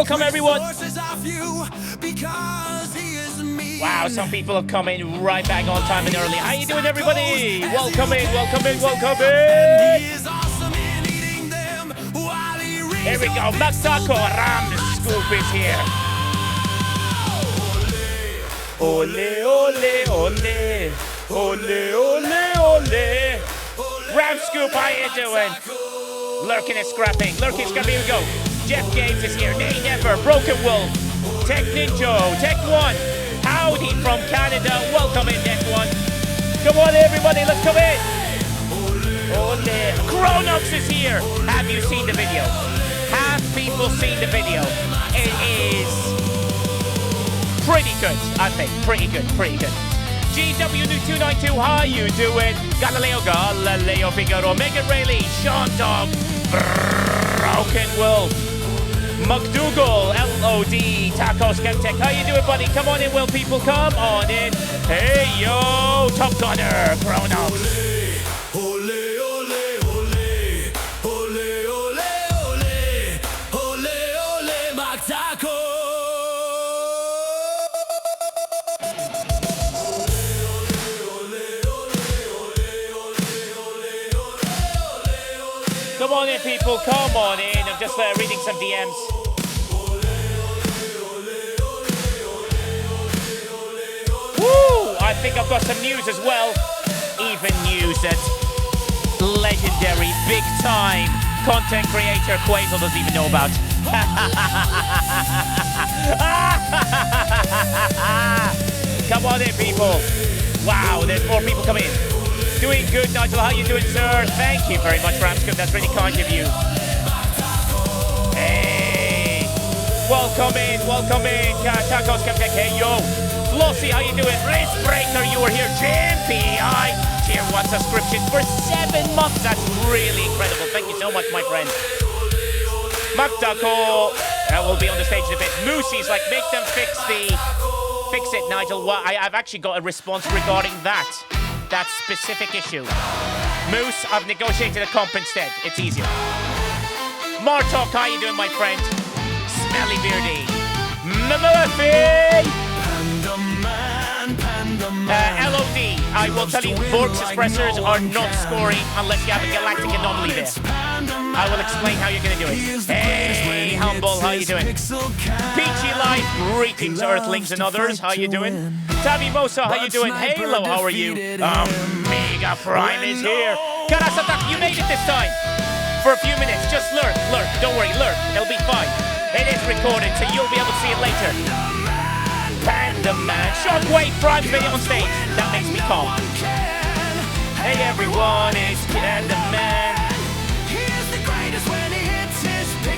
Welcome, everyone. Wow, some people have come in right back on time and early. How you doing, everybody? Welcome in, welcome in, welcome in. Here we go. Mak'ala Ram Scoop is here. Ole, ole, ole. Ole, ole, ole. Ram Scoop, how you doing? Lurking and scrapping. Lurking, scrapping, here we go. Jeff Games is here. Nay Never. Broken Wolf. Tech Ninja. Tech One. Howdy from Canada. Welcome in, Tech One. Come on, everybody. Let's come in. Ole. Chronox is here. Have you seen the video? Have people seen the video? It is pretty good, I think. Pretty good, pretty good. GW292, how you doing? Galileo Figaro, Megan Rayleigh, Sean Dog, Broken Wolf, McDougal, LOD, Tacos Chemtech, how you doing, buddy? Come on in, Will people, come on in. Hey, yo, Top Gunner, Chronox. Come on in, people, come on in. I'm just reading some DMs. Woo! I think I've got some news as well. Even news that legendary, big-time content creator Quasel doesn't even know about. Come on in, people. Wow, there's more people coming in. Doing good, Nigel. How you doing, sir? Thank you very much, Ramscoop. That's really kind of you. Hey, welcome in, Tacos Chemtech. Hey, yo, Flossie, how you doing? Race Breaker, you were here. JMPI, tier 1 subscription for 7 months. That's really incredible. Thank you so much, my friend. Mak'ala will be on the stage in a bit. Moosey's like, make them fix it, Nigel. Well, I've actually got a response regarding that specific issue. Moose, I've negotiated a comp instead. It's easier. Martok, how you doing, my friend? Smelly Beardy. Murphy! LOD, I will tell you, Vork's suppressors are not scoring unless you have a galactic anomaly there. I will explain how you're going to do it. Hey, Humble, how you doing? Peachy Life, greetings, Earthlings and others. How you doing? Tabby Mosa, how you doing? Halo, how are you? Mega Prime is here. Karasatak, you made it this time. For a few minutes, just lurk. Don't worry, lurk. It'll be fine. It is recorded, so you'll be able to see it later. Panda Man. Shockwave Prime video on stage. That makes me calm. Hey everyone, it's Panda Man.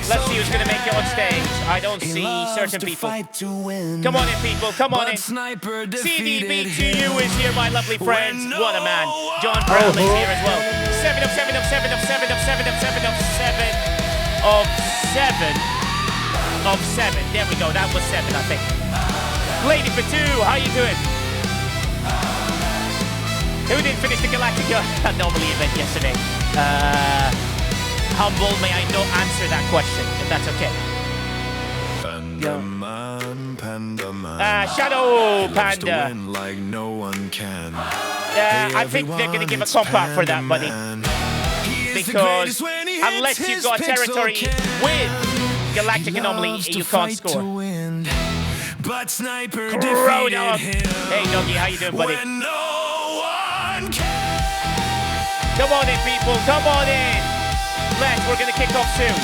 Let's see who's gonna make it on stage. I don't see certain people. Come on in, people. Come on in. CDB2U is here, my lovely friends. What a man. John Brown is here as well. 7 of 7 of 7 of 7 of 7 of 7 of 7 of 7 of 7. There we go. That was 7, I think. Lady for 2, how you doing? Who didn't finish the Galactic Anomaly event yesterday? Humble, may I not answer that question, if that's okay? Panda Man. Shadow Panda. Like no one can. I think they're going to give a comp out for that, buddy. Because unless you've got territory with Galactic Anomaly, you can't score. But Sniper Dog. Hey, Doggy, how you doing, buddy? Come on in, people. Come on in. We're going to kick off soon.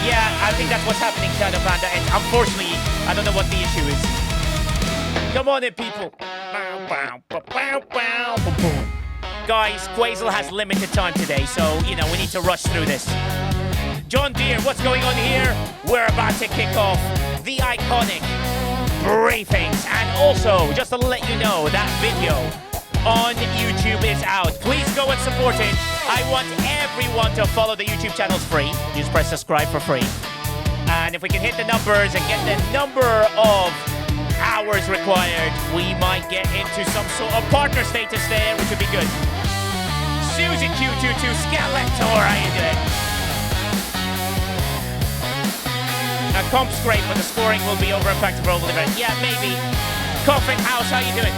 Yeah, I think that's what's happening, Shadow Panda. And unfortunately, I don't know what the issue is. Come on in, people. Guys, Quasel has limited time today, so, we need to rush through this. John Deere, what's going on here? We're about to kick off the iconic briefings. And also, just to let you know, that video on YouTube is out. Please go and support it. I want everyone to follow the YouTube channel. It's free. You just press subscribe for free. And if we can hit the numbers and get the number of hours required, we might get into some sort of partner status there, which would be good. Susie Q22, Skeletor, how you doing? Comp's great, but the scoring will be over impacted for overall event. Yeah, maybe. Coffin House, how you doing?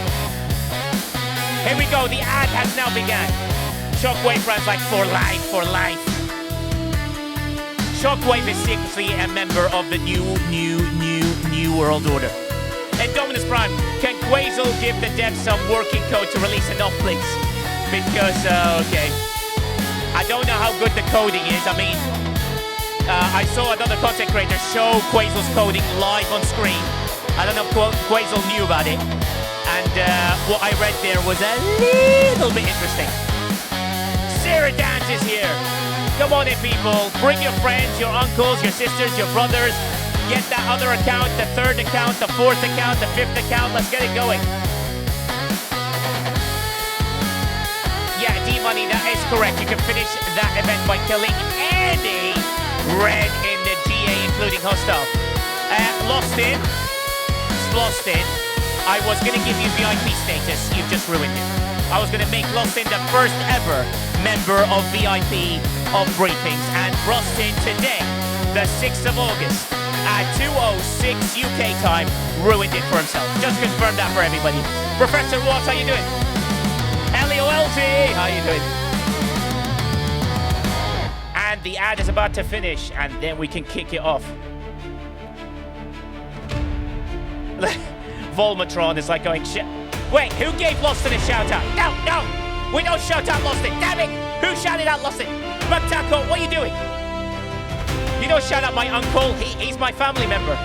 Here we go, the ad has now begun. Shockwave runs like for life, for life. Shockwave is secretly a member of the new world order. And Dominus Prime, can Quasel give the devs some working code to release enough, please? Because, okay. I don't know how good the coding is. I mean, I saw another content creator show Quasel's coding live on screen. I don't know if Quasel knew about it. And what I read there was a little bit interesting. Sarah Dance is here. Come on in, people. Bring your friends, your uncles, your sisters, your brothers. Get that other account, the third account, the fourth account, the fifth account. Let's get it going. Yeah, D-Money, that is correct. You can finish that event by killing any red in the GA, including hostile. Lost in. I was going to give you VIP status. You've just ruined it. I was going to make Lost in the first ever member of VIP of Briefings. And Lost in today, the 6th of August, at 2:06 UK time, ruined it for himself. Just confirm that for everybody. Professor Watts, how you doing? LEOLT, how you doing? And the ad is about to finish, and then we can kick it off. Volmatron is like going, wait, who gave Lost in a shout out? No, we don't shout out Lost in, damn it! Who shouted out Lost in? Mak'ala, what are you doing? You don't shout out my uncle, he's my family member.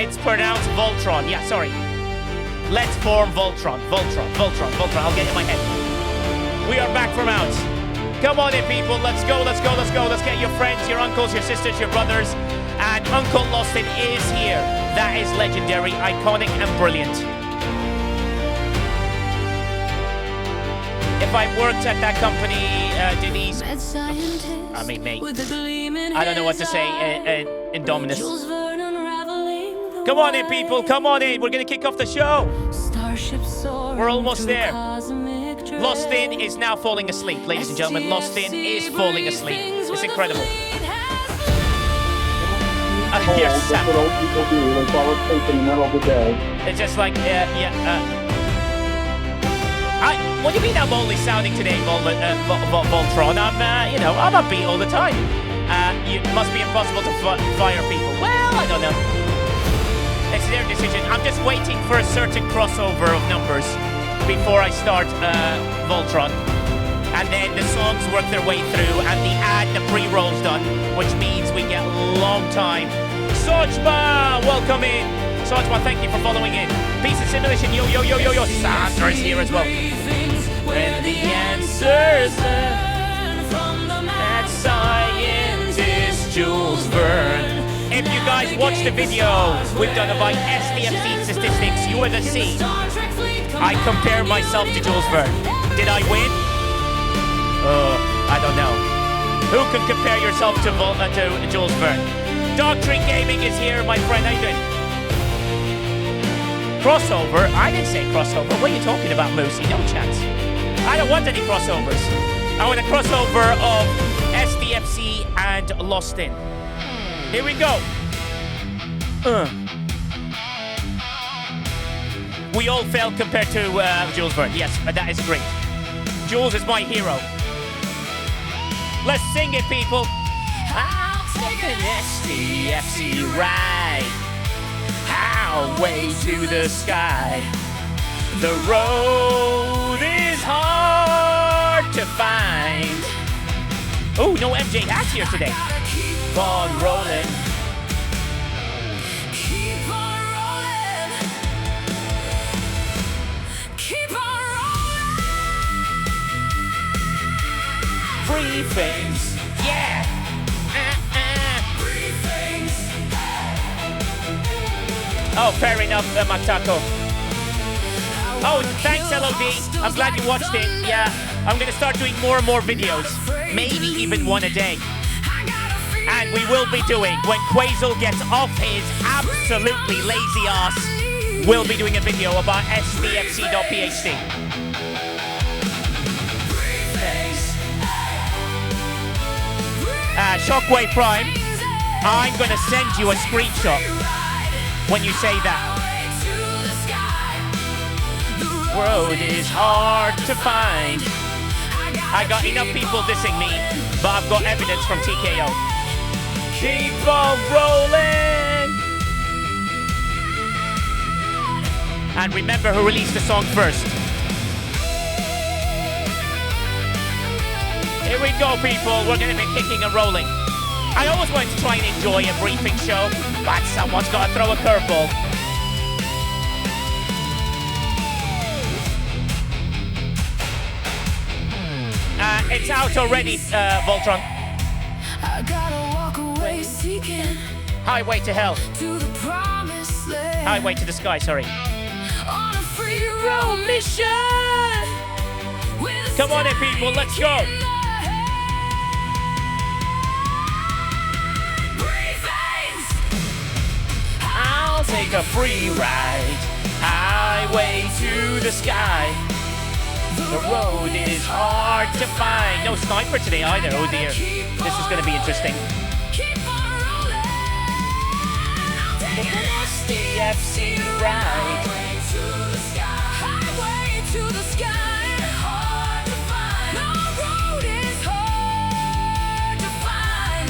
It's pronounced Voltron, yeah, sorry. Let's form Voltron, I'll get it in my head. We are back from out. Come on in, people, let's go. Let's get your friends, your uncles, your sisters, your brothers. And Uncle Lostin is here. That is legendary, iconic, and brilliant. If I worked at that company, Denise, I mean, mate, I don't know what to say, Indominus. Come on in, people, come on in. We're going to kick off the show. We're almost there. Lostin is now falling asleep, ladies and gentlemen. Lostin is falling asleep. It's incredible. Here's Sam. That's what old people do. They fall asleep in the middle of the day. It's just like, what do you mean I'm only sounding today, Voltron? I'm upbeat all the time. It must be impossible to fire people. Well, I don't know. It's their decision. I'm just waiting for a certain crossover of numbers before I start Voltron. And then the songs work their way through, and the pre-roll's done, which means we get a long time. Sochma, welcome in. Sochma, thank you for following in. Peace and Simulation, yo. Sandra is here as well. When the answers from the mad scientist Jules Verne. If you guys watch the video we've done about SDFC statistics, you are the C. I compare myself to Jules Verne. Did I win? I don't know. Who can compare yourself to Jules Verne? Doctrine Gaming is here, my friend. How you doing? Crossover? I didn't say crossover. What are you talking about, Moosey? No chance. I don't want any crossovers. I want a crossover of SDFC and Lost In. Here we go. We all failed compared to Jules Verne. Yes, that is great. Jules is my hero. Let's sing it, people. I'll take an SDFC ride. Highway to the sky. The road is hard to find. Oh, no MJ Hatch here today. Keep on rolling. Keep on rolling. Keep on rolling. Briefings. Yeah. Briefings. Oh, fair enough, Matako. Oh, thanks, LOD. I'm glad you watched it. Yeah, I'm going to start doing more and more videos. Maybe even one a day. And we will be doing, when Quasel gets off his absolutely lazy ass, we'll be doing a video about sdfc.phd. Shockwave Prime, I'm going to send you a screenshot when you say that. Road is hard to find. I got enough people dissing me, but I've got evidence from TKO. Keep on rolling. And remember who released the song first. Here we go, people. We're going to be kicking and rolling. I always wanted to try and enjoy a briefing show, but someone's got to throw a curveball. It's out already, Voltron. I gotta walk away seeking Highway to hell. to the promised land. Highway to the sky, sorry. On a free roam mission. With a Come on in, people, let's go. stake in the hand. Briefings. I'll take a free ride. Highway to the sky. The road is hard to find. No sniper today either, oh dear. This is going to be interesting. Keep on rolling. I'll take an SDFC ride. highway to the sky. Highway to the sky. Hard to find. The road is hard to find.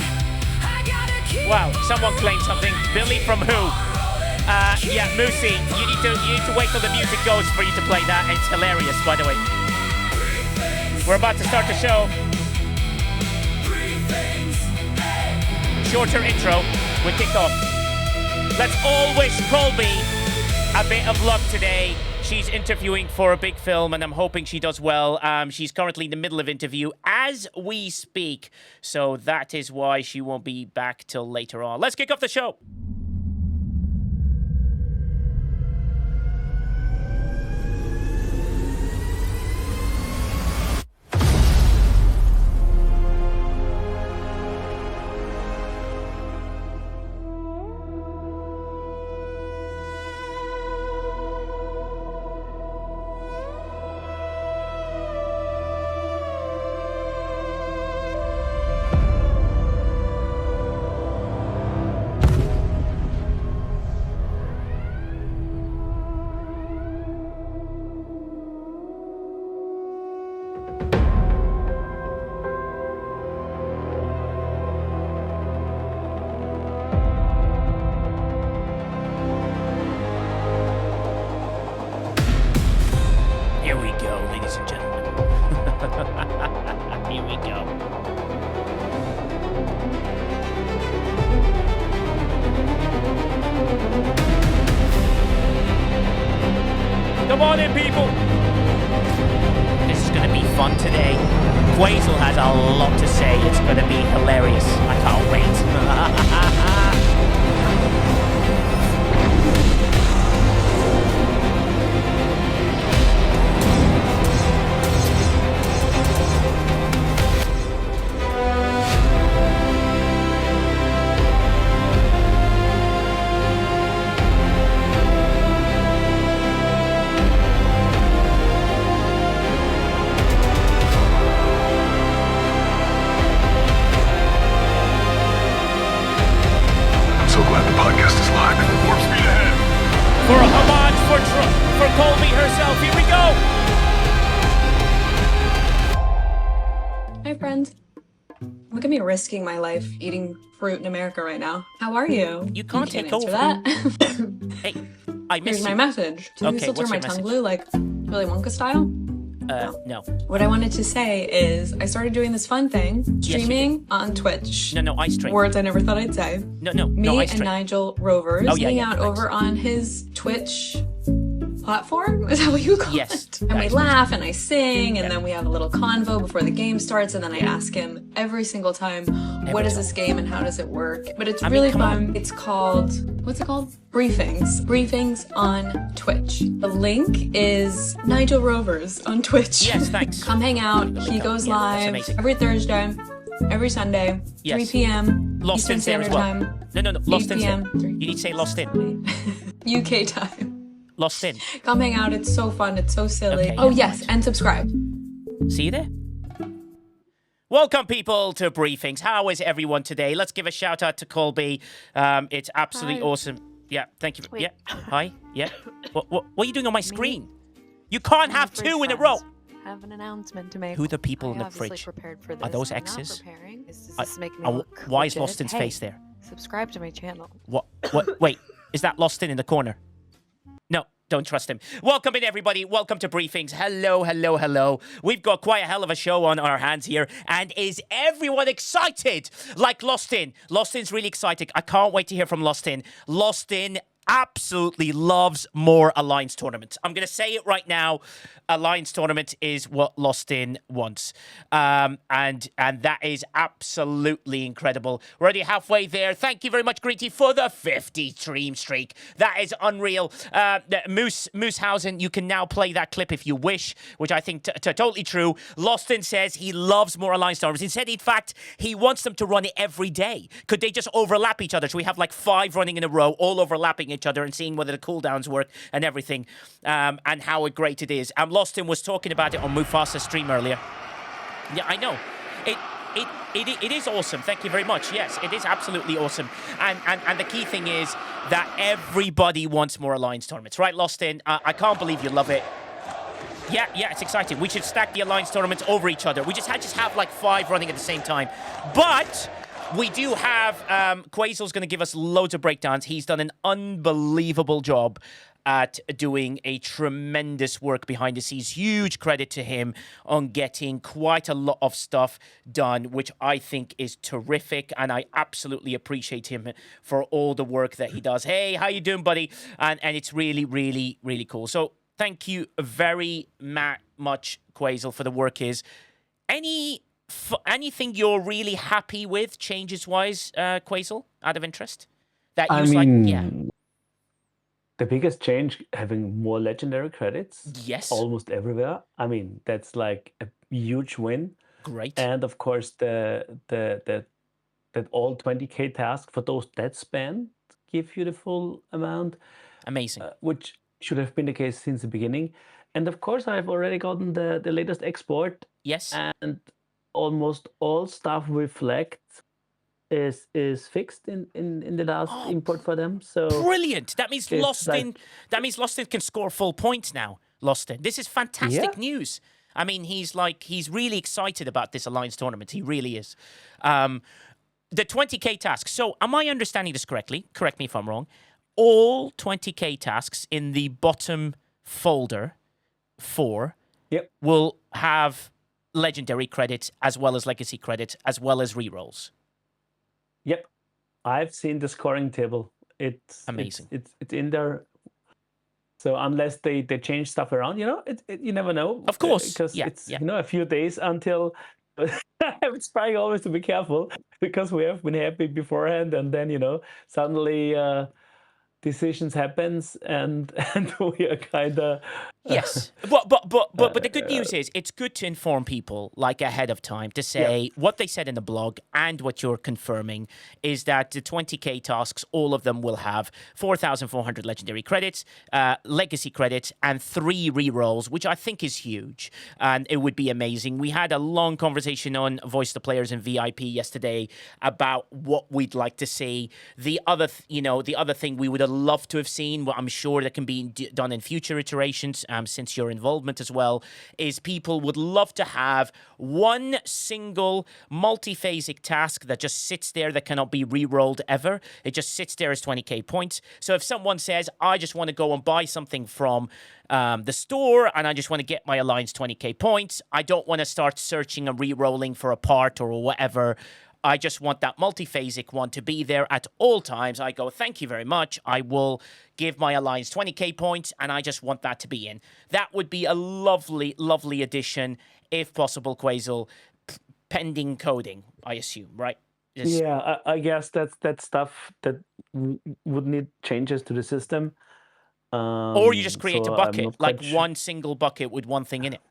I gotta keep Wow, someone claimed something. Billy from who? Yeah, Moosey, you need to wait till the music goes for you to play that. It's hilarious, by the way. We're about to start the show. Shorter intro. We kick off. Let's all wish Colby a bit of luck today. She's interviewing for a big film, and I'm hoping she does well. She's currently in the middle of interview as we speak, so that is why she won't be back till later on. Let's kick off the show. Here we go, ladies and gentlemen. Here we go. Come on in, people. This is going to be fun today. Quazel has a lot to say. It's going to be hilarious. I can't wait. So glad the podcast is live. Warp speed ahead. For a homage for Colby herself. Here we go. Hi, friends. Look at me risking my life eating fruit in America right now. How are you? You can't take answer over. that. Hey, I miss Here's my you. message. Did Okay, you still what's turn my your tongue message? blue like Willy Wonka style? No. What I wanted to say is I started doing this fun thing, you did. streaming on Twitch. No, I stream. Words I never thought I'd say. No, Me I and stream. Nigelrovers Oh, yeah, hang yeah, out thanks. over on his Twitch platform. Is that what you call Yes, it? And that we is- laugh and I sing and Yeah. then we have a little convo before the game starts and then I ask him every single time, what is this game and how does it work? But it's really come fun. It's called, what's it called? Briefings. Briefings on Twitch. The link is Nigelrovers on Twitch. Yes, thanks. Come hang out. He go. goes Yeah, that's live amazing. every Thursday, every Sunday, Yes. 3 p.m. Lost Eastern in there as Standard well. Time. No, Lost 8 in. p.m. You need to say lost in. UK time. Lost in. Come hang out. It's so fun. It's so silly. Okay, Oh, yeah, yes. And subscribe. See you there. Welcome, people, to Briefings. How is everyone today? Let's give a shout out to Colby. It's absolutely Hi. awesome. Yeah, thank you. Wait. Yeah, hi. Yeah. What are you doing on my screen? You can't have two in a row. I have an announcement to make. Who are the people I in the obviously fridge? prepared for this. Are those I'm X's? Not preparing. Does this make me And look why is legit? Lostin's Hey, face there? Subscribe to my channel. What? Wait, is that Lostin in the corner? No, don't trust him. Welcome in, everybody. Welcome to Briefings. Hello, hello, hello. We've got quite a hell of a show on our hands here. And is everyone excited? Like Lostin. Lostin's really excited. I can't wait to hear from Lostin. Lostin absolutely loves more Alliance tournaments. I'm going to say it right now. Alliance tournament is what Lostin wants. And that is absolutely incredible. We're already halfway there. Thank you very much, Greety, for the 50 stream streak. That is unreal. Moosehausen, you can now play that clip if you wish, which I think totally true. Lostin says he loves more Alliance tournaments. He said, in fact, he wants them to run it every day. Could they just overlap each other? So we have like 5 running in a row, all overlapping each other and seeing whether the cooldowns work and everything, and how great it is. Lostin was talking about it on Mufasa's stream earlier. Yeah, I know. It is awesome. Thank you very much. Yes, it is absolutely awesome. And the key thing is that everybody wants more Alliance tournaments, right, Lostin? I can't believe you love it. Yeah, it's exciting. We should stack the Alliance tournaments over each other. We just have like 5 running at the same time. But we do have Quazel's going to give us loads of breakdowns. He's done an unbelievable job at doing a tremendous work behind the scenes. Huge credit to him on getting quite a lot of stuff done, which I think is terrific, and I absolutely appreciate him for all the work that he does. Hey, how you doing, buddy? And it's really, really, really cool. So thank you very much, Quazel, for the work. Anything you're really happy with, changes-wise, Quazel, out of interest? That you the biggest change, having more legendary credits. Yes. Almost everywhere. I mean, that's like a huge win. Great. And of course, that all 20k task for those that spend give you the full amount. Amazing. Which should have been the case since the beginning. And of course, I've already gotten the latest export. Yes. And almost all stuff reflect is fixed in the last import for them. So brilliant. That means Lostin can score full points now. Lostin. This is fantastic news. I mean, he's really excited about this Alliance tournament. He really is. The 20k tasks. So am I understanding this correctly? Correct me if I'm wrong. All 20k tasks in the bottom folder 4 will have legendary credits as well as legacy credits as well as rerolls. Yep, I've seen the scoring table. It's amazing. It's in there. So unless they change stuff around, you never know. Of course, because it's a few days until. It's trying always to be careful because we have been happy beforehand, and then suddenly decisions happens and we are kind of yes, but the good news is it's good to inform people like ahead of time to say what they said in the blog, and what you're confirming is that the 20k tasks, all of them will have 4,400 legendary credits, legacy credits, and 3 rerolls, which I think is huge, and it would be amazing. We had a long conversation on Voice the Players and VIP yesterday about what we'd like to see. The other thing we would have loved to have seen, what I'm sure that can be done in future iterations, since your involvement as well, is people would love to have one single multi-phasic task that just sits there that cannot be re-rolled ever. It just sits there as 20k points. So if someone says, I just want to go and buy something from the store and I just want to get my Alliance 20k points, I don't want to start searching and re-rolling for a part or whatever. I just want that multi-phasic one to be there at all times. I go, thank you very much. I will give my Alliance 20k points, and I just want that to be in. That would be a lovely, lovely addition, if possible, Quazel, pending coding, I assume, right? Yeah, I guess that's stuff that would need changes to the system. Or you just create a bucket, like one single bucket with one thing in it.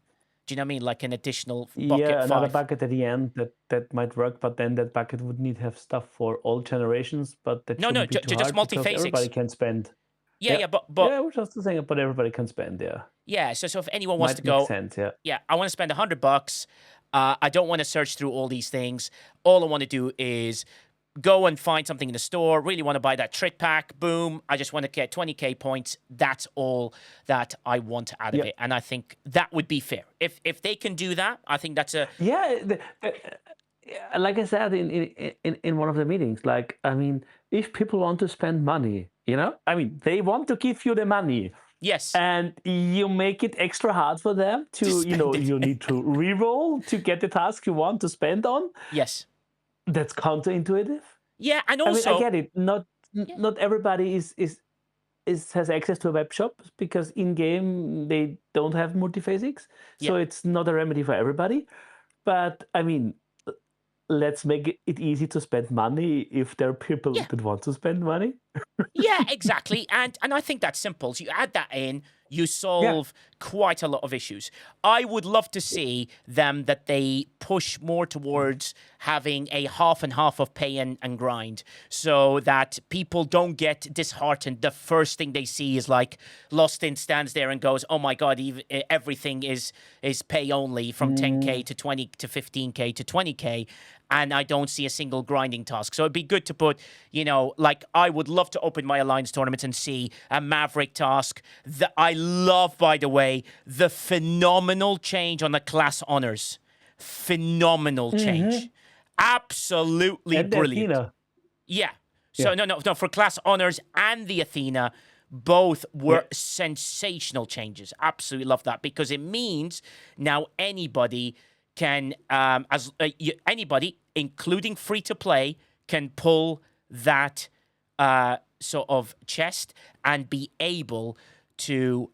Do you know what I mean? Like an additional bucket. Yeah, another bucket at the end that might work, but then that bucket would need to have stuff for all generations. But that shouldn't be too just hard multi-phasics. Everybody can spend. But yeah, we're just saying, but everybody can spend. Yeah. Yeah. So if anyone wants to go, make sense, I want to spend $100. I don't want to search through all these things. All I want to do is go and find something in the store. Really want to buy that trick pack. Boom. I just want to get 20k points. That's all that I want out of it. And I think that would be fair. If they can do that, I think that's a... Yeah, like I said in one of the meetings, like, I mean, if people want to spend money, I mean, they want to give you the money. Yes. And you make it extra hard for them to you need to re-roll to get the task you want to spend on. Yes. That's counterintuitive. Yeah, and also... I mean, I get it. Not everybody has access to a web shop because in-game they don't have multiphasics. So it's not a remedy for everybody. But, I mean, let's make it easy to spend money if there are people that want to spend money. Yeah, exactly. And I think that's simple. So you add that in, you solve quite a lot of issues. I would love to see them that they push more towards having a half and half of pay and grind so that people don't get disheartened. The first thing they see is like Lost In stands there and goes, oh my God, everything is pay only from 10k to 20 to 15k to 20k. And I don't see a single grinding task. So it'd be good to put, like I would love to open my Alliance tournaments and see a Maverick task. I love, by the way, the phenomenal change on the class honors. Phenomenal change. Absolutely and brilliant. Athena. Yeah. So no, for class honors and the Athena, both were sensational changes. Absolutely love that because it means now anybody can, anybody, including free to play, can pull that sort of chest and be able to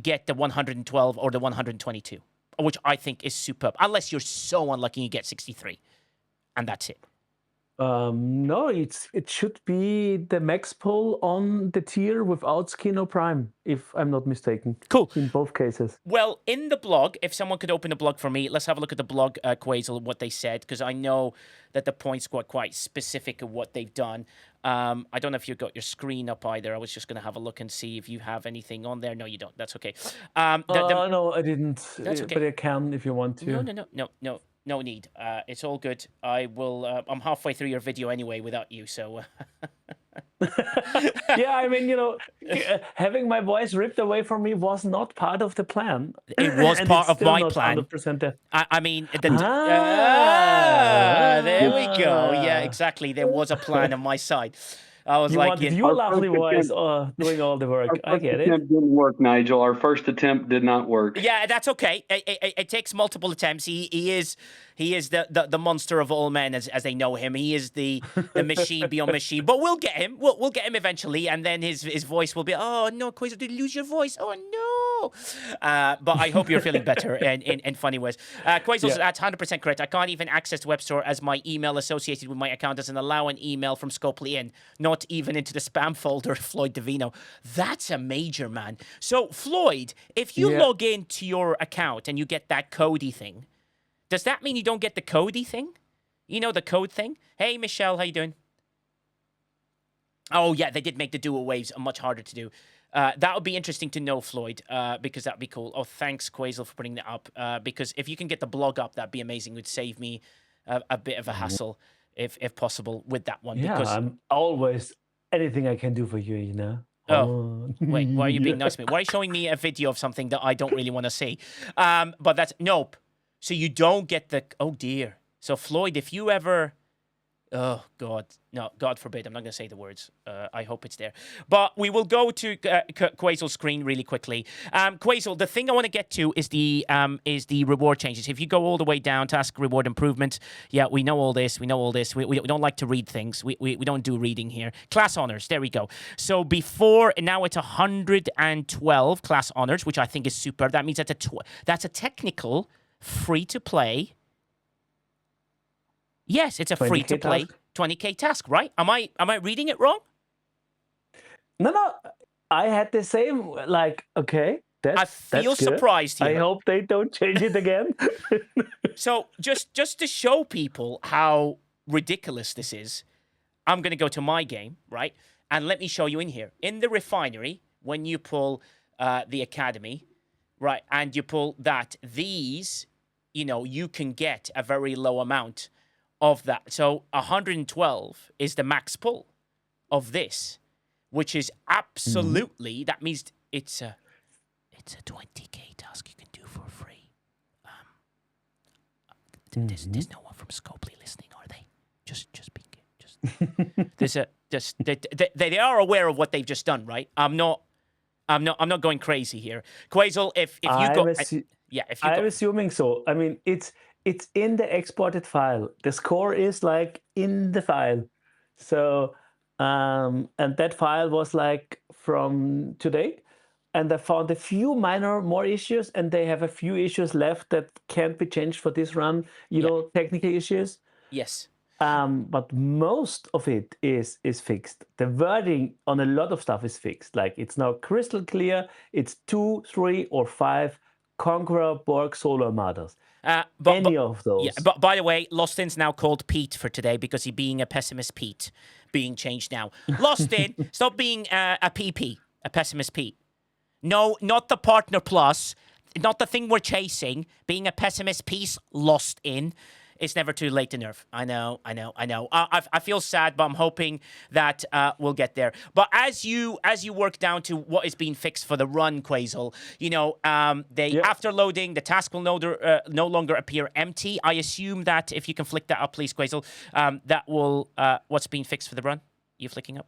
get the 112 or the 122, which I think is superb. Unless you're so unlucky you get 63, and that's it. No, it should be the max pull on the tier without skin or prime, if I'm not mistaken. Cool. In both cases. Well, in the blog, if someone could open the blog for me, let's have a look at the blog, Quasel, what they said, because I know that the points got quite specific of what they've done. I don't know if you've got your screen up either. I was just going to have a look and see if you have anything on there. No, you don't. That's okay. No, I didn't. That's okay. But I can if you want to. No need. It's all good. I will. I'm halfway through your video anyway without you, so. Yeah, I mean, having my voice ripped away from me was not part of the plan. It was part of my plan. 100% there. I mean, there we go. Yeah, exactly. There was a plan on my side. I was You like, wanted your lovely voice doing all the work. I get it. Attempt didn't work, Nigel. Our first attempt did not work. Yeah, that's okay. It takes multiple attempts. He is the monster of all men, as they know him. He is the machine beyond machine. But we'll get him. We'll get him eventually, and then his voice will be, oh no, Quasar, did you lose your voice? Oh no. But I hope you're feeling better in funny ways. Quasar's that's 100% correct. I can't even access the web store as my email associated with my account doesn't allow an email from Scopely in, not even into the spam folder. Floyd Davino. That's a major, man. So Floyd, if you log into your account and you get that Cody thing, does that mean you don't get the Cody thing? The code thing? Hey, Michelle, how you doing? Oh, yeah, they did make the dual waves much harder to do. That would be interesting to know, Floyd, because that would be cool. Oh, thanks, Quasel, for putting that up. Because if you can get the blog up, that'd be amazing. It would save me a bit of a hassle, if possible, with that one. Yeah, because... I'm always anything I can do for you, Oh, wait, why are you being nice to me? Why are you showing me a video of something that I don't really want to see? But that's... Nope. So you don't get the... Oh, dear. So, Floyd, if you ever... Oh, God. No, God forbid. I'm not going to say the words. I hope it's there. But we will go to Quasel's screen really quickly. Quasel, the thing I want to get to is the reward changes. If you go all the way down, task reward improvement, we know all this. We know all this. We don't like to read things. We don't do reading here. Class honors. There we go. So before, now it's 112 class honors, which I think is super. That means that's a technical free-to-play... Yes, it's a free-to-play 20k task, right? Am I reading it wrong? No. I had the same, okay, I feel that's good. Surprised here. I hope they don't change it again. So, just to show people how ridiculous this is, I'm going to go to my game, right? And let me show you in here. In the refinery, when you pull the academy, right, and you pull that, these you can get a very low amount of that. So 112 is the max pull of this, which is absolutely, that means it's a 20k task you can do for free. There's no one from Scopely listening, are they? Just they are aware of what they've just done, right? I'm not going crazy here. Quasel, if you go, if you I'm go, assuming so. I mean, it's in the exported file. The score is like in the file. So, and that file was like from today. And I found a few more issues, and they have a few issues left that can't be changed for this run. Technical issues. yes. But most of it is fixed. The wording on a lot of stuff is fixed. Like it's now crystal clear. It's 2, 3, or 5 Conqueror, Borg, Solar Armadas. Any of those. Yeah, but by the way, Lostin's now called Pete for today because he's being a pessimist Pete, being changed now. Lostin, stop being a PP, a pessimist Pete. No, not the partner plus, not the thing we're chasing. Being a pessimist piece, lost in. It's never too late to nerf. I know. I feel sad, but I'm hoping that we'll get there. But as you work down to what is being fixed for the run, Quasel, after loading, the task will no longer appear empty. I assume that if you can flick that up, please, Quasel, that will what's being fixed for the run. You flicking up?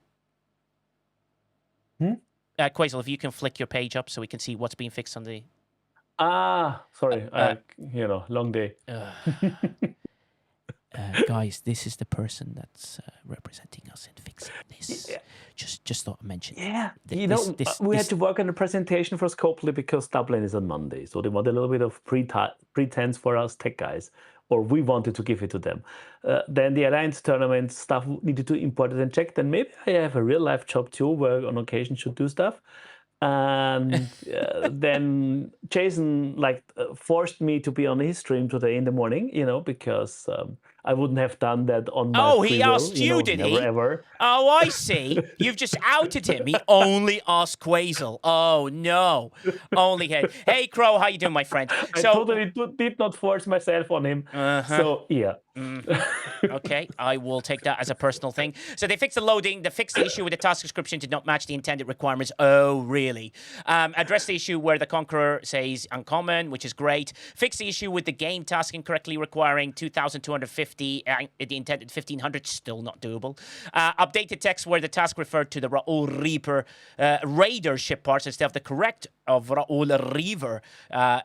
Quasel, if you can flick your page up so we can see what's being fixed on the... Sorry. Long day. Guys, this is the person that's representing us in fixing this. Yeah. Just thought I'd mention. Yeah. We had to work on the presentation for Scopely because Dublin is on Monday. So they want a little bit of pretense for us tech guys. Or we wanted to give it to them. Then the Alliance tournament stuff needed to import it and check. Then maybe I have a real life job too, where on occasion should do stuff. And then Jason forced me to be on his stream today in the morning, because I wouldn't have done that on my free he will, asked you, did he? never, ever. Oh, I see. You've just outed him. He only asked Quasel. Oh, no. Only him. Hey, Crow, how you doing, my friend? I totally did not force myself on him. So, yeah. Okay, I will take that as a personal thing. So they fixed the loading. They fixed the issue with the task description did not match the intended requirements. Oh, really? Address the issue where the Conqueror says uncommon, which is great. Fix the issue with the game task incorrectly requiring 2,250. The intended 1,500, still not doable. Updated text where the task referred to the Raoul Reaper Raider ship parts instead of the correct of Raoul Reaver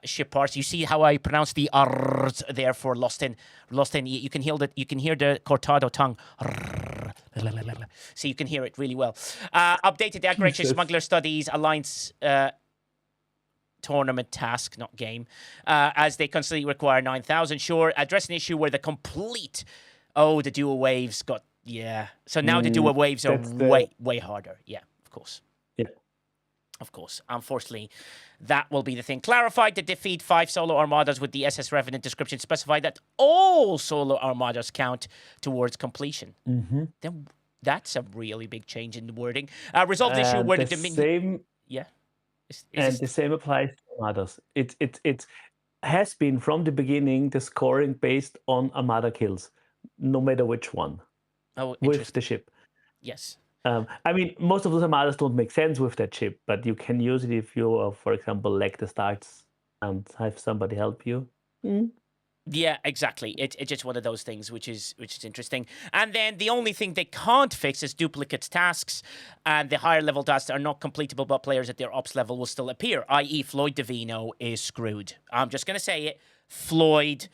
ship parts. You see how I pronounce the R's there for Lostin. You can hear the Cortado tongue. So you can hear it really well. Updated the Aggregation Smuggler Studies Alliance tournament task, not game, as they constantly require 9,000. Sure, address an issue where the complete, the dual waves got, So now the dual waves are way harder. Yeah, of course. Yeah. Of course. Unfortunately, that will be the thing. Clarified to defeat 5 solo armadas with the SS Revenant description. Specify that all solo armadas count towards completion. Then that's a really big change in the wording. Resolve the issue where the Dominion... Yeah. The same applies to armadas. It has been from the beginning the scoring based on armada kills, no matter which one. Oh, with the ship. Yes. I mean, most of those armadas don't make sense with that ship, but you can use it if you, for example, lag the starts and have somebody help you. Yeah, exactly. It's just one of those things which is interesting. And then the only thing they can't fix is duplicate tasks, and the higher level tasks are not completable, but players at their ops level will still appear, i.e. Floyd Davino is screwed. I'm just going to say it. Floyd,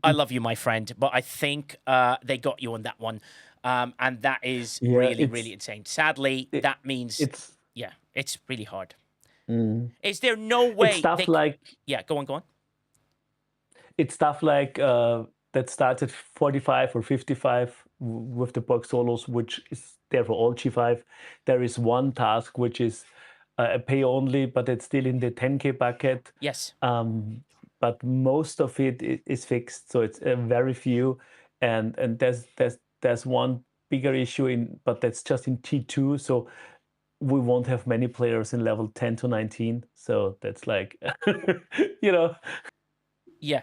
I love you, my friend, but I think they got you on that one. And that is really insane. Sadly, that means it's really hard. Is there no way... It's stuff like... Yeah, go on. It's stuff like that starts at 45 or 55 with the Borg solos, which is there for all G5. There is one task which is a pay only, but it's still in the 10K bucket. Yes. But most of it is fixed, so it's very few. And there's one bigger issue but that's just in T2. So we won't have many players in level 10 to 19. So that's like, Yeah.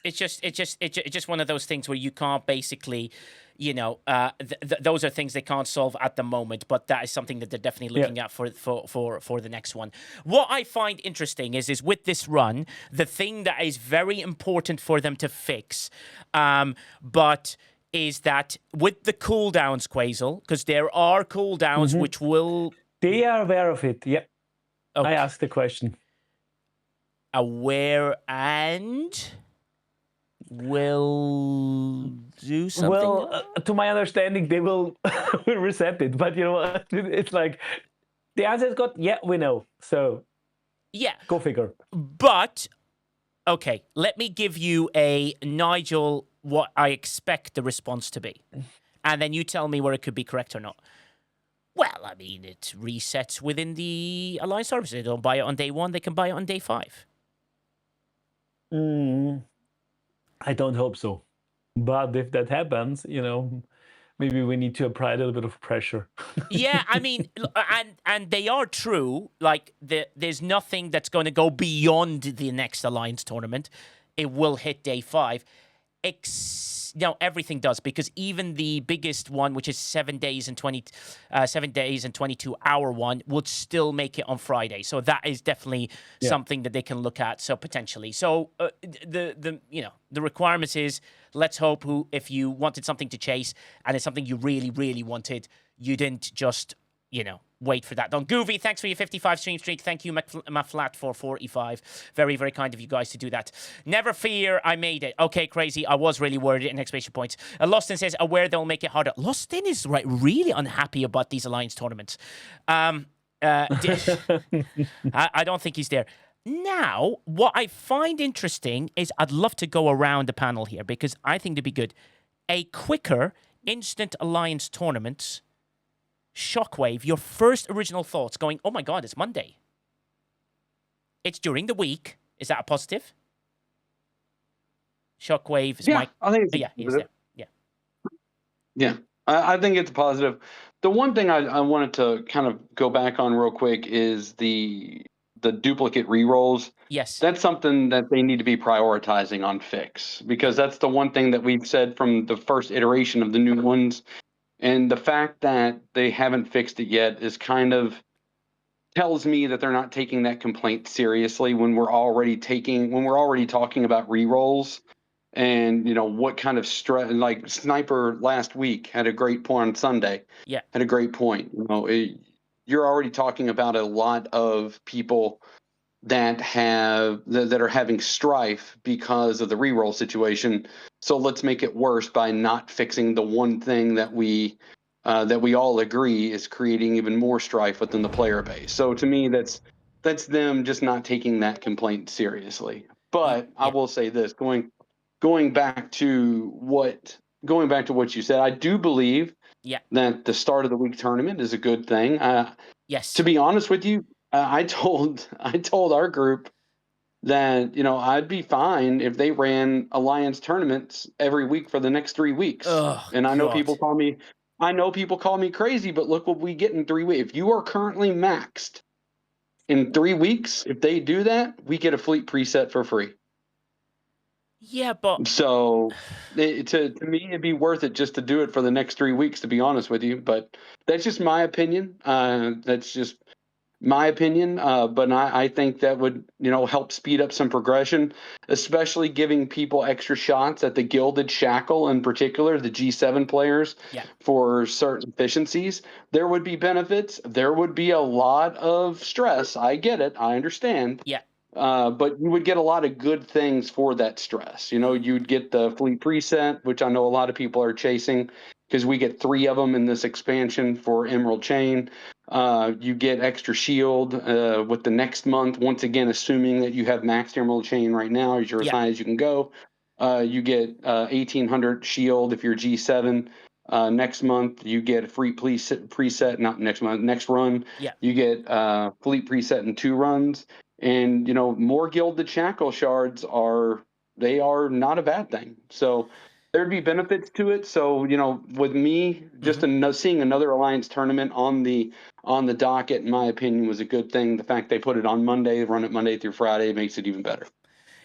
It's just one of those things where you can't basically, those are things they can't solve at the moment, but that is something that they're definitely looking at for the next one. What I find interesting is with this run, the thing that is very important for them to fix, but is that with the cooldowns, Quasel, because there are cooldowns which will... They are aware of it. Yeah. Okay. I asked the question. Aware and will do something. Well, to my understanding, they will reset it. But you know what? It's like the answer is got. Yeah, we know. So yeah, go figure. But okay, let me give you a Nigel what I expect the response to be, and then you tell me where it could be correct or not. Well, I mean, it resets within the Alliance service. They don't buy it on day 1; they can buy it on day 5. I don't hope so. But if that happens, maybe we need to apply a little bit of pressure. Yeah, I mean, and they are true. Like, there's nothing that's going to go beyond the next Alliance tournament. It will hit day 5. No, everything does, because even the biggest one, which is 7 days and 22-hour one, would still make it on Friday. So that is definitely something that they can look at. So potentially, so the requirements is, let's hope if you wanted something to chase and it's something you really, really wanted, you didn't just wait for that. Don Goovy, thanks for your 55 stream streak. Thank you, Maflat, for 45. Very, very kind of you guys to do that. Never fear, I made it. Okay, crazy. I was really worried in exclamation points. Lostin says, aware they'll make it harder. Lostin is really unhappy about these Alliance tournaments. I don't think he's there. Now, what I find interesting is I'd love to go around the panel here because I think it'd be good. A quicker instant Alliance tournament. Shockwave, your first original thoughts going, oh my God, it's Monday. It's during the week. Is that a positive? Shockwave is I think it's he's there. Yeah, I think it's positive. The one thing I wanted to kind of go back on real quick is the duplicate rerolls. Yes. That's something that they need to be prioritizing on fix, because that's the one thing that we've said from the first iteration of the new ones. And the fact that they haven't fixed it yet is kind of tells me that they're not taking that complaint seriously when we're already talking about rerolls and what kind of stress. Like Sniper last week had a great point on Sunday. Yeah, had a great point. You're already talking about a lot of people that are having strife because of the reroll situation. So let's make it worse by not fixing the one thing that we all agree is creating even more strife within the player base. So to me, that's them just not taking that complaint seriously. But I will say this: going back to what you said, I do believe that the start of the week tournament is a good thing. Yes. To be honest with you, I told our group that I'd be fine if they ran Alliance tournaments every week for the next 3 weeks. And I know people call me crazy, but look what we get in 3 weeks. If you are currently maxed in 3 weeks, if they do that, we get a fleet preset for free. Yeah, but so to me, it'd be worth it just to do it for the next 3 weeks, to be honest with you. But that's just my opinion. That's just my opinion. But I think that would help speed up some progression, especially giving people extra shots at the Gilded Shackle, in particular the G7 players, for certain efficiencies. There would be benefits. There would be a lot of stress. I get it. I understand. Yeah. But you would get a lot of good things for that stress. You'd get the fleet preset, which I know a lot of people are chasing, because we get 3 of them in this expansion for Emerald Chain. You get extra shield with the next month. Once again, assuming that you have maxed Emerald Chain right now, you're as high as you can go. You get 1,800 shield if you're G7. Next month, you get a free preset. Not next month, next run. Yeah. You get fleet preset in 2 runs. And more Gilded Shackle shards are not a bad thing. So there'd be benefits to it. So with me, just seeing another Alliance tournament on the docket, in my opinion, was a good thing. The fact they put it on Monday, run it Monday through Friday, makes it even better.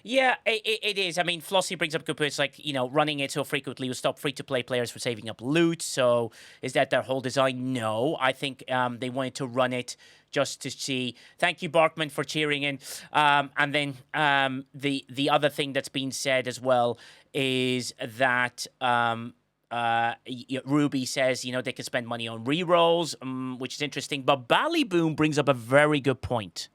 Yeah, it is. I mean, Flossie brings up a good point. It's like, running it so frequently will stop free-to-play players from saving up loot. So is that their whole design? No. I think they wanted to run it just to see. Thank you, Barkman, for cheering in. And then the other thing that's been said as well is that Ruby says, they can spend money on rerolls, which is interesting. But Ballyboom brings up a very good point.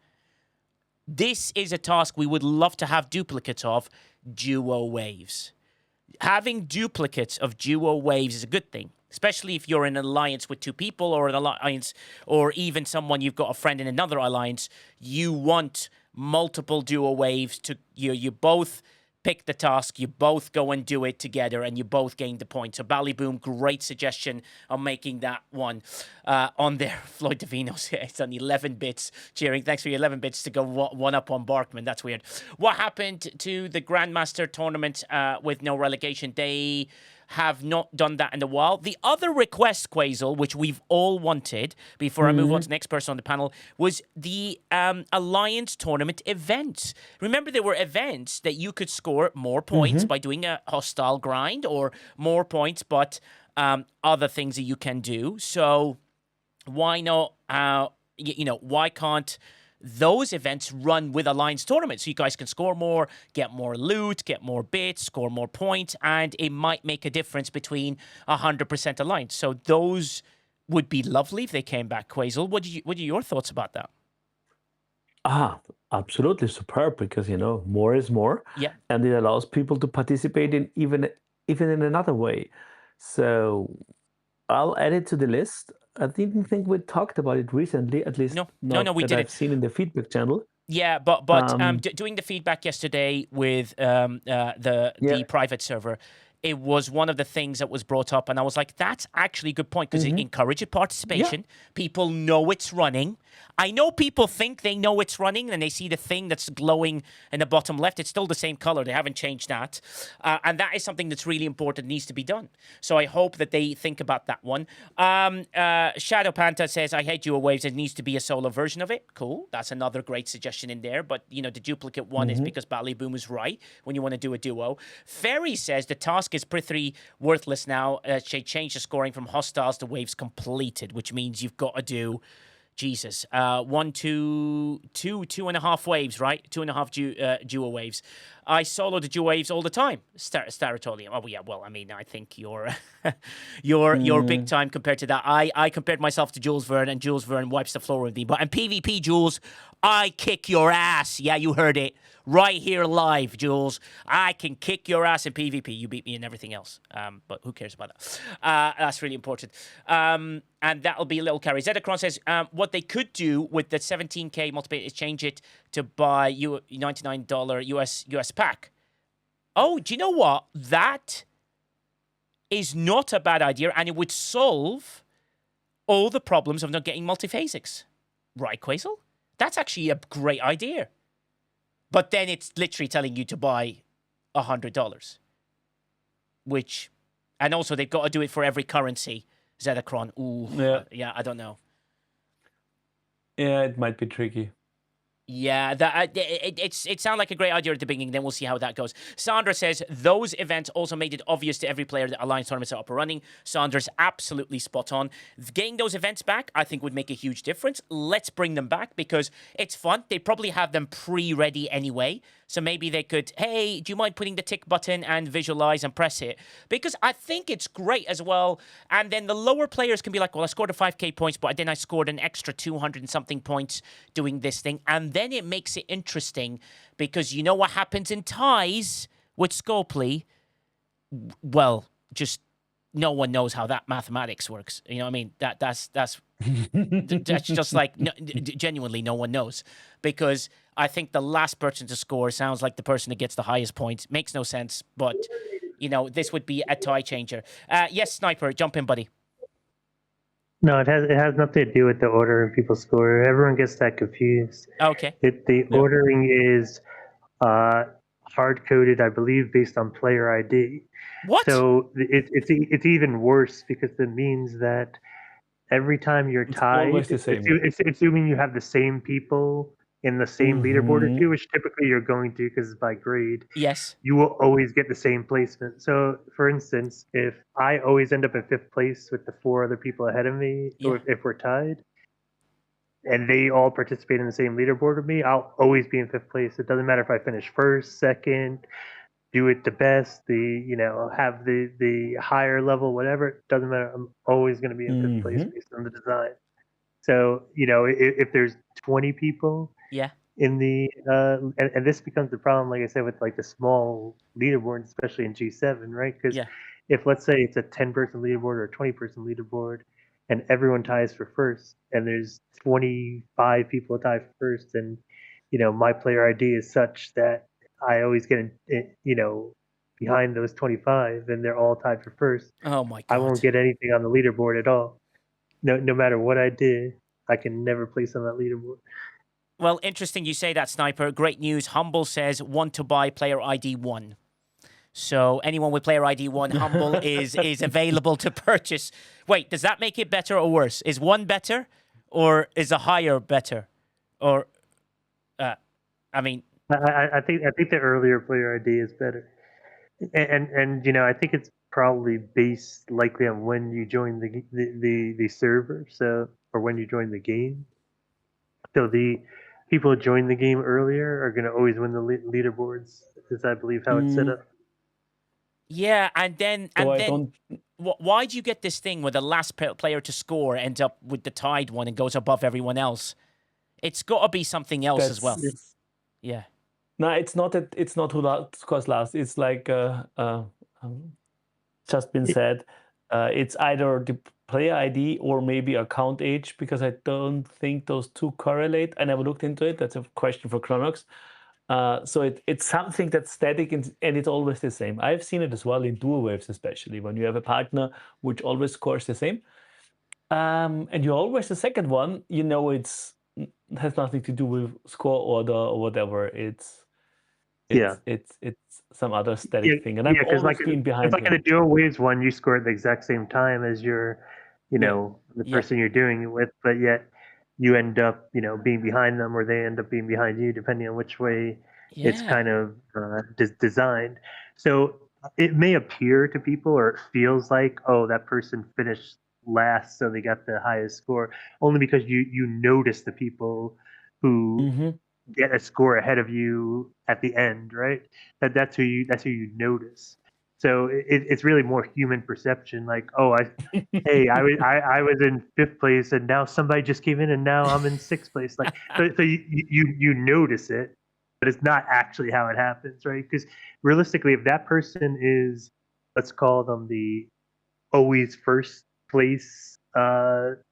This is a task we would love to have duplicates of, duo waves. Having duplicates of duo waves is a good thing, especially if you're in an alliance with two people or an alliance, or even someone you've got a friend in another alliance. You want multiple duo waves to you both pick the task, you both go and do it together, and you both gain the point. So Ballyboom, great suggestion on making that one on there. Floyd Davino's it's on 11 bits cheering. Thanks for your 11 bits to go one up on Barkman. That's weird. What happened to the Grandmaster tournament with no relegation? They have not done that in a while. The other request, Quasel, which we've all wanted, before I move on to the next person on the panel, was the Alliance tournament events. Remember, there were events that you could score more points by doing a hostile grind, or more points, but other things that you can do. So why not, why can't those events run with Alliance tournaments, so you guys can score more, get more loot, get more bits, score more points, and it might make a difference between 100% Alliance. So those would be lovely if they came back, Quasel. What are your thoughts about that? Absolutely superb, because more is more. Yeah. And it allows people to participate in even in another way. So I'll add it to the list. I didn't think we talked about it recently, at least No, we that didn't. I've seen in the feedback channel. Yeah, but doing the feedback yesterday with the private server, it was one of the things that was brought up, and I was like, that's actually a good point, because it encourages participation. Yeah. People know it's running. I know people think they know it's running, and they see the thing that's glowing in the bottom left. It's still the same color. They haven't changed that. And that is something that's really important, needs to be done. So I hope that they think about that one. Shadow Panta says, I hate duo waves. It needs to be a solo version of it. Cool. That's another great suggestion in there. But, the duplicate one is because Ballyboom is right when you want to do a duo. Ferry says the task is pretty worthless now. They changed the scoring from hostiles to waves completed, which means you've got to do... Jesus, 1, 2, 2.5 waves, right? 2.5 duo waves. I solo the duo waves all the time. Staratolium. Oh yeah, well, I mean, I think you're big time compared to that. I compared myself to Jules Verne, and Jules Verne wipes the floor with me. But in PvP, Jules, I kick your ass. Yeah, you heard it. Right here live, Jules. I can kick your ass in PvP. You beat me in everything else. But who cares about that? That's really important. And that'll be a little carry. Zedacron says, what they could do with the 17K multiplier is change it to buy $99 US pack. Oh, do you know what? That is not a bad idea, and it would solve all the problems of not getting multiphasics. Right, Quasel? That's actually a great idea. But then it's literally telling you to buy $100. Which, and also they've got to do it for every currency. Zedacron. Ooh, yeah, I don't know. Yeah, it might be tricky. Yeah, it sounded like a great idea at the beginning. Then we'll see how that goes. Sandra says those events also made it obvious to every player that Alliance tournaments are up and running. Sandra's absolutely spot on. Getting those events back, I think, would make a huge difference. Let's bring them back because it's fun. They probably have them pre-ready anyway. So maybe they could, hey, do you mind putting the tick button and visualize and press it? Because I think it's great as well. And then the lower players can be like, well, I scored a 5K points, but then I scored an extra 200 and something points doing this thing. And then it makes it interesting because you know what happens in ties with Scopely? Well, just no one knows how that mathematics works. You know what I mean? That's just like genuinely no one knows, because I think the last person to score sounds like the person that gets the highest points. Makes no sense, but this would be a tie changer. Yes, Sniper, jump in, buddy. No, it has nothing to do with the order people score. Everyone gets that confused. Okay. The ordering is hard-coded, I believe, based on player ID. What? So it's even worse because it means that every time you're tied, always the same. it's assuming you have the same people in the same leaderboard or Mhm. two, which typically you're going to because it's by grade, Yes. you will always get the same placement. So, for instance, if I always end up in fifth place with the four other people ahead of me, or Yeah. if we're tied, and they all participate in the same leaderboard with me, I'll always be in fifth place. It doesn't matter if I finish first, second, do it the best, have the higher level, whatever. It doesn't matter. I'm always going to be in fifth place Mhm. based on the design. So if there's 20 people Yeah. in the and this becomes the problem, like I said, with like the small leaderboards, especially in G7, right? Because Yeah. if let's say it's a 10-person leaderboard or a 20-person leaderboard, and everyone ties for first, and there's 25 people tie for first, and my player ID is such that I always get behind those 25, and they're all tied for first. Oh my I God. won't get anything on the leaderboard at all. No matter what I did, I can never place on that leaderboard. Well, interesting you say that, Sniper. Great news. Humble says want to buy player ID 1. So anyone with player ID 1, Humble is available to purchase. Wait, does that make it better or worse? Is 1 better or is a higher better? Or, I mean, I think the earlier player ID is better, and I think it's probably based likely on when you join the server, so or when you join the game. So the people who join the game earlier are going to always win the leaderboards, is I believe how it's set Mm, up. yeah, and then so I don't. why do you get this thing where the last player to score ends up with the tied one and goes above everyone else? It's got to be something else as well. That's Yeah. no. It's not that. It's not who scores last. It's like just been said. It's either the player ID or maybe account age, because I don't think those two correlate. I never looked into it. That's a question for Chronox. So it's something that's static and it's always the same. I've seen it as well in duo waves, especially when you have a partner which always scores the same. And you're always the second one, it's has nothing to do with score order or whatever. It's Yeah. some other Yeah, static thing. And yeah, I've because always been it's behind like in him. a dual waves one, you score at the exact same time as Yeah. the Yeah. person you're doing it with, but yet you end up, being behind them, or they end up being behind you, depending on which way it's Yeah. kind of designed. So it may appear to people, or it feels like, oh, that person finished last, so they got the highest score, only because you notice the people who Mm-hmm. get a score ahead of you at the end, right? That's who you notice. So it's really more human perception. Like, oh, I was in fifth place, and now somebody just came in, and now I'm in sixth place. Like, so you notice it, but it's not actually how it happens, right? Because realistically, if that person is, let's call them the always first place,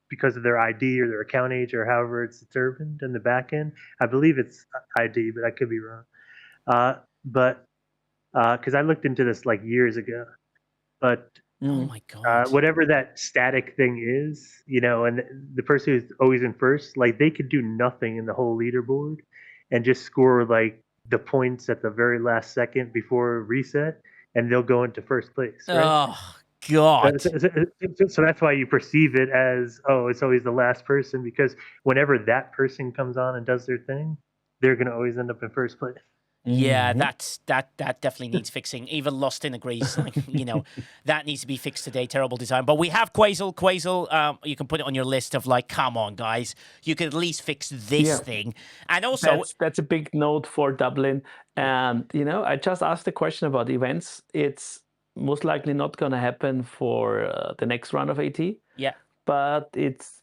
because of their ID or their account age or however it's determined in the back end. I believe it's ID, but I could be wrong. But because I looked into this like years ago, but Oh Mm. my God. whatever that static thing is, and the person who's always in first, like they could do nothing in the whole leaderboard and just score like the points at the very last second before reset, and they'll go into first place, right? Oh God. So that's why you perceive it as, oh, it's always the last person, because whenever that person comes on and does their thing, they're going to always end up in first place. Yeah, Mhm. that definitely needs fixing. Even Lost in agrees. Like, that needs to be fixed today. Terrible design. But we have Quasel. Quasel, you can put it on your list of like, come on, guys, you could at least fix this Yeah. thing. And also, That's a big note for Dublin. And I just asked a question about events. It's most likely not going to happen for the next round of AT, yeah, but it's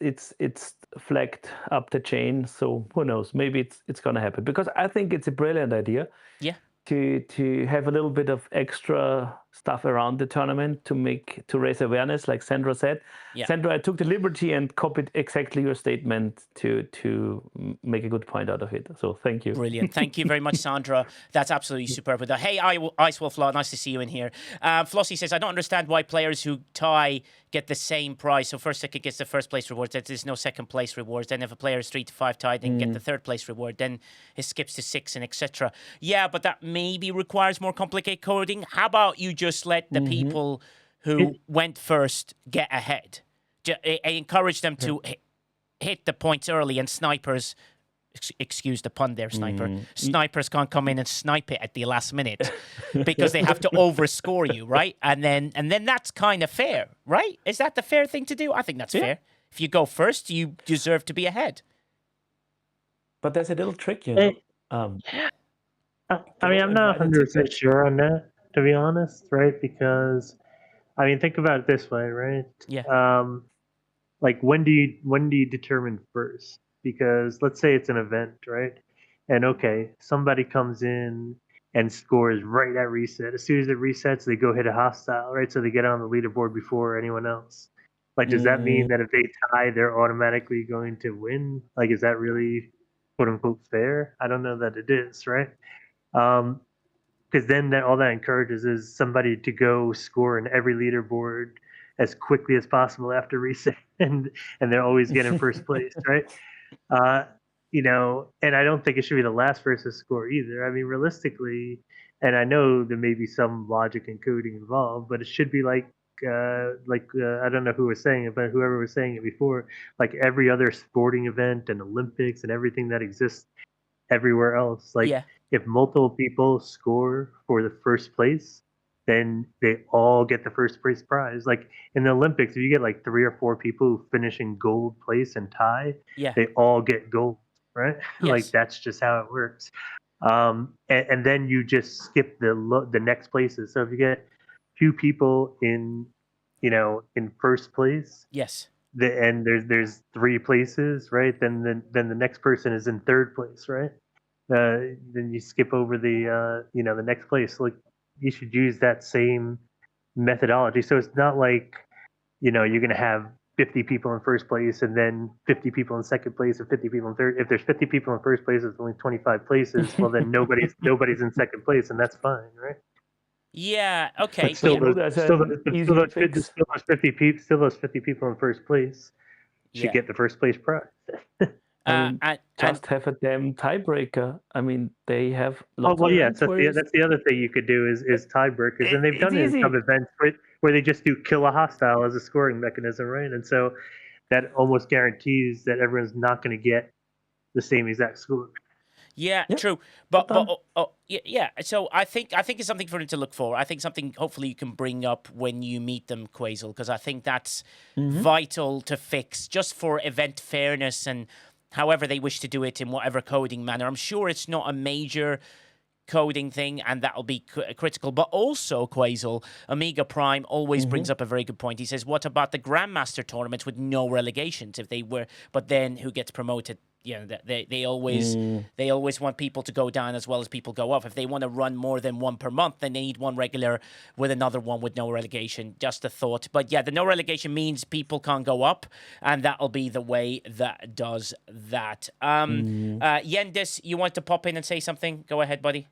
flagged up the chain. So who knows? Maybe it's going to happen, because I think it's a brilliant idea yeah, to have a little bit of extra stuff around the tournament to raise awareness, like Sandra said. yeah. Sandra, I took the liberty and copied exactly your statement to make a good point out of it. So thank you. Brilliant. Thank you very much, Sandra. That's absolutely superb. With that. Hey, Icewolf Law, nice to see you in here. Flossie says, I don't understand why players who tie get the same prize. So first second gets the first place rewards. There's no second place rewards. Then if a player is 3 to 5 tied, then get the third place reward. Then it skips to 6 and etc. Yeah, but that maybe requires more complicated coding. How about you just let the people who went first get ahead? I encourage them to hit the points early, and snipers excuse the pun there, Sniper. Mm. Snipers can't come in and snipe it at the last minute because they have to overscore you, right? And then that's kind of fair, right? Is that the fair thing to do? I think that's fair. If you go first, you deserve to be ahead. But there's a little trick, you know. I mean, I'm not 100% sure on that, to be honest, right? Because, I mean, think about it this way, right? Yeah. Like, when do you determine first? Because let's say it's an event, right? And okay, somebody comes in and scores right at reset. As soon as it resets, they go hit a hostile, right? So they get on the leaderboard before anyone else. Like, does that mean that if they tie, they're automatically going to win? Like, is that really quote unquote fair? I don't know that it is, right? Because then all that encourages is somebody to go score in every leaderboard as quickly as possible after reset, and they're always getting first place, right? You know, and I don't think it should be the last person to score either. I mean, realistically, and I know there may be some logic and coding involved, but it should be like I don't know who was saying it, but whoever was saying it before, like every other sporting event and Olympics and everything that exists everywhere else. Like if multiple people score for the first place, then they all get the first place prize. Like in the Olympics, if you get like 3 or 4 people who finish in gold place and tie, they all get gold, right? Like that's just how it works. And then you just skip the next places. So if you get 2 people in first place, and there's 3 places, right? Then the next person is in third place, right? Then you skip over the the next place. Like you should use that same methodology. So it's not like you're going to have 50 people in first place and then 50 people in second place or 50 people in third. If there's 50 people in first place, there's only 25 places. Well, then nobody's in second place, and that's fine, right? Yeah. Okay. But still, those 50 people in first place should get the first place prize. Just have a damn tiebreaker. I mean, they have lots well, of yeah. So that's the other thing you could do is tiebreakers, and they've done it in some events where they just do kill a hostile as a scoring mechanism, right? And so that almost guarantees that everyone's not going to get the same exact score. Yeah, true. But yeah. So I think it's something for them to look for. I think something hopefully you can bring up when you meet them, Quasel, because I think that's vital to fix just for event fairness and however they wish to do it in whatever coding manner. I'm sure it's not a major coding thing, and that'll be critical. But also, Quasel, Amiga Prime always brings up a very good point. He says, what about the Grandmaster tournaments with no relegations? If they were, but then who gets promoted? You know, they always want people to go down as well as people go up. If they want to run more than one per month, then they need one regular with another one with no relegation. Just a thought. But yeah, the no relegation means people can't go up, and that'll be the way that does that. Yendis, you want to pop in and say something? Go ahead, buddy.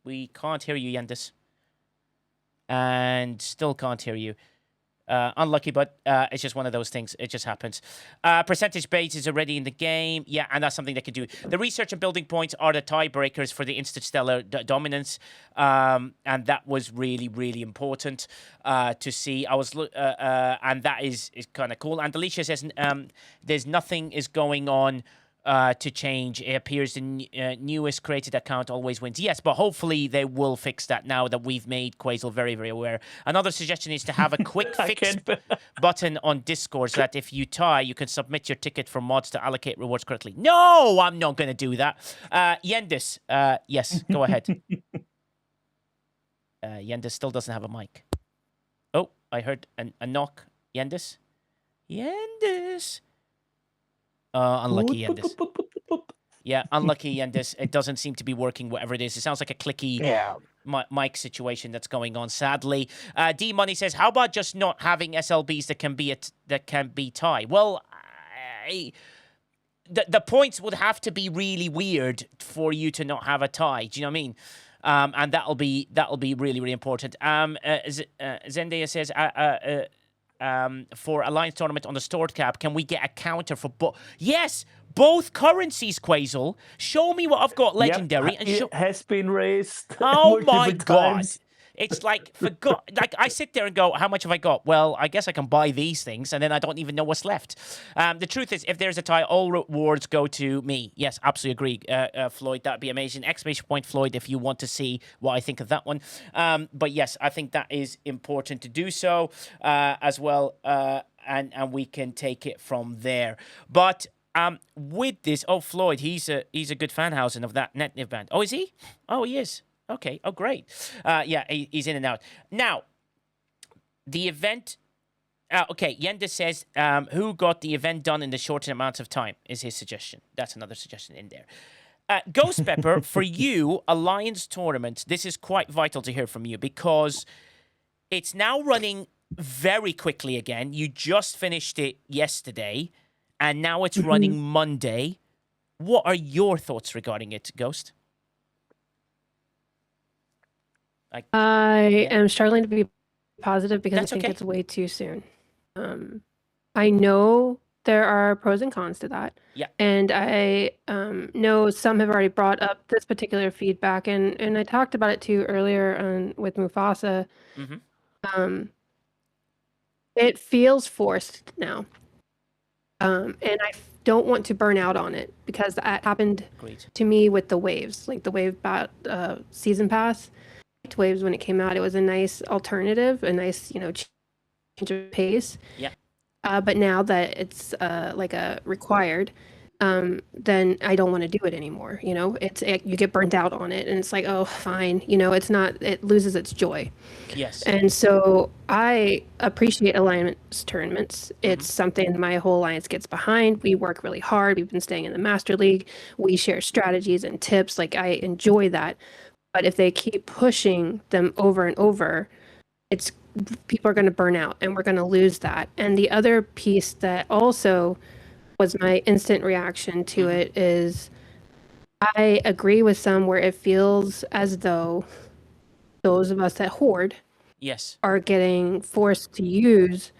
We can't hear you, Yendis. And still can't hear you. Unlucky, but it's just one of those things. It just happens. Percentage base is already in the game. Yeah, and that's something they can do. The research and building points are the tiebreakers for the interstellar dominance. And that was really, really important to see. And that is kind of cool. And Alicia says there's nothing is going on to change. It appears the newest created account always wins. Yes, but hopefully they will fix that now that we've made Quasel very, very aware. Another suggestion is to have a quick fix button on Discord so that if you tie, you can submit your ticket for mods to allocate rewards correctly. No, I'm not going to do that. Yendis, yes, go ahead. Yendis still doesn't have a mic. Oh, I heard a knock. Yendis? Yendis? Unlucky Yendis. Yeah, unlucky Yendis. It doesn't seem to be working, whatever it is. It sounds like a clicky mic situation that's going on, sadly. D Money says, how about just not having SLBs that can be tie? Well, the points would have to be really weird for you to not have a tie. Do you know what I mean? And that'll be really, really important. Zendaya says, for Alliance tournament on the stored cap, can we get a counter for both? Yes, both currencies, Quasel. Show me what I've got legendary. It has been raised. Oh my God. Times. It's like like I sit there and go, how much have I got? Well, I guess I can buy these things, and then I don't even know what's left. The truth is, if there's a tie, all rewards go to me. Yes, absolutely agree, Floyd. That'd be amazing. Exclamation point, Floyd, if you want to see what I think of that one. But yes, I think that is important to do so as well, and we can take it from there. But with this, Floyd, he's a good fan housing of that net band. Oh, is he? Oh, he is. Okay. Oh, great. Yeah, he's in and out. Now, the event... okay, Yenda says, who got the event done in the shortened amount of time is his suggestion. That's another suggestion in there. Ghost Pepper, for you, Alliance Tournament, this is quite vital to hear from you because it's now running very quickly again. You just finished it yesterday, and now it's running Monday. What are your thoughts regarding it, Ghost? I am struggling to be positive because That's I think okay. it's way too soon. I know there are pros and cons to that. Yeah. And I know some have already brought up this particular feedback, and I talked about it too earlier with Mufasa. It feels forced now. And I don't want to burn out on it because that happened to me with the waves, like the wave season pass. Waves when it came out, it was a nice alternative, a nice change of pace. Yeah. But now that it's like a required, then I don't want to do it anymore. You get burnt out on it, and it's like, oh, fine. It's not. It loses its joy. Yes. And so I appreciate alliance tournaments. It's something my whole alliance gets behind. We work really hard. We've been staying in the Master League. We share strategies and tips. Like, I enjoy that. But if they keep pushing them over and over, people are going to burn out, and we're going to lose that. And the other piece that also was my instant reaction to it is I agree with some where it feels as though those of us that hoard are getting forced to use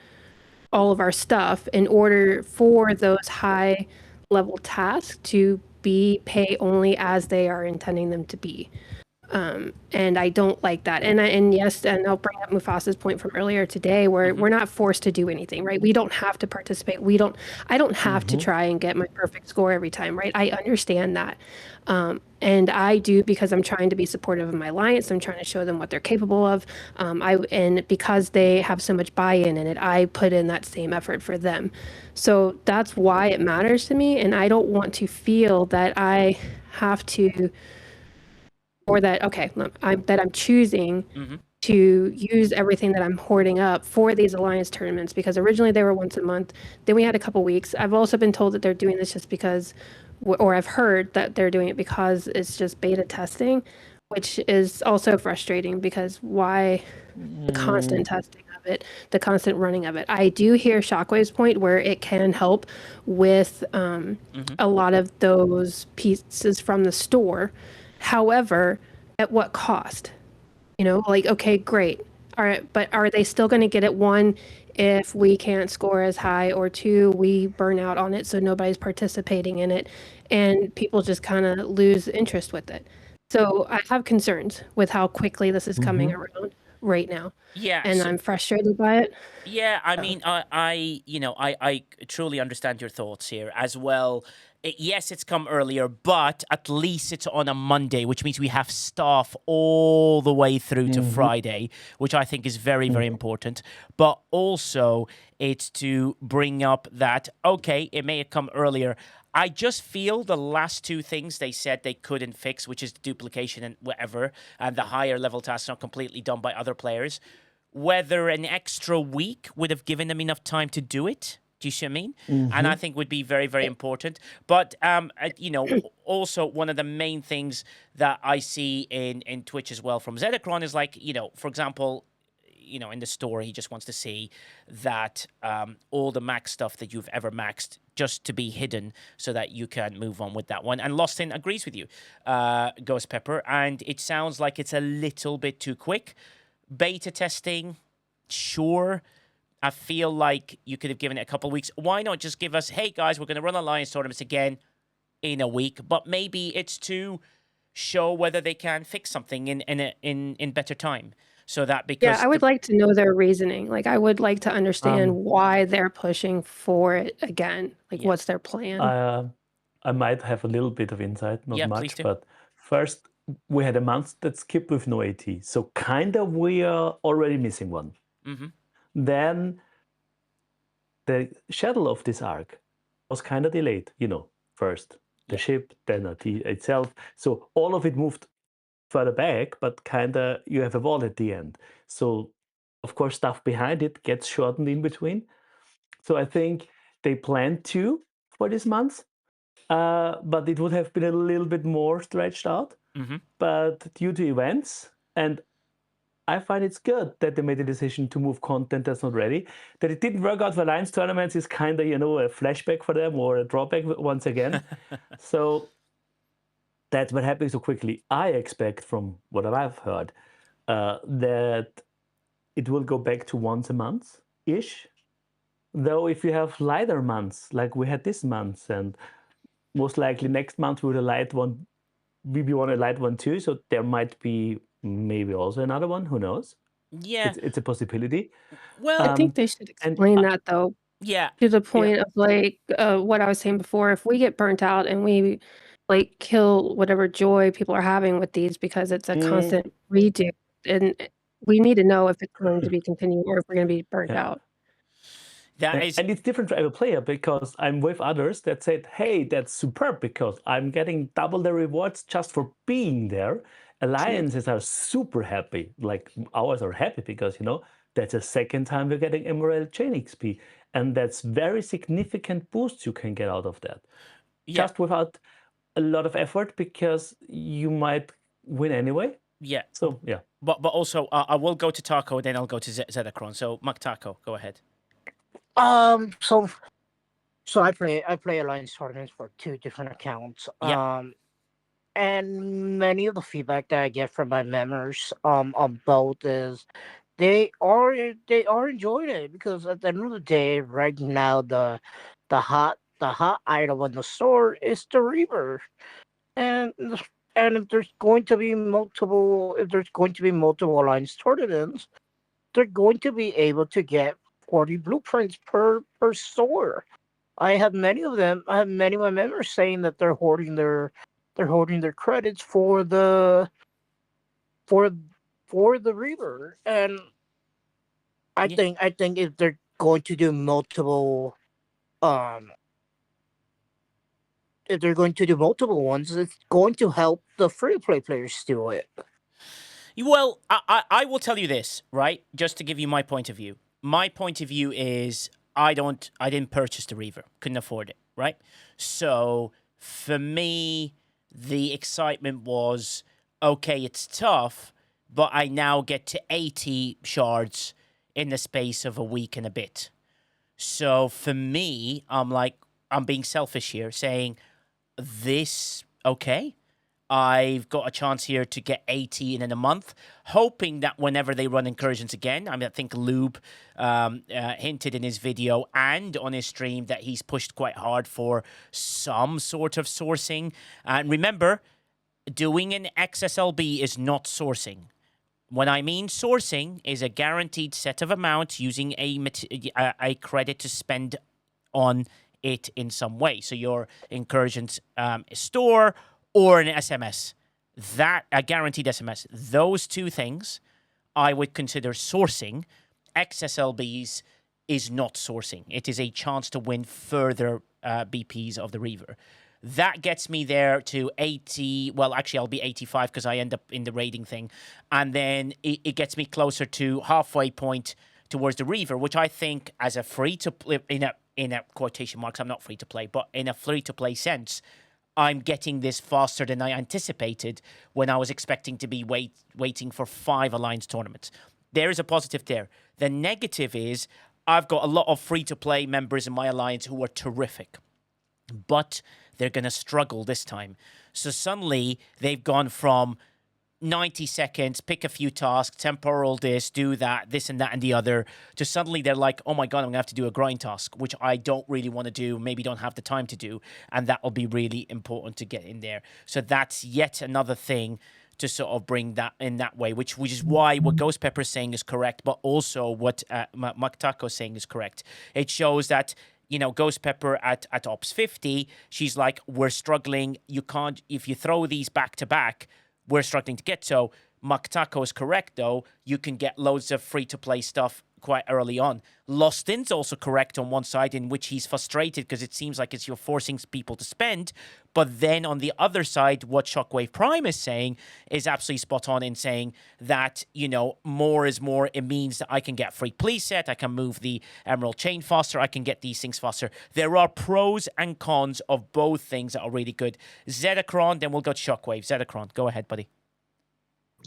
all of our stuff in order for those high level tasks to be pay only as they are intending them to be. And I don't like that. And yes, and I'll bring up Mufasa's point from earlier today, where we're not forced to do anything, right? We don't have to participate. I don't have to try and get my perfect score every time, right? I understand that. And I do because I'm trying to be supportive of my alliance. I'm trying to show them what they're capable of. And because they have so much buy-in in it, I put in that same effort for them. So that's why it matters to me. And I don't want to feel that I have to, or that, I'm choosing to use everything that I'm hoarding up for these alliance tournaments, because originally they were once a month. Then we had a couple weeks. I've also been told that they're doing this just because, or I've heard that they're doing it because it's just beta testing, which is also frustrating because why the constant testing of it, the constant running of it. I do hear Shockwave's point where it can help with a lot of those pieces from the store. However, at what cost? Okay, great. All right, but are they still going to get it? One, if we can't score as high, or two, we burn out on it, so nobody's participating in it, and people just kind of lose interest with it. So I have concerns with how quickly this is coming around right now. Yeah. And I'm frustrated by it. Yeah, I mean, I truly understand your thoughts here as well. Yes, it's come earlier, but at least it's on a Monday, which means we have staff all the way through to Friday, which I think is very, very important. But also, it's to bring up that, okay, it may have come earlier. I just feel the last two things they said they couldn't fix, which is duplication and whatever, and the higher level tasks not completely done by other players, whether an extra week would have given them enough time to do it. Do you see what I mean? And I think would be very, very important. But, also one of the main things that I see in Twitch as well from Zedekron is like, for example, in the store, he just wants to see that all the max stuff that you've ever maxed just to be hidden so that you can move on with that one. And Lostin agrees with you, Ghost Pepper. And it sounds like it's a little bit too quick. Beta testing, sure. I feel like you could have given it a couple of weeks. Why not just give us, hey, guys, we're going to run Alliance tournaments again in a week. But maybe it's to show whether they can fix something in better time. So that Yeah, because I would like to know their reasoning. Like, I would like to understand why they're pushing for it again. Like, Yeah. what's their plan? I might have a little bit of insight, not Yeah, please much, do. but first we had a month that skipped with no AT, so kind of we are already missing one. Mm-hmm. Then the shuttle of this arc was kind of delayed, first the ship, then AT itself. So all of it moved further back, but kind of you have a wall at the end. So of course stuff behind it gets shortened in between. So I think they planned to for this month, but it would have been a little bit more stretched out. Mm-hmm. But due to events, and I find it's good that they made the decision to move content that's not ready. That it didn't work out for Alliance tournaments is kind of, a flashback for them or a drawback once again. So that's what happened so quickly. I expect from what I've heard that it will go back to once a month-ish. Though if you have lighter months, like we had this month, and most likely next month with a light one, we want a light one too, so there might be maybe also another one, who knows? Yeah. It's a possibility. Well, I think they should and explain that, though, yeah. to the point of, like, what I was saying before. If we get burnt out and we, like, kill whatever joy people are having with these because it's a constant redo, and we need to know if it's going to be continuing or if we're going to be burnt out. That is, And it's different for every player because I'm with others that said, hey, that's superb because I'm getting double the rewards just for being there. Alliances are super happy, like ours are happy because, that's the second time we're getting Emerald Chain XP. And that's very significant boosts you can get out of that. Just without a lot of effort because you might win anyway. Yeah. So, yeah. But also, I will go to Taco, then I'll go to Zedacron. So, Taco, go ahead. So I play Alliance tournaments for 2 different accounts. And many of the feedback that I get from my members on both is they are enjoying it because at the end of the day, right now the hot item on the store is the Reaver, and if there's going to be multiple Alliance tournaments, they're going to be able to get 40 blueprints per store. I have many of my members saying that they're hoarding their credits for the Reaver, and I think if they're going to do multiple ones, it's going to help the free to play players do it. Well, I will tell you this, right? Just to give you my point of view. My point of view is I didn't purchase the Reaver. Couldn't afford it, right? So for me, the excitement was, okay, it's tough, but I now get to 80 shards in the space of a week and a bit. So for me, I'm being selfish here, saying this, okay, I've got a chance here to get 80 in a month, hoping that whenever they run incursions again, I think Lube hinted in his video and on his stream that he's pushed quite hard for some sort of sourcing. And remember, doing an XSLB is not sourcing. When I mean sourcing is a guaranteed set of amounts using a credit to spend on it in some way. So your incursions store or an SMS, that a guaranteed SMS. Those two things I would consider sourcing. XSLBs is not sourcing. It is a chance to win further BPs of the Reaver. That gets me there to 80. Well, actually, I'll be 85 because I end up in the rating thing. And then it gets me closer to halfway point towards the Reaver, which I think as a free-to-play, in a quotation marks, I'm not free-to-play, but in a free-to-play sense, I'm getting this faster than I anticipated when I was expecting to be waiting for 5 Alliance tournaments. There is a positive there. The negative is I've got a lot of free-to-play members in my Alliance who are terrific, but they're going to struggle this time. So suddenly they've gone from 90 seconds, pick a few tasks, temporal this, do that, this and that and the other, to suddenly they're like, oh my God, I'm going to have to do a grind task, which I don't really want to do, maybe don't have the time to do, and that will be really important to get in there. So that's yet another thing to sort of bring that in that way, which is why what Ghost Pepper is saying is correct, but also what Mak'ala is saying is correct. It shows that, Ghost Pepper at Ops 50, she's like, we're struggling. You can't, if you throw these back to back, we're struggling to get. So Mak'ala is correct, though. You can get loads of free-to-play stuff quite early on. Lostin's also correct on one side, in which he's frustrated because it seems like you're forcing people to spend. But then on the other side, what Shockwave Prime is saying is absolutely spot on in saying that, more is more. It means that I can get free playset, I can move the Emerald Chain faster, I can get these things faster. There are pros and cons of both things that are really good. Zedacron, then we'll go to Shockwave. Zedacron, go ahead, buddy.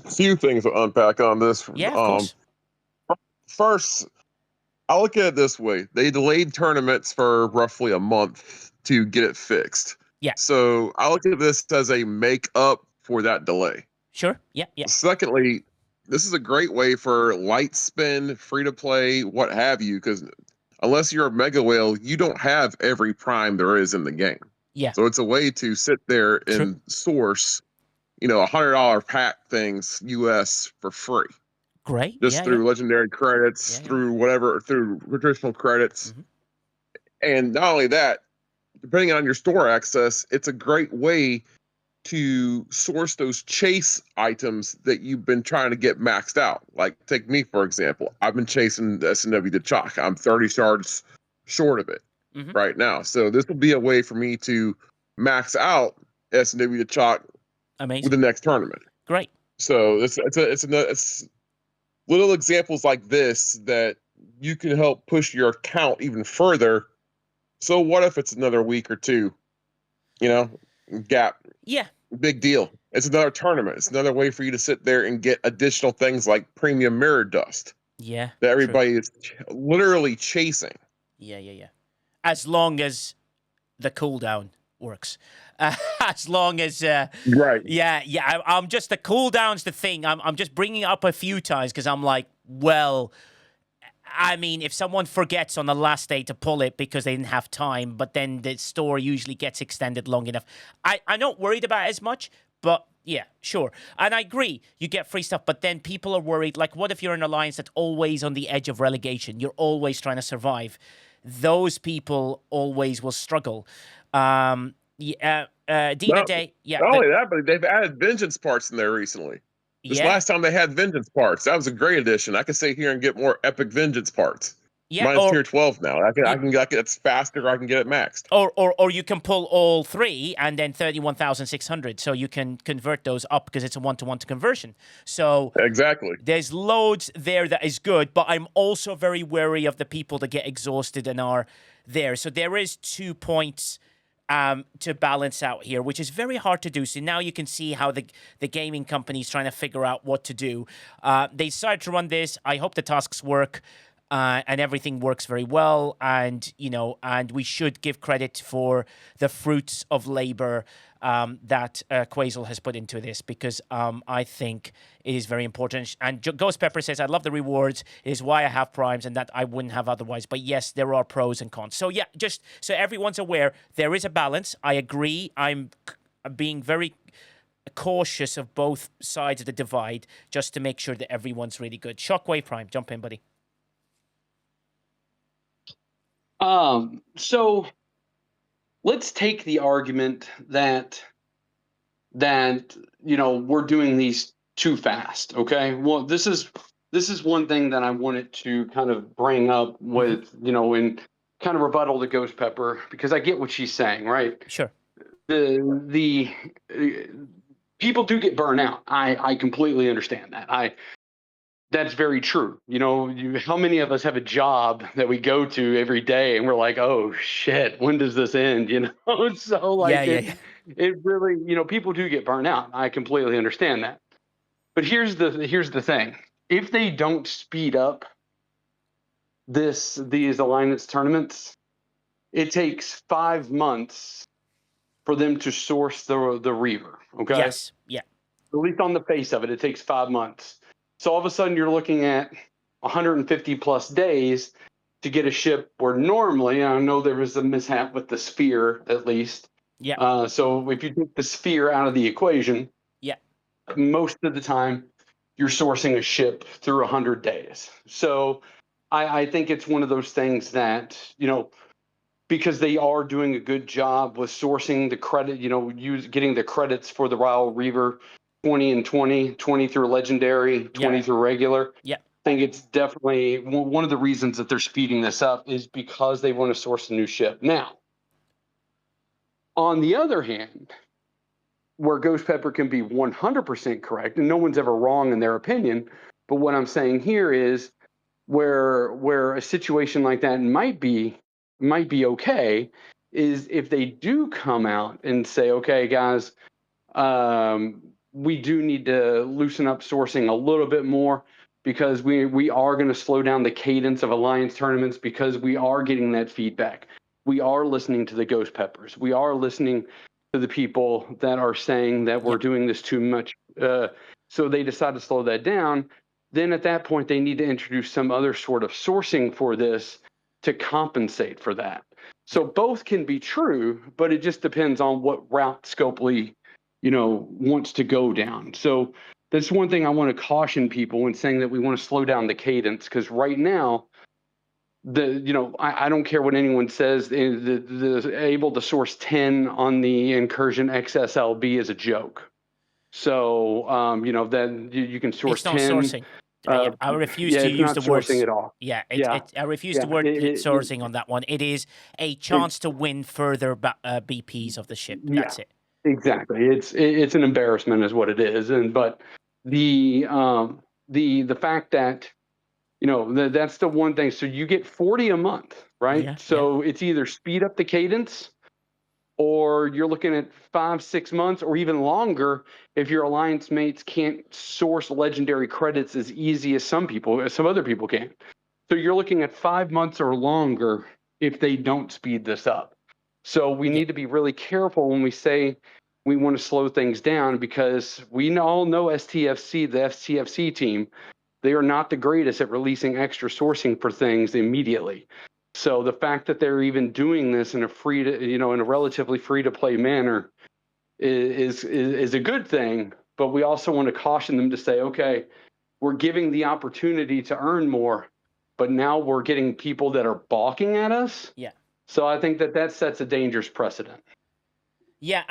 A few things to unpack on this. Yeah, of course. First, I look at it this way. They delayed tournaments for roughly a month to get it fixed. Yeah. So I look at this as a make up for that delay. Sure. Yeah. Secondly, this is a great way for light spin, free to play, what have you, because unless you're a mega whale, you don't have every prime there is in the game. Yeah. So it's a way to sit there and source, $100 pack things US for free. Great. Just through legendary credits, through whatever, through traditional credits. And not only that, depending on your store access, it's a great way to source those chase items that you've been trying to get maxed out. Like, take me, for example. I've been chasing the SNW to Chalk. I'm 30 shards short of it right now. So this will be a way for me to max out SNW to Chalk with the next tournament. Great. So it's little examples like this that you can help push your account even further. So what if it's another week or two, gap? Yeah. Big deal. It's another tournament. It's another way for you to sit there and get additional things like premium mirror dust. Yeah. That everybody is literally chasing. Yeah. As long as the cooldown works. As long as right. Yeah. I'm just, the cooldown's the thing. I'm just bringing it up a few times because I'm like, well, I mean, if someone forgets on the last day to pull it because they didn't have time, but then the store usually gets extended long enough, I'm not worried about it as much. But yeah, sure. And I agree, you get free stuff, but then people are worried, like, what if you're an alliance that's always on the edge of relegation? You're always trying to survive. Those people always will struggle. Dina Day. Yeah. Not only that, but they've added vengeance parts in there recently. This last time they had vengeance parts. That was a great addition. I can sit here and get more epic vengeance parts. Yeah, mine's tier 12 now. I can get it's faster. I can get it maxed. Or you can pull all three and then 31,600. So you can convert those up because it's a 1-to-1 conversion. So exactly, there's loads there that is good. But I'm also very wary of the people that get exhausted and are there. So there is 2 points to balance out here, which is very hard to do. So now you can see how the gaming company is trying to figure out what to do. They decided to run this. I hope the tasks work. And everything works very well, and we should give credit for the fruits of labor that Quasel has put into this, because I think it is very important. And Ghost Pepper says, "I love the rewards. It is why I have primes, and that I wouldn't have otherwise." But yes, there are pros and cons. So yeah, just so everyone's aware, there is a balance. I agree. I'm being very cautious of both sides of the divide, just to make sure that everyone's really good. Shockwave Prime, jump in, buddy. So let's take the argument that we're doing these too fast. Okay. Well, this is one thing that I wanted to kind of bring up with, in kind of rebuttal to Ghost Pepper, because I get what she's saying, right? Sure. The people do get burnt out. I completely understand that. That's very true. How many of us have a job that we go to every day and we're like, oh shit, when does this end? So like, it really, people do get burnt out. I completely understand that. But here's the thing. If they don't speed up these alliance tournaments, it takes 5 months for them to source the Reaver. Okay. Yes. Yeah. At least on the face of it, it takes 5 months. So all of a sudden you're looking at 150 plus days to get a ship where normally, I know there was a mishap with the sphere at least. Yeah. So if you take the sphere out of the equation, most of the time you're sourcing a ship through 100 days. So I think it's one of those things that, because they are doing a good job with sourcing the credit, getting the credits for the Royal Reaver 20 and 20, 20 through legendary, 20 through regular. Yeah. I think it's definitely one of the reasons that they're speeding this up is because they want to source a new ship. Now, on the other hand, where Ghost Pepper can be 100% correct, and no one's ever wrong in their opinion, but what I'm saying here is where a situation like that might be okay is if they do come out and say, okay, guys, we do need to loosen up sourcing a little bit more because we are going to slow down the cadence of alliance tournaments because we are getting that feedback. We are listening to the Ghost Peppers. We are listening to the people that are saying that we're doing this too much. So they decide to slow that down. Then at that point, they need to introduce some other sort of sourcing for this to compensate for that. So both can be true, but it just depends on what route Scopely, wants to go down. So that's one thing I want to caution people when saying that we want to slow down the cadence, because right now, I don't care what anyone says, the able to source 10 on the Incursion XSLB is a joke. So, then you can source It's not 10. sourcing. I refuse to it's use not the word sourcing at all. I refuse the word sourcing on that one. It is a chance to win further BPs of the ship. That's it. Exactly. It's an embarrassment, is what it is. But the fact that that's the one thing. So you get 40 a month, right? So it's either speed up the cadence, or you're looking at 5-6 months, or even longer if your alliance mates can't source legendary credits as easy as some other people can. So you're looking at 5 months or longer if they don't speed this up. So we need to be really careful when we say we want to slow things down, because we all know STFC, the FCFC team, they are not the greatest at releasing extra sourcing for things immediately. So the fact that they're even doing this in a relatively free to play manner is a good thing. But we also want to caution them to say, okay, we're giving the opportunity to earn more, but now we're getting people that are balking at us. Yeah. So I think that sets a dangerous precedent. Yeah,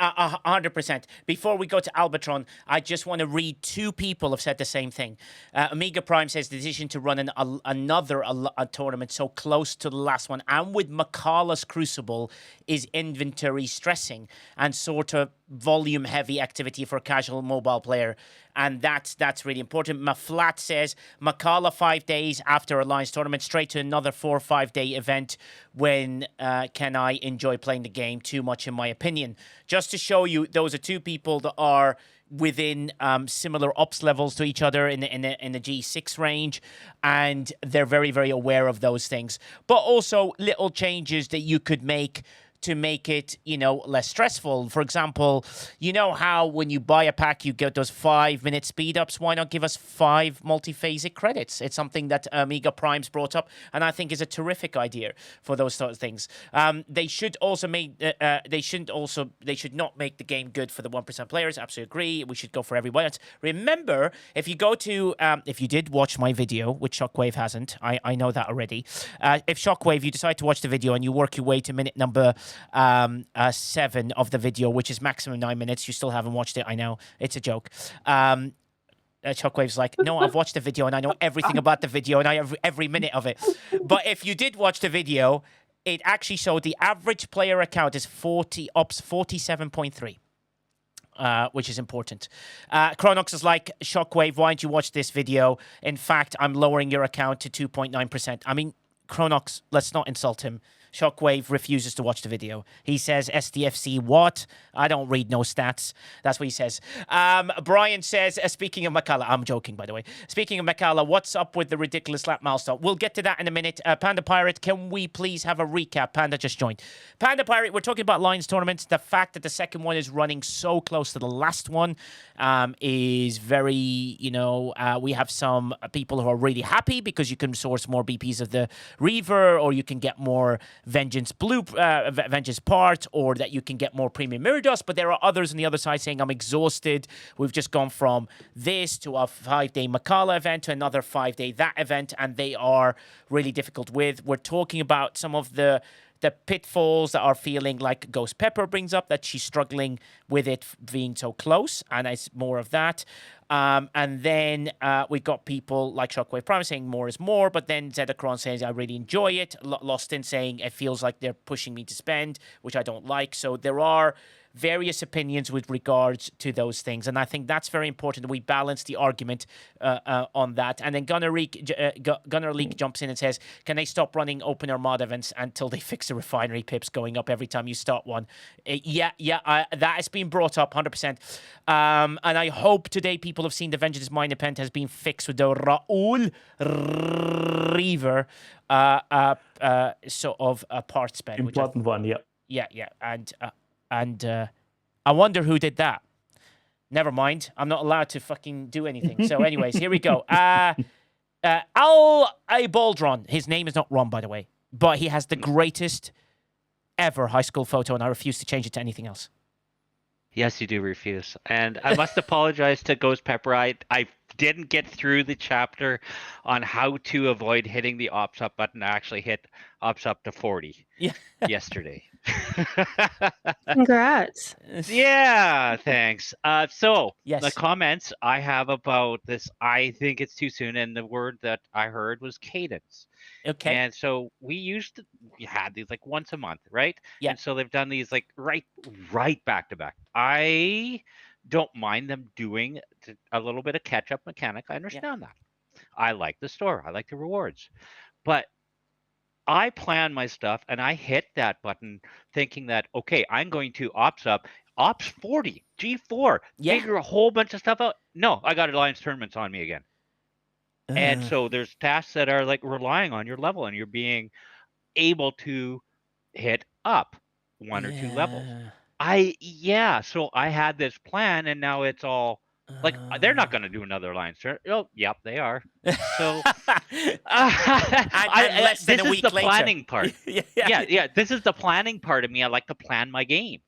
100%. Before we go to Albatron, I just want to read two people have said the same thing. Omega Prime says the decision to run another tournament so close to the last one and with Mak'ala's Crucible is inventory stressing and sort of volume heavy activity for a casual mobile player. And that's really important. Maflat says Mak'ala 5 days after Alliance tournament, straight to another 4 or 5 day event. When can I enjoy playing the game? Too much, in my opinion. Just to show you, those are two people that are within similar ops levels to each other in the G6 range, and they're very, very aware of those things. But also little changes that you could make to make it, less stressful. For example, how when you buy a pack, you get those 5-minute speed ups. Why not give us 5 multiphasic credits? It's something that Amiga Primes brought up, and I think is a terrific idea for those sort of things. They should also make. They should not make the game good for the 1% players. Absolutely agree. We should go for everyone else. Remember, if you go to, if you did watch my video, which Shockwave hasn't, I know that already. If Shockwave, you decide to watch the video and you work your way to minute number 7 of the video, which is maximum 9 minutes. You still haven't watched it. I know it's a joke. Shockwave's like, no, I've watched the video and I know everything about the video and I have every minute of it. But if you did watch the video, it actually showed the average player account is 47.3. Which is important. Chronox is like, Shockwave, why don't you watch this video? In fact, I'm lowering your account to 2.9%. I mean, Chronox, let's not insult him. Shockwave refuses to watch the video. He says, SDFC what? I don't read no stats. That's what he says. Brian says, speaking of Mak'ala, I'm joking, by the way. Speaking of Mak'ala, what's up with the ridiculous lap milestone? We'll get to that in a minute. Panda Pirate, can we please have a recap? Panda just joined. Panda Pirate, we're talking about Lions tournaments. The fact that the second one is running so close to the last one is very, we have some people who are really happy because you can source more BPs of the Reaver, or you can get more Vengeance Vengeance part, or that you can get more premium mirror dust. But there are others on the other side saying, I'm exhausted. We've just gone from this to a 5-day Mak'ala event to another 5-day that event, and they are really difficult with. We're talking about some of the pitfalls that are feeling like Ghost Pepper brings up, that she's struggling with it being so close, and it's more of that. And then we got people like Shockwave Prime saying more is more, but then Zedacron says, I really enjoy it. Lost in saying it feels like they're pushing me to spend, which I don't like. So there are various opinions with regards to those things, and I think that's very important that we balance the argument on that. And then Gunnar Leak jumps in and says, can they stop running open Armada events until they fix the refinery pips going up every time you start one? That has been brought up 100%. And I hope today people have seen the Vengeance Mine event has been fixed with the Raoul Reaver sort of part spend. Important one, yeah. Yeah. And I wonder who did that. Never mind. I'm not allowed to fucking do anything. So anyways, here we go. Al A. Baldron. His name is not Ron, by the way. But he has the greatest ever high school photo, and I refuse to change it to anything else. Yes, you do refuse. And I must apologize to Ghost Pepper. I didn't get through the chapter on how to avoid hitting the ops up button. I actually hit ops up to 40 yesterday. Congrats. Yeah, thanks. So yes. The comments I have about this, I think it's too soon. And the word that I heard was cadence. Okay. And so we had these like once a month, right? Yeah. And so they've done these like right back to back. I don't mind them doing a little bit of catch up mechanic. I understand that. I like the store. I like the rewards. But I plan my stuff and I hit that button thinking that, okay, I'm going to ops 40, G4, figure a whole bunch of stuff out. No, I got Alliance tournaments on me again. And so there's tasks that are like relying on your level, and you're being able to hit up 1 or 2 levels. So I had this plan, and now it's all like they're not going to do another Alliance tournament. Oh, yep, they are. So less than a week later. Planning part. Yeah. This is the planning part of me. I like to plan my game,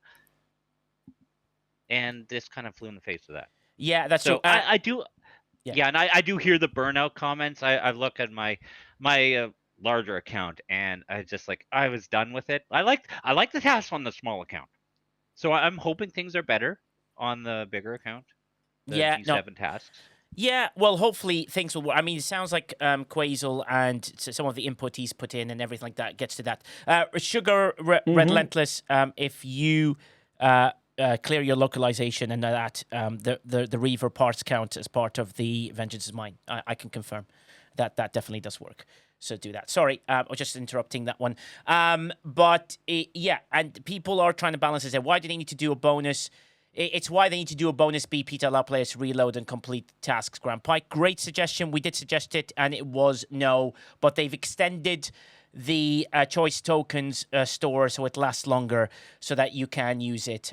and this kind of flew in the face of that. Yeah, that's so. true. I do. Yeah, and I do hear the burnout comments. I look at my larger account, and I was done with it. I like the tasks on the small account, so I'm hoping things are better on the bigger account. The G7 tasks. Yeah, well, hopefully things will work. I mean, it sounds like Quasel and some of the input he's put in and everything like that gets to that. Sugar Relentless, if you clear your localization and that the Reaver parts count as part of the Vengeance is Mine. I can confirm that definitely does work. So do that. Sorry, I was just interrupting that one. But and people are trying to balance it. Why do they need to do a bonus? It's why they need to do a bonus BP to allow players to reload and complete tasks. Grand Pike, great suggestion. We did suggest it, and it was no. But they've extended the choice tokens store so it lasts longer so that you can use it,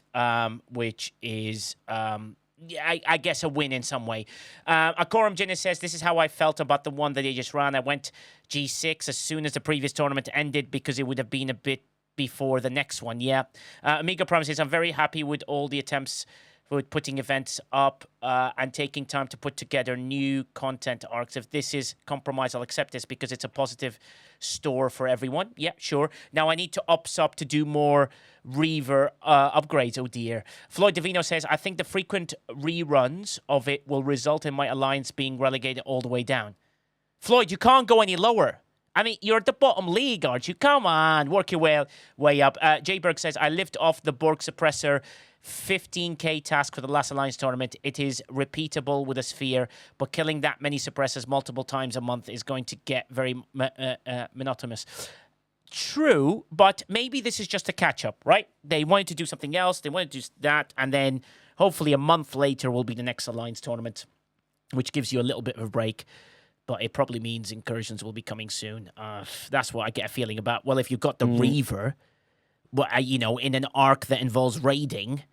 which is, I guess, a win in some way. Akoram Jinnis says, this is how I felt about the one that they just ran. I went G6 as soon as the previous tournament ended because it would have been a bit before the next one. Yeah. Amiga Prime says, I'm very happy with all the attempts with putting events up and taking time to put together new content arcs. If this is compromise, I'll accept this because it's a positive store for everyone. Yeah, sure. Now I need to ups up to do more Reaver upgrades. Oh dear. Floyd Davino says, I think the frequent reruns of it will result in my alliance being relegated all the way down. Floyd, you can't go any lower. I mean, you're at the bottom league, aren't you? Come on, work your way up. Jay Berg says, I lift off the Borg Suppressor 15k task for the last Alliance tournament. It is repeatable with a sphere, but killing that many suppressors multiple times a month is going to get very monotonous. True, but maybe this is just a catch-up, right? They wanted to do something else, they wanted to do that, and then hopefully a month later will be the next Alliance tournament, which gives you a little bit of a break. But it probably means incursions will be coming soon. That's what I get a feeling about. Well, if you've got the Reaver, in an arc that involves raiding,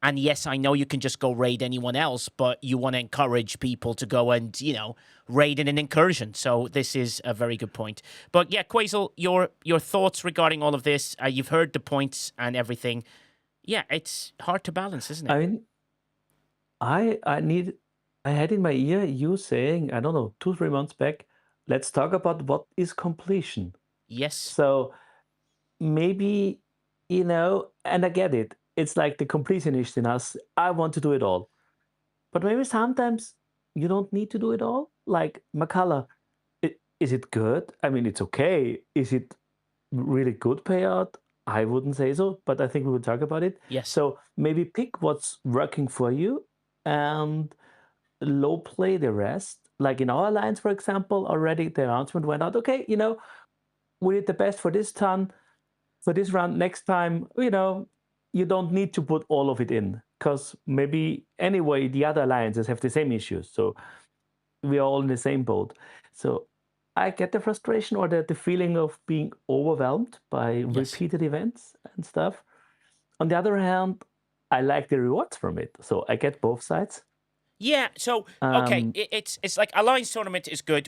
And yes, I know you can just go raid anyone else, but you want to encourage people to go and, raid in an incursion. So this is a very good point. But yeah, Quasel, your thoughts regarding all of this, you've heard the points and everything. Yeah, it's hard to balance, isn't it? I mean, I had in my ear you saying, I don't know, 2-3 months back, let's talk about what is completion. Yes. So maybe, and I get it. It's like the completionist in us. I want to do it all. But maybe sometimes you don't need to do it all. Like Mak'ala, is it good? I mean, it's okay. Is it really good payout? I wouldn't say so, but I think we will talk about it. Yes. So maybe pick what's working for you and low play the rest. Like in our alliance, for example, already the announcement went out. Okay, we did the best for this turn, for this round. Next time, you don't need to put all of it in because maybe anyway the other alliances have the same issues. So we are all in the same boat. So I get the frustration or the feeling of being overwhelmed by repeated events and stuff. On the other hand, I like the rewards from it. So I get both sides. Yeah, so, okay, it's like Alliance Tournament is good.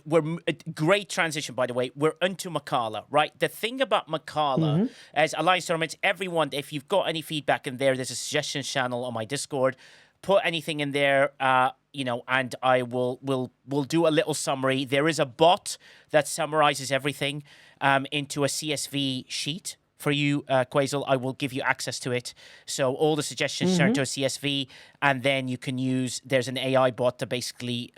Great transition, by the way. We're into Mak'ala, right? The thing about Mak'ala as Alliance Tournaments, everyone, if you've got any feedback in there, there's a suggestions channel on my Discord. Put anything in there, and I will do a little summary. There is a bot that summarizes everything into a CSV sheet. For you, Quasel, I will give you access to it. So all the suggestions turn to a CSV, and then you can use, there's an AI bot that basically,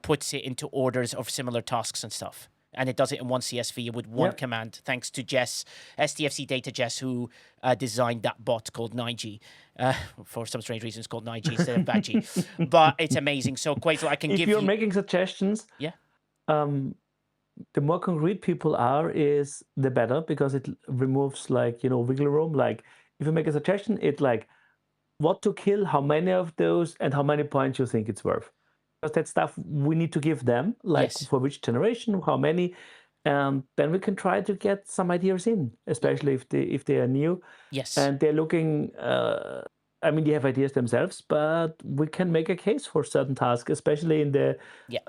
puts it into orders of similar tasks and stuff. And it does it in one CSV with one command, thanks to Jess, STFC Data Jess, who designed that bot called Nige. For some strange reason, it's called Nige instead of Badgie. But it's amazing. So, Quasel, I can give you... If you're making suggestions... Yeah. The more concrete people are, is the better, because it removes wiggle room. Like if you make a suggestion, it's like what to kill, how many of those, and how many points you think it's worth. Because that stuff we need to give them, like for which generation, how many, and then we can try to get some ideas in, especially if they are new. Yes. And they're looking. They have ideas themselves, but we can make a case for certain tasks, especially in the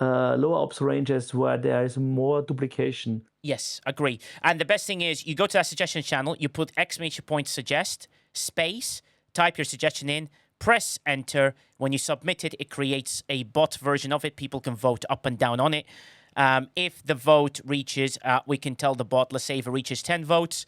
lower ops ranges where there is more duplication. Yes, agree. And the best thing is you go to that suggestion channel, you put exclamation point suggest, space, type your suggestion in, press enter. When you submit it, it creates a bot version of it. People can vote up and down on it. If the vote reaches, we can tell the bot, let's say if it reaches 10 votes,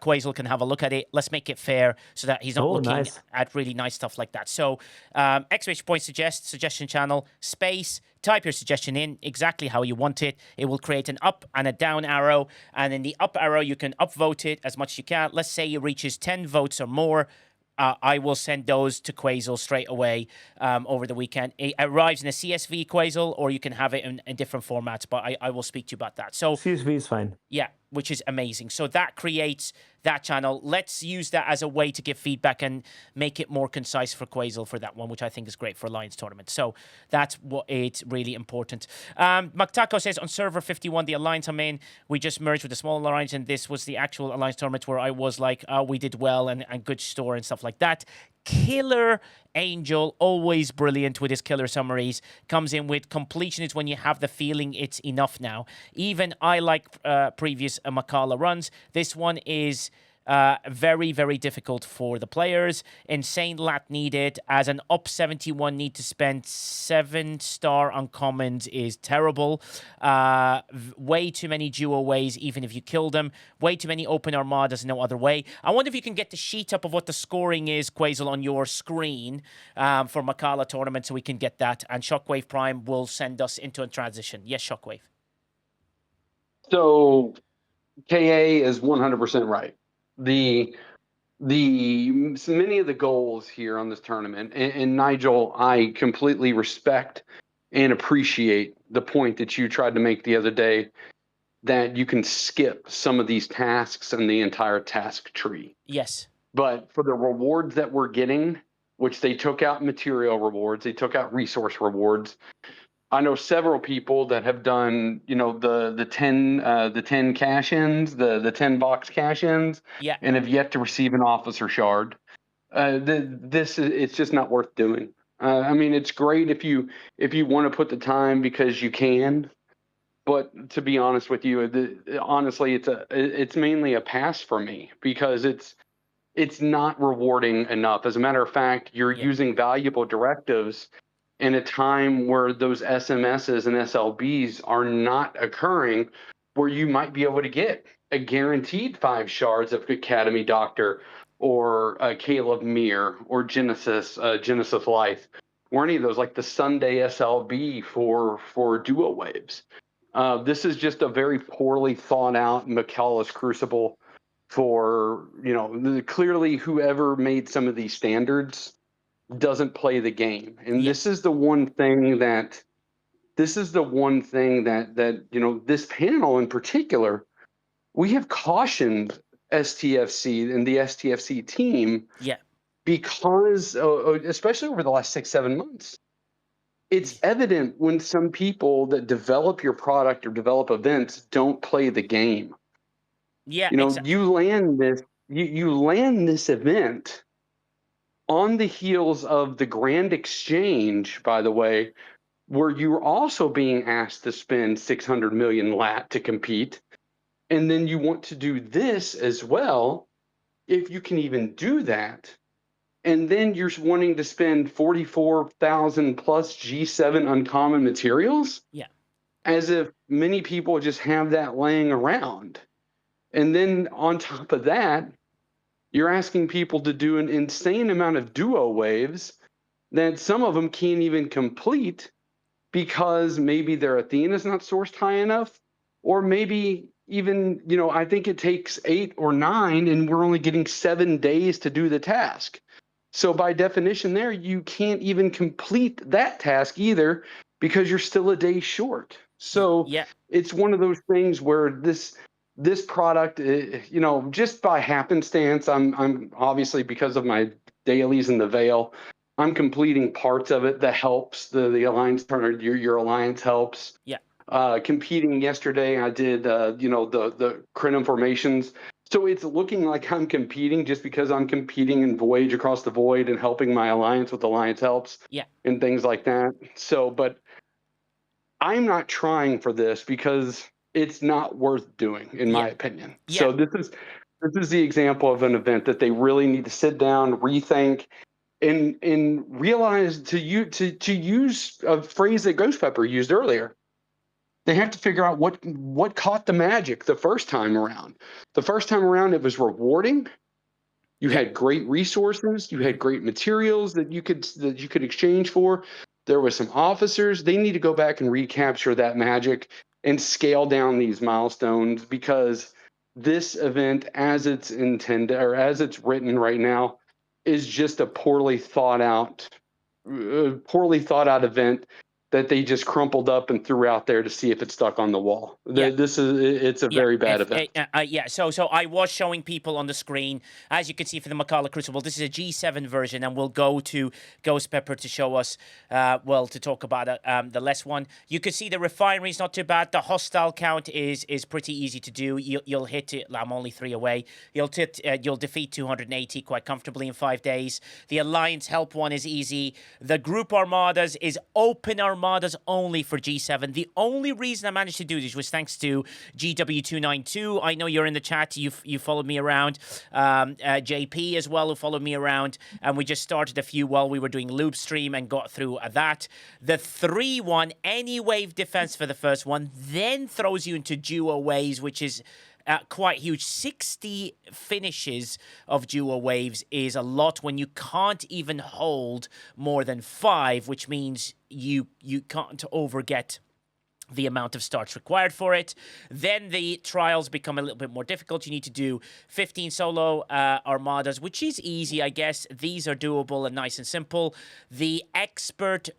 Quasel can have a look at it. Let's make it fair so that he's not looking at really nice stuff like that. So, exclamation point suggest, suggestion channel, space, type your suggestion in exactly how you want it. It will create an up and a down arrow. And in the up arrow, you can upvote it as much as you can. Let's say it reaches 10 votes or more. I will send those to Quasel straight away over the weekend. It arrives in a CSV, Quasel, or you can have it in different formats, but I will speak to you about that. So CSV is fine. Yeah, which is amazing. So that creates that channel. Let's use that as a way to give feedback and make it more concise for Quasel for that one, which I think is great for Alliance Tournament. So that's what it's really important. Maktako says, on server 51, the Alliance I'm in, we just merged with the small Alliance, and this was the actual Alliance Tournament where I was like, oh, we did well and good store and stuff like that. Killer Angel, always brilliant with his killer summaries, comes in with completion is when you have the feeling it's enough now. Even I like previous Mak'ala runs. This one is very, very difficult for the players. Insane lat needed. As an up 71, need to spend 7-star uncommons is terrible. Way too many duo ways, even if you kill them. Way too many open armadas, no other way. I wonder if you can get the sheet up of what the scoring is, Quasel, on your screen for Mak'ala Tournament so we can get that. And Shockwave Prime will send us into a transition. Yes, Shockwave. So KA is 100% right. The many of the goals here on this tournament, and Nigel, I completely respect and appreciate the point that you tried to make the other day, that you can skip some of these tasks and the entire task tree. Yes. But for the rewards that we're getting, which they took out material rewards, they took out resource rewards. I know several people that have done, the 10 cash-ins, the 10 box cash-ins, and have yet to receive an officer shard. This is it's just not worth doing. I mean, it's great if you want to put the time because you can, but to be honest with you, honestly, it's mainly a pass for me because it's not rewarding enough. As a matter of fact, you're using valuable directives in a time where those SMSs and SLBs are not occurring, where you might be able to get a guaranteed 5 shards of Academy Doctor or Caleb Mir or Genesis Life, or any of those, like the Sunday SLB for Duo Waves. This is just a very poorly thought out Mak'ala's Crucible for, clearly whoever made some of these standards doesn't play the game. And this is the one thing that this panel in particular, we have cautioned STFC and the STFC team because especially over the last 6-7 months, it's evident when some people that develop your product or develop events don't play the game. Yeah, you land this event on the heels of the Grand Exchange, by the way, where you're also being asked to spend 600 million lat to compete, and then you want to do this as well, if you can even do that, and then you're wanting to spend 44,000 plus G7 uncommon materials, as if many people just have that laying around. And then on top of that, you're asking people to do an insane amount of duo waves that some of them can't even complete because maybe their Athena's not sourced high enough, or maybe even, I think it takes 8 or 9 and we're only getting 7 days to do the task. So by definition there, you can't even complete that task either because you're still a day short. So it's one of those things where this product, just by happenstance, I'm obviously, because of my dailies in the Veil, I'm completing parts of it that helps the alliance partner. Your alliance helps. Competing yesterday, I did the Crenum formations. So it's looking like I'm competing just because I'm competing in Voyage Across the Void and helping my alliance with Alliance Helps. And things like that. So, but I'm not trying for this because it's not worth doing, in my opinion. So this is the example of an event that they really need to sit down, rethink, and realize to use a phrase that Ghost Pepper used earlier. They have to figure out what caught the magic the first time around. The first time around, it was rewarding. You had great resources. You had great materials that you could exchange for. There was some officers. They need to go back and recapture that magic and scale down these milestones, because this event, as it's intended or as it's written right now, is just a poorly thought out event that they just crumpled up and threw out there to see if it stuck on the wall. It's a very bad event. So I was showing people on the screen, as you can see for the Mak'ala Crucible. This is a G7 version, and we'll go to Ghost Pepper to show us, to talk about the less one. You can see the refinery is not too bad. The hostile count is pretty easy to do. You'll hit it. I'm only 3 away. You'll defeat 280 quite comfortably in 5 days. The Alliance Help one is easy. The Group Armadas is open armadas only for G7. The only reason I managed to do this was thanks to GW292. I know you're in the chat. You followed me around. JP as well, who followed me around. And we just started a few while we were doing loop stream and got through that. The 3-1, any wave defense for the first one, then throws you into duo waves, which is quite huge. 60 finishes of duo waves is a lot when you can't even hold more than 5, which means you can't overget the amount of starts required for it. Then the trials become a little bit more difficult. You need to do 15 solo armadas, which is easy, I guess. These are doable and nice and simple. The expert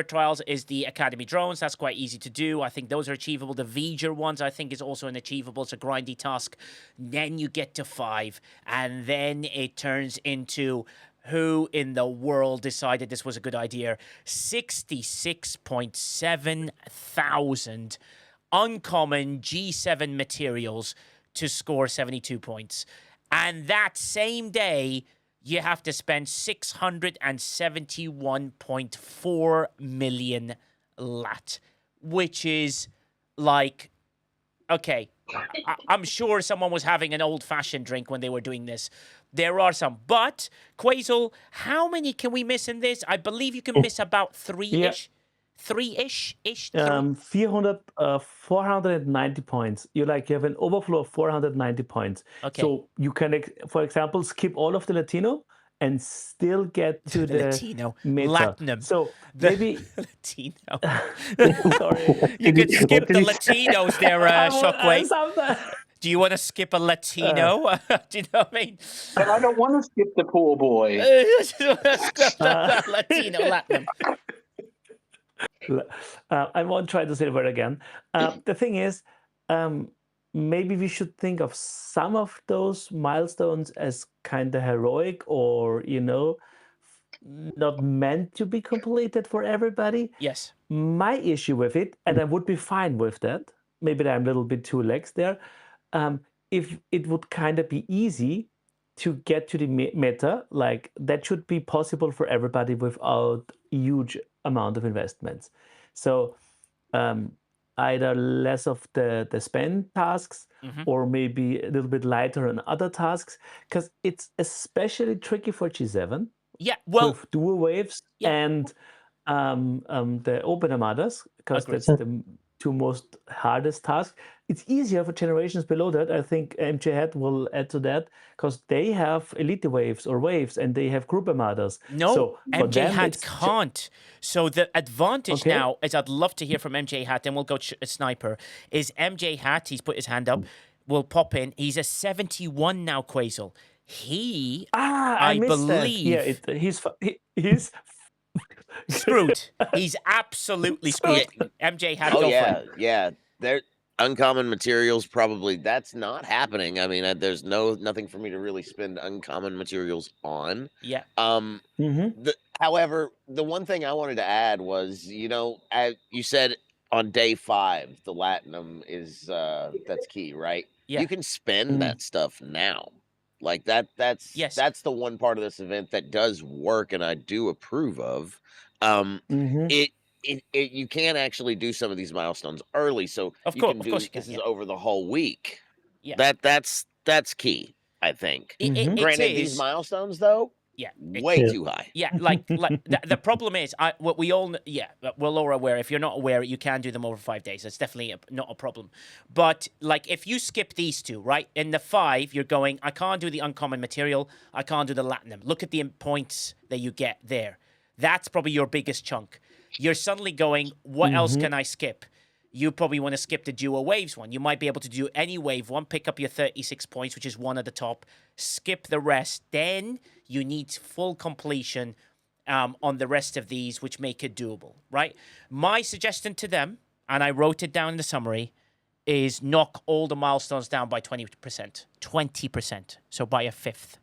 trials is the Academy drones. That's quite easy to do. I think those are achievable. The V'ger ones, I think, is also an achievable. It's a grindy task. Then you get to 5, and then it turns into who in the world decided this was a good idea? 66.7 thousand uncommon G7 materials to score 72 points. And that same day, you have to spend 671.4 million lat, which is like, okay, I'm sure someone was having an old-fashioned drink when they were doing this. There are some. But, Quasel, how many can we miss in this? I believe you can miss about three-ish. Three-ish? 490 points. You have an overflow of 490 points. Okay. So you can, for example, skip all of the Latino and still get to the Latino. meta. Latinum. So maybe Latino. Sorry. You could skip the Latinos there, Shockwave. Sometimes. Do you want to skip a Latino? Do you know what I mean? But I don't want to skip the pool boy. Skip the Latino, Latinum. I won't try to say the word again. The thing is, maybe we should think of some of those milestones as kind of heroic or, not meant to be completed for everybody. Yes. My issue with it, and I would be fine with that, maybe I'm a little bit too lax there, if it would kind of be easy to get to the meta, like that should be possible for everybody without huge amount of investments. So either less of the spend tasks or maybe a little bit lighter on other tasks, because it's especially tricky for G7. Yeah, well, with dual waves and the open armadas, because that's the two most hardest tasks. It's easier for generations below that. I think MJ Hat will add to that, because they have elite waves or waves and they have group armadas. No, so MJ Hat can't. So the advantage now is, I'd love to hear from MJ Hat, and we'll go Sniper, is MJ Hat, he's put his hand up, will pop in. He's a 71 now, Quasel. He, I believe... That. Yeah, he's screwed. He's absolutely screwed. MJ Hat, go for it. Yeah. They're uncommon materials, probably. That's not happening. I mean, there's nothing for me to really spend uncommon materials on. Yeah. However, the one thing I wanted to add was, as you said on day 5, the Latinum is that's key, right? Yeah. You can spend that stuff now. Like that's the one part of this event that does work and I do approve of. You can actually do some of these milestones early, so of you course, can of do course you this can, is over the whole week. Yeah. That's key, I think. Granted, these milestones though, way too high. Yeah, like the problem is, what we all, we're all aware. If you're not aware, you can do them over 5 days. It's definitely not a problem. But like, if you skip these two, right, in the 5, you're going, I can't do the uncommon material. I can't do the Latinum. Look at the points that you get there. That's probably your biggest chunk. You're suddenly going, what else can I skip? You probably want to skip the dual waves one. You might be able to do any wave one, pick up your 36 points, which is one at the top, skip the rest. Then you need full completion on the rest of these, which make it doable, right? My suggestion to them, and I wrote it down in the summary, is knock all the milestones down by 20%. 20%. So by a fifth.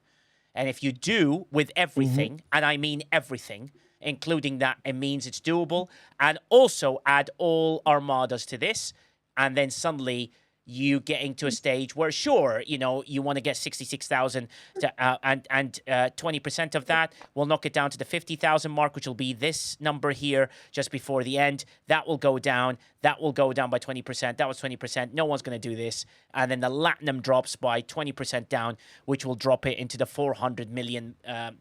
And if you do with everything, and I mean everything, including that, it means it's doable. And also add all armadas to this, and then suddenly you getting to a stage where, sure, you want to get 66,000, and 20% of that will knock it down to the 50,000 mark, which will be this number here just before the end. That will go down. That will go down by 20%. That was 20%. No one's going to do this. And then the Latinum drops by 20% down, which will drop it into the 400 million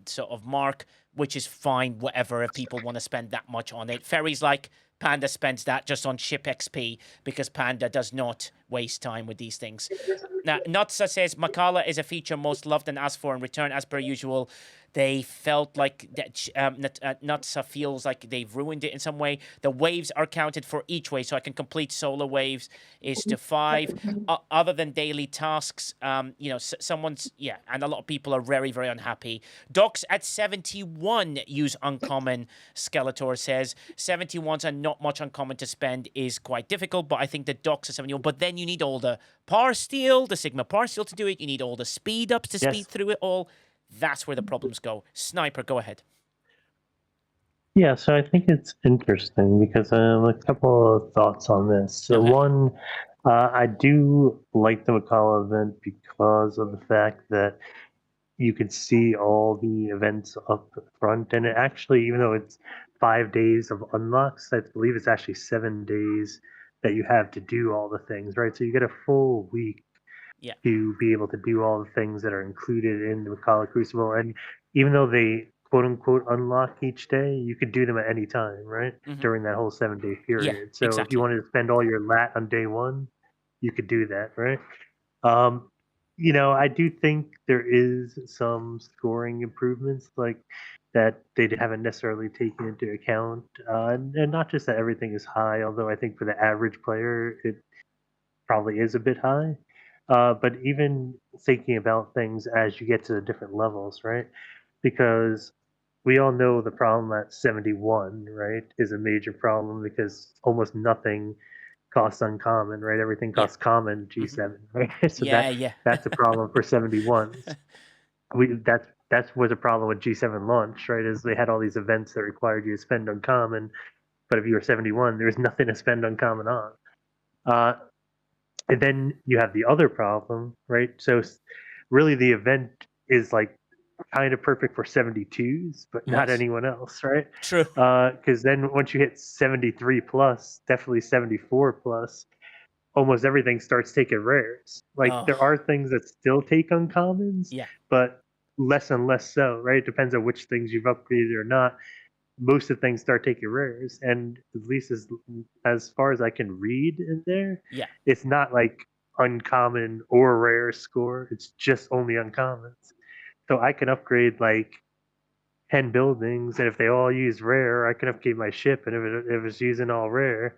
sort of mark, which is fine, whatever, if people want to spend that much on it. Ferry's like, Panda spends that just on ship XP, because Panda does not waste time with these things. Now, Nutsa says, Mak'ala is a feature most loved and asked for in return. As per usual, they felt like that Nutsa feels like they've ruined it in some way. The waves are counted for each wave, so I can complete solo waves is to 5. Other than daily tasks, someone's, and a lot of people are very, very unhappy. Docs at 71 use uncommon, Skeletor says. 71s are not much uncommon to spend, is quite difficult, but I think the Docs are 71. But then you need all the Power Steel, the Sigma Power Steel to do it. You need all the speed ups to speed through it all. That's where the problems go. Sniper, go ahead. Yeah, so I think it's interesting because I have a couple of thoughts on this. So one, I do like the Mak'ala event because of the fact that you can see all the events up front, and it actually, even though it's 5 days of unlocks, I believe it's actually 7 days that you have to do all the things, right? So you get a full week Yeah. to be able to do all the things that are included in the Mak'ala Crucible. And even though they quote unquote unlock each day, you could do them at any time, right? Mhm. During that whole 7 day Yeah, period. So if exactly. you wanted to spend all your lat on day one, you could do that, right? Um, I do think there is some scoring improvements like that they haven't necessarily taken into account, and not just that everything is high. Although I think for the average player, it probably is a bit high. But even thinking about things as you get to the different levels, right? Because we all know the problem at 71, right, is a major problem because almost nothing costs uncommon, right? Everything Yeah. costs common G7, right? So Yeah. that's a problem for 71s. That's was a problem with G7 launch, right? Is they had all these events that required you to spend uncommon, but if you were 71, there was nothing to spend uncommon on. Uh, and then you have the other problem, right? So really the event is like kind of perfect for 72s, but not Yes. anyone else, right? True. Because then once you hit 73 plus, definitely 74 plus, almost everything starts taking rares. Like Oh. there are things that still take uncommons, Yeah. but less and less so, right? It depends on which things you've upgraded or not. Most of the things start taking rares, and at least as far as I can read in there, Yeah. it's not like uncommon or rare score. It's just only uncommons. So I can upgrade like 10 buildings, and if they all use rare, I can upgrade my ship. And if it's using all rare,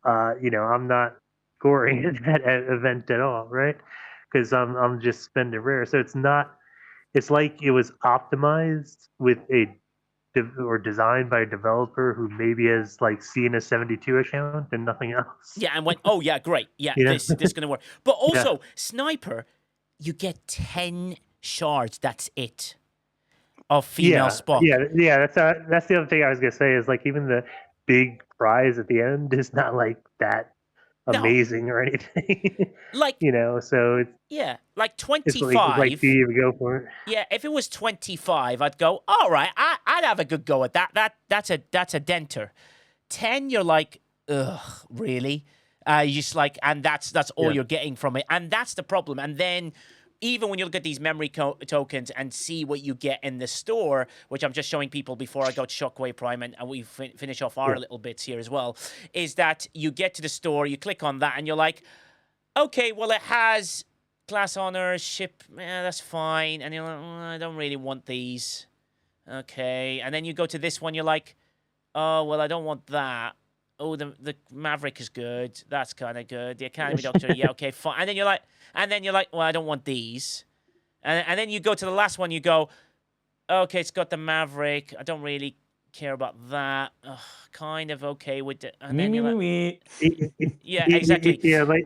I'm not scoring in that event at all, right? Because I'm just spending rare. So it's not. It's like it was optimized with or designed by a developer who maybe has like seen a 72 account and nothing else. Yeah, and went, oh yeah, great. Yeah, You know? this gonna work. But Yeah. also, sniper, you get 10 shards. That's it. Of female Spock. Yeah. That's the other thing I was gonna say is like even the big prize at the end is not like that No. amazing or anything. Like So yeah, like it's 25. like do you even go for it? Yeah, if it was 25, I'd go, all right, I'd have a good go at that. That's a denter. 10, you're like, ugh, really? You just like, and that's all you're getting from it, and that's the problem. And then even when you look at these memory tokens and see what you get in the store, which I'm just showing people before I go to Shockwave Prime and we finish off our little bits here as well, is that you get to the store, you click on that, and you're like, okay, well, it has class honor, ship, that's fine. And you're like, I don't really want these. Okay. And then you go to this one, you're like, oh, well, I don't want that. Oh, the Maverick is good. That's kind of good. The Academy Doctor, yeah, okay, fine. And then you're like, well, I don't want these. And then you go to the last one, you go, okay, it's got the Maverick. I don't really care about that. Ugh, kind of okay with it. And then you're like, yeah, exactly. Yeah, like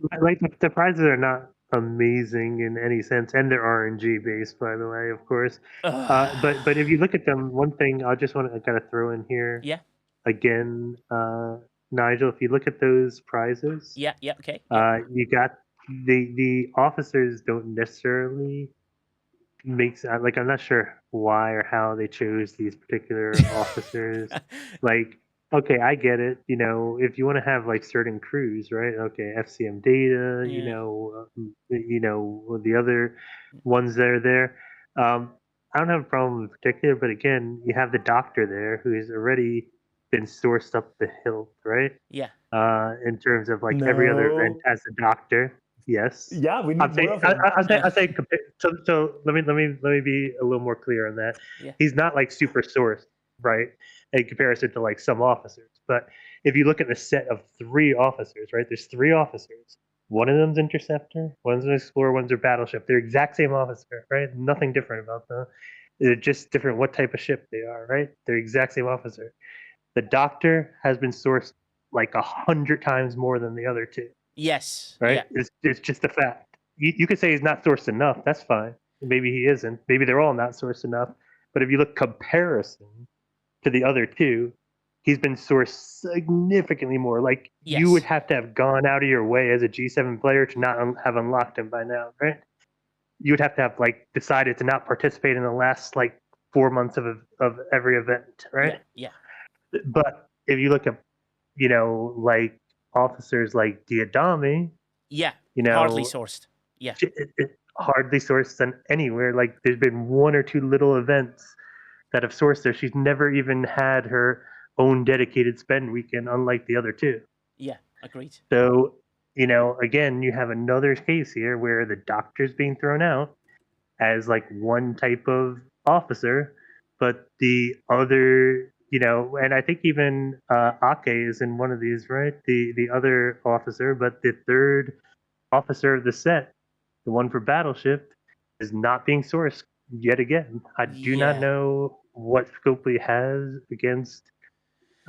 the prizes are not amazing in any sense, and they're RNG based, by the way, of course. But if you look at them, one thing I just want to kind of throw in here. Yeah. Again, Nigel, if you look at those prizes, Yeah, okay. You got the officers don't necessarily make like I'm not sure why or how they chose these particular officers. Like, okay, I get it. If you want to have like certain crews, right? Okay, FCM data. The other ones that are there. I don't have a problem in particular, but again, you have the doctor there who's already been sourced up the hilt, right? Yeah. In terms of like every other event has a doctor. Yes. Yeah, we need I'll say, more of him. I'll say. So let me be a little more clear on that. Yeah. He's not like super sourced, right? In comparison to like some officers, but if you look at the set of 3 officers, right? There's 3 officers. One of them's interceptor, one's an explorer, one's a battleship. They're exact same officer, right? Nothing different about them. They're just different what type of ship they are, right? They're exact same officer. The doctor has been sourced like 100 times more than the other 2. Yes. Right? Yeah. It's just a fact. You could say he's not sourced enough. That's fine. Maybe he isn't. Maybe they're all not sourced enough. But if you look comparison to the other 2, he's been sourced significantly more. Like you would have to have gone out of your way as a G7 player to not have unlocked him by now, right? you would have to have like decided to not participate in the last like 4 months of every event, right? Yeah. But if you look at, like officers like Diadami, Yeah. you Hardly know, sourced. Yeah. it hardly sourced than anywhere. Like there's been one or two little events that have sourced her. She's never even had her own dedicated spend weekend, unlike the other two. Yeah. Agreed. So, again, you have another case here where the doctor's being thrown out as like one type of officer, but the other, and I think even Ake is in one of these, right? The other officer, but the third officer of the set, the one for Battleship, is not being sourced yet again. I do not Yeah. know what Scopely has against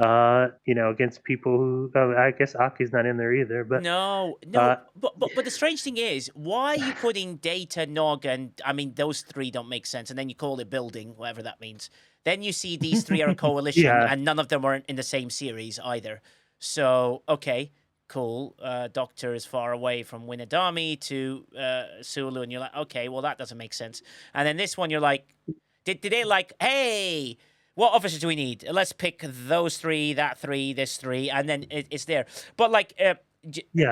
against people who. Oh, I guess Aki's not in there either. But No. But the strange thing is, why are you putting Data, Nog, and I mean those three don't make sense, and then you call it building, whatever that means. Then you see these three are a coalition, Yeah. and none of them are in the same series either. So okay, cool. Doctor is far away from Winadami to Sulu, and you're like, okay, well that doesn't make sense. And then this one, you're like, did they like, hey? What officers do we need? Let's pick those three, that three, this three, and then it's there. But like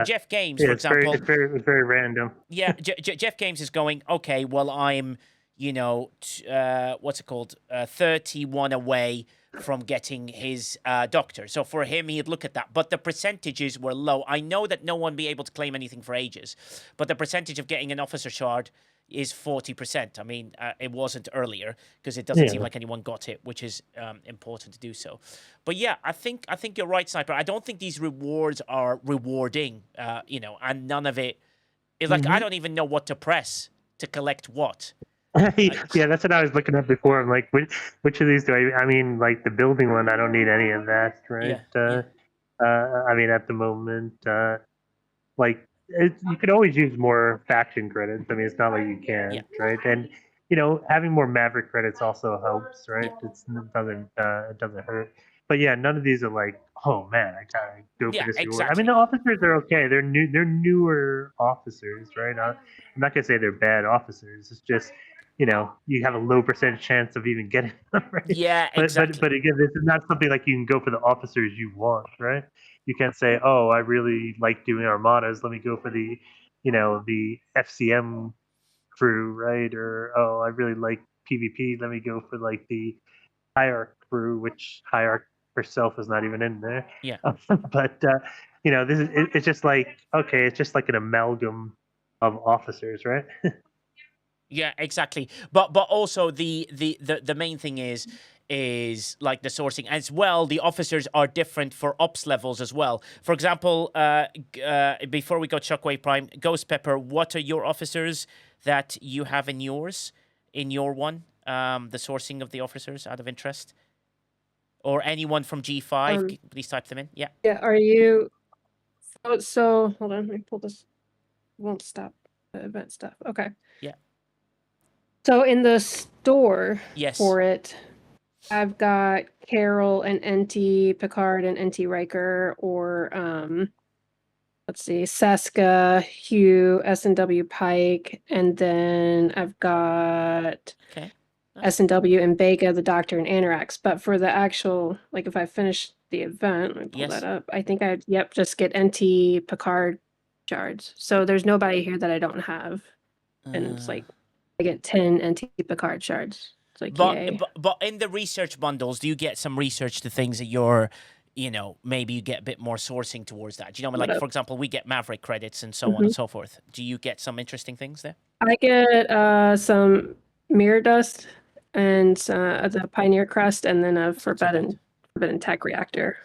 Jeff Games, for example, it's very random. Yeah, Jeff Games is going, okay, well, I'm, what's it called? 31 away from getting his doctor. So for him, he'd look at that. But the percentages were low. I know that no one be able to claim anything for ages, but the percentage of getting an officer shard is 40%. I mean, it wasn't earlier because it doesn't seem like anyone got it, which is important to do so. But yeah, I think you're right, Sniper. I don't think these rewards are rewarding, and none of it is like, I don't even know what to press to collect what. Yeah, that's what I was looking at before. I'm like, which of these do I mean, like the building one, I don't need any of that, right? I mean, at the moment, you could always use more faction credits. I mean, it's not like you can't, right? And having more Maverick credits also helps, right? It doesn't hurt. But yeah, none of these are like, oh man, I gotta go for this reward. I mean, the officers are okay. They're newer officers, right? I'm not gonna say they're bad officers. It's just you have a low percentage chance of even getting them, right? Yeah, but, exactly. But again, this is not something like you can go for the officers you want, right? You can't say, oh, I really like doing armadas. Let me go for the, the FCM crew, right? Or, oh, I really like PvP. Let me go for like the Hierarch crew, which Hierarch herself is not even in there. Yeah. But, this is, it's just like, okay, it's just like an amalgam of officers, right? Yeah, exactly. But also the main thing is like the sourcing as well. The officers are different for ops levels as well. For example, before we go Shockwave Prime, Ghost Pepper, what are your officers that you have in your one? The sourcing of the officers out of interest, or anyone from G5, please type them in. Yeah. Yeah. Are you? So hold on. Let me pull this. Won't stop the event stuff. Okay. Yeah. So in the store Yes. for it, I've got Carol and NT Picard and NT Riker, or let's see, Seska, Hugh, S&W Pike, and then I've got S&W and Vega, the Doctor, and Anorax. But for the actual, like if I finish the event, let me pull that up. I think I'd just get NT Picard shards. So there's nobody here that I don't have, and it's like I get 10 NT Picard shards. It's like, yay. But in the research bundles, do you get some research to things that you're, maybe you get a bit more sourcing towards that? Do you know, like, for example, we get Maverick credits and so on and so forth. Do you get some interesting things there? I get some Mirror Dust and the Pioneer Crest, and then a Forbidden Tech Reactor.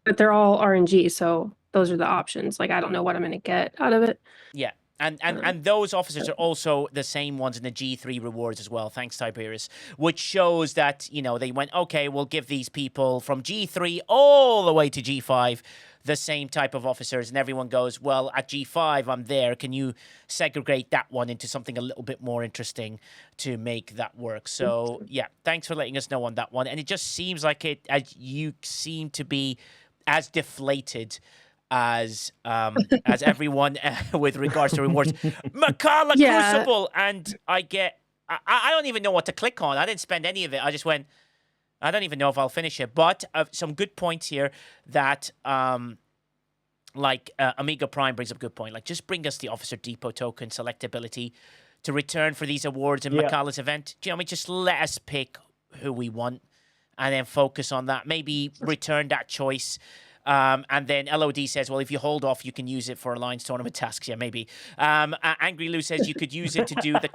But they're all RNG, so those are the options. Like, I don't know what I'm going to get out of it. Yeah. And those officers are also the same ones in the G3 rewards as well, thanks Tiberius, which shows that, they went, okay, we'll give these people from G3 all the way to G5 the same type of officers, and everyone goes, well, at G5, I'm there. Can you segregate that one into something a little bit more interesting to make that work? So, yeah, thanks for letting us know on that one. And it just seems like you seem to be as deflated as everyone with regards to rewards. Mak'ala Yeah. Crucible, and I don't even know what to click on. I didn't spend any of it. I just went. I don't even know if I'll finish it. But some good points here that Amiga Prime brings up a good point. Like, just bring us the Officer Depot token selectability to return for these awards in Mak'ala's event. Do you know what I mean? Just let us pick who we want and then focus on that. Maybe return that choice. And then LOD says, well, if you hold off, you can use it for Alliance tournament tasks. Yeah, maybe. Angry Lou says you could use it to do the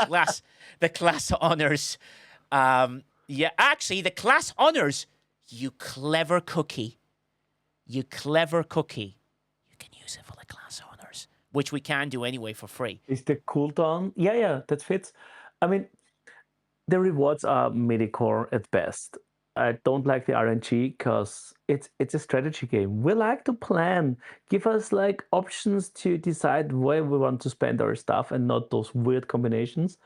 class honors. Yeah, actually, the class honors, you clever cookie. You clever cookie. You can use it for the class honors, which we can do anyway for free. Is the cooldown? Yeah, that fits. I mean, the rewards are midi-core at best. I don't like the RNG because it's a strategy game. We like to plan. Give us like options to decide where we want to spend our stuff and not those weird combinations.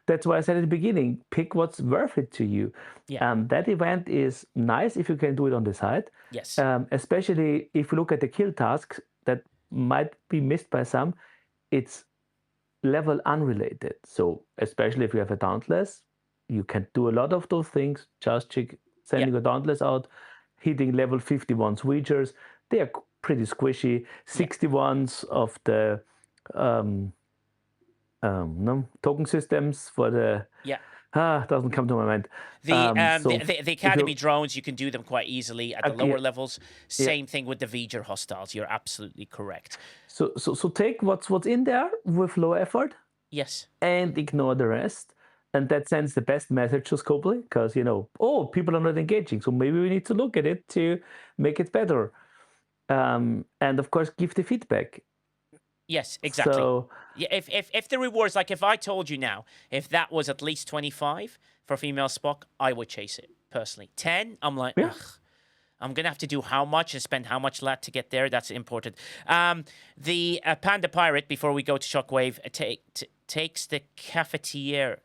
That's why I said at the beginning, pick what's worth it to you. Yeah. That event is nice if you can do it on the side. Yes. Especially if you look at the kill tasks that might be missed by some, it's level unrelated. So especially if you have a Dauntless, you can do a lot of those things. Just sending a Dauntless out, hitting level 51 Switchers. They are pretty squishy. 61s of the token systems for the doesn't come to my mind. The Academy drones, you can do them quite easily at the lower levels. Same thing with the V'ger hostiles. You're absolutely correct. So take what's in there with low effort. Yes. And ignore the rest. And that sends the best message to Scopely because, people are not engaging. So maybe we need to look at it to make it better. And of course, give the feedback. Yes, exactly. So, yeah, if the rewards, like if I told you now, if that was at least 25 for female Spock, I would chase it personally. 10, I'm like, ugh. I'm going to have to do how much and spend how much lat to get there. That's important. The Panda Pirate, before we go to Shockwave, takes the cafetiere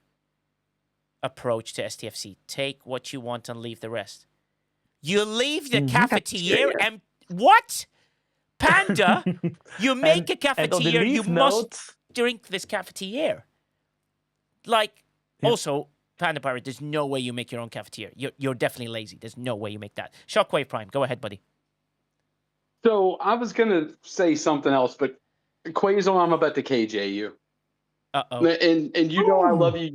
approach to STFC. Take what you want and leave the rest. You leave the cafetiere and what? Panda, you make a cafetiere, you must drink this cafetiere. Like, also, Panda Pirate, there's no way you make your own cafetiere. You're definitely lazy. There's no way you make that. Shockwave Prime, go ahead, buddy. So I was going to say something else, but Quasar, I'm about to KJ you. Uh-oh. And you know I love you.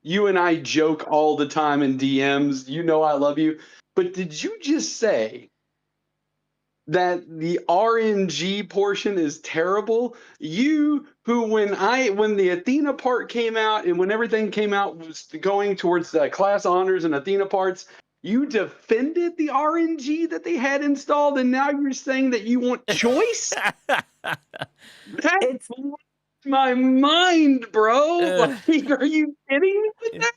You and I joke all the time in DMs. You know I love you. But did you just say that the RNG portion is terrible? You who when the Athena part came out and when everything came out was going towards the class honors and Athena parts, you defended the RNG that they had installed, and now you're saying that you want choice? That's my mind, bro. Like, are you kidding me with that?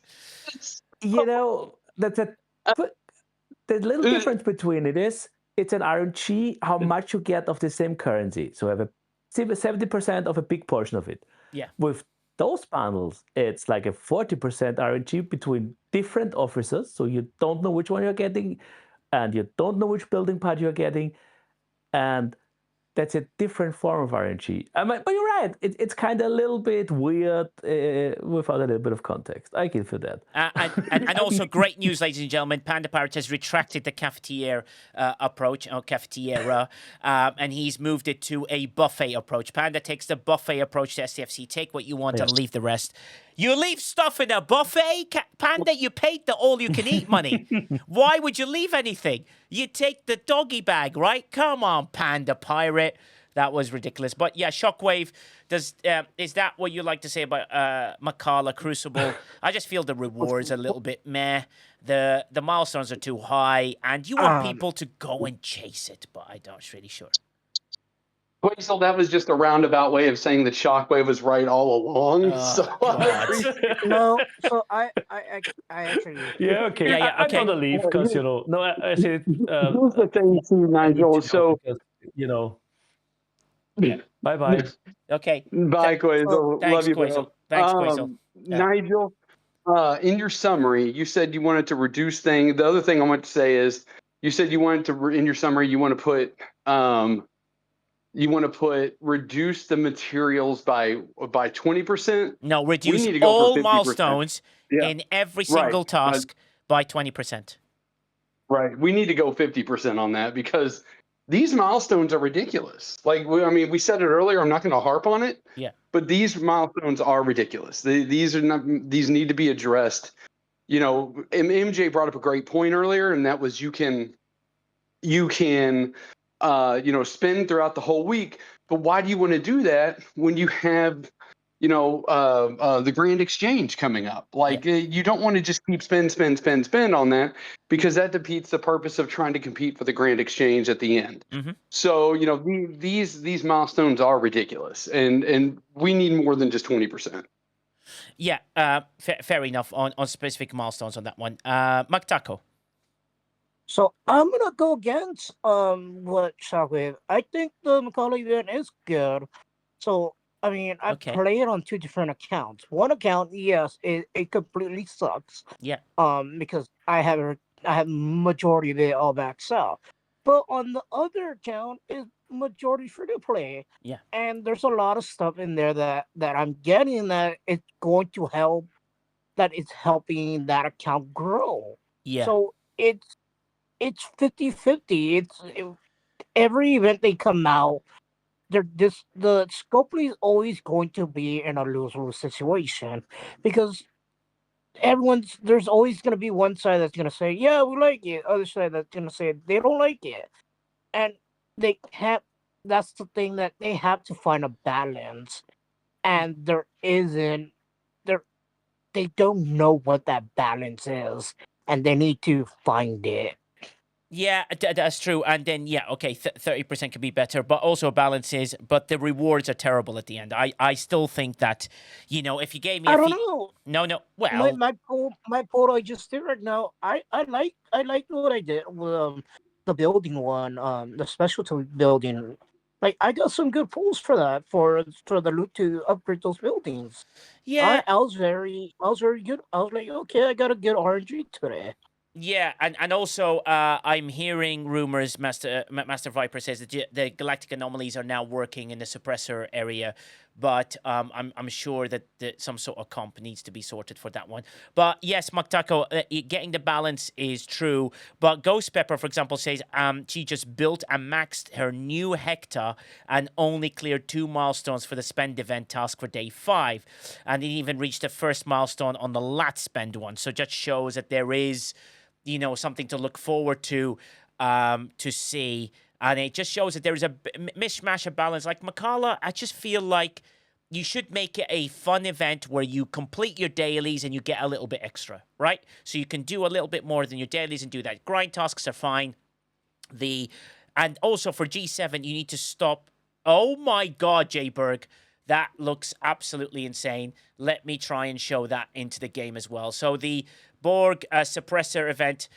The little difference between it's an RNG, how much you get of the same currency. So have 70% of a big portion of it. Yeah. With those bundles, it's like a 40% RNG between different officers. So you don't know which one you're getting, and you don't know which building part you're getting. And that's a different form of RNG. But you're right. It's kind of a little bit weird without a little bit of context. I give you that. And also, great news, ladies and gentlemen. Panda Pirate has retracted the cafetiere approach, or cafetiera, and he's moved it to a buffet approach. Panda takes the buffet approach to STFC. Take what you want and leave the rest. You leave stuff in a buffet, Panda? You paid the all-you-can-eat money. Why would you leave anything? You take the doggy bag, right? Come on, Panda Pirate. That was ridiculous. But yeah, Shockwave, is that what you like to say about Mak'ala Crucible? I just feel the rewards a little bit meh. The milestones are too high, and you want people to go and chase it, but I'm not really sure. Quasar, that was just a roundabout way of saying that Shockwave was right all along. No, so I actually. Yeah, okay. I'm gonna leave because No, I said. Here's the thing, too, Nigel. So Bye bye. Okay. Bye, Quasar. Thanks, Love you, Quasar. bro. Thanks, Quasar. Nigel, in your summary, you said you wanted to reduce things. The other thing I want to say is, you said you wanted to in your summary you want to put You want to reduce the materials by 20%? No, We reduce need to go all for 50%. milestones Yeah. in every Right. single task by 20%. Right. We need to go 50% on that because these milestones are ridiculous. Like, we said it earlier. I'm not going to harp on it. Yeah. But these milestones are ridiculous. These need to be addressed. You know, MJ brought up a great point earlier, and that was you can spend throughout the whole week. But why do you want to do that when you have the grand exchange coming up? Like, you don't want to just keep spend on that, because that defeats the purpose of trying to compete for the grand exchange at the end. Mm-hmm. So, these milestones are ridiculous, and we need more than just 20%. Yeah, fair enough on specific milestones on that one. Mak'ala. So I'm gonna go against what Shockwave. I think the Mak'ala event is good. So I mean, I play it on 2 different accounts. One account, yes, it completely sucks. Yeah. Because I have majority of it all maxed out. But on the other account is majority free to play. Yeah. And there's a lot of stuff in there that I'm getting that it's going to help. That it's helping that account grow. Yeah. So it's 50-50. Every event they come out, the Scopely is always going to be in a lose-lose situation, because there's always going to be one side that's going to say, yeah, we like it, other side that's going to say they don't like it, and that's the thing, that they have to find a balance, and there isn't. They don't know what that balance is, and they need to find it. Yeah, that's true. And then, 30% could be better, but also balances, but the rewards are terrible at the end. I still think that, if you gave me I don't know. No, well... My poll I just did right now, I like what I did with the building one, the specialty building. Like, I got some good pulls for that, for the loot to upgrade those buildings. Yeah. I was very good. I was like, okay, I got a good RNG today. Yeah, and also I'm hearing rumors. Master Viper says that the galactic anomalies are now working in the suppressor area, but I'm sure that some sort of comp needs to be sorted for that one. But yes, Mak'ala, getting the balance is true. But Ghost Pepper, for example, says she just built and maxed her new Hector and only cleared 2 milestones for the spend event task for day 5, and it even reached the first milestone on the lat spend one. So just shows that there is, something to look forward to see. And it just shows that there is a mishmash of balance. Like Mak'ala, I just feel like you should make it a fun event where you complete your dailies and you get a little bit extra, right? So you can do a little bit more than your dailies and do that. Grind tasks are fine. And also for G7, you need to stop. Oh my God, J-Berg. That looks absolutely insane. Let me try and show that into the game as well. So the Borg suppressor event,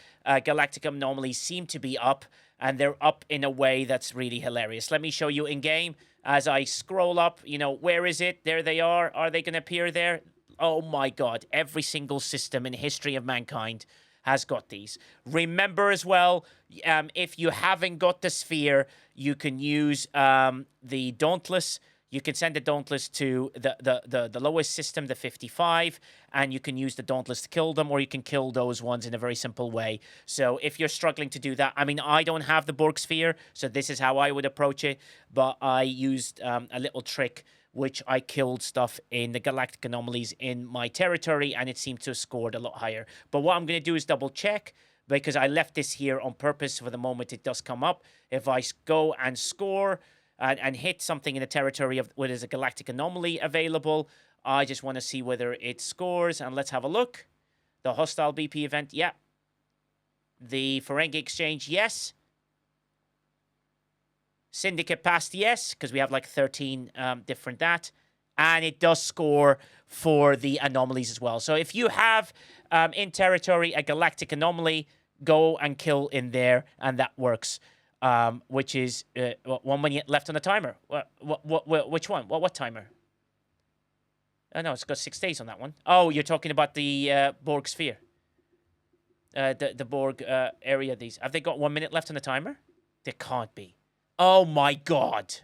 galactic anomalies seem to be up, and they're up in a way that's really hilarious. Let me show you in game as I scroll up. Where is it? There they are. Are they going to appear there? Oh my God! Every single system in the history of mankind has got these. Remember as well, if you haven't got the sphere, you can use the Dauntless. You can send the Dauntless to the lowest system, the 55, and you can use the Dauntless to kill them, or you can kill those ones in a very simple way. So if you're struggling to do that, I don't have the Borg Sphere, so this is how I would approach it, but I used a little trick, which I killed stuff in the galactic anomalies in my territory, and it seemed to have scored a lot higher. But what I'm going to do is double check, because I left this here on purpose for the moment it does come up. If I go and score and hit something in the territory of where there's a galactic anomaly available, I just want to see whether it scores, and let's have a look. The hostile BP event, yeah. The Ferengi exchange, yes. Syndicate passed, yes, because we have like 13 different that. And it does score for the anomalies as well. So if you have in territory a galactic anomaly, go and kill in there, and that works. Which is 1 minute left on the timer. Which one? What timer? Oh, no, it's got 6 days on that one. Oh, you're talking about the Borg Sphere. The Borg area. Have they got 1 minute left on the timer? There can't be. Oh my God.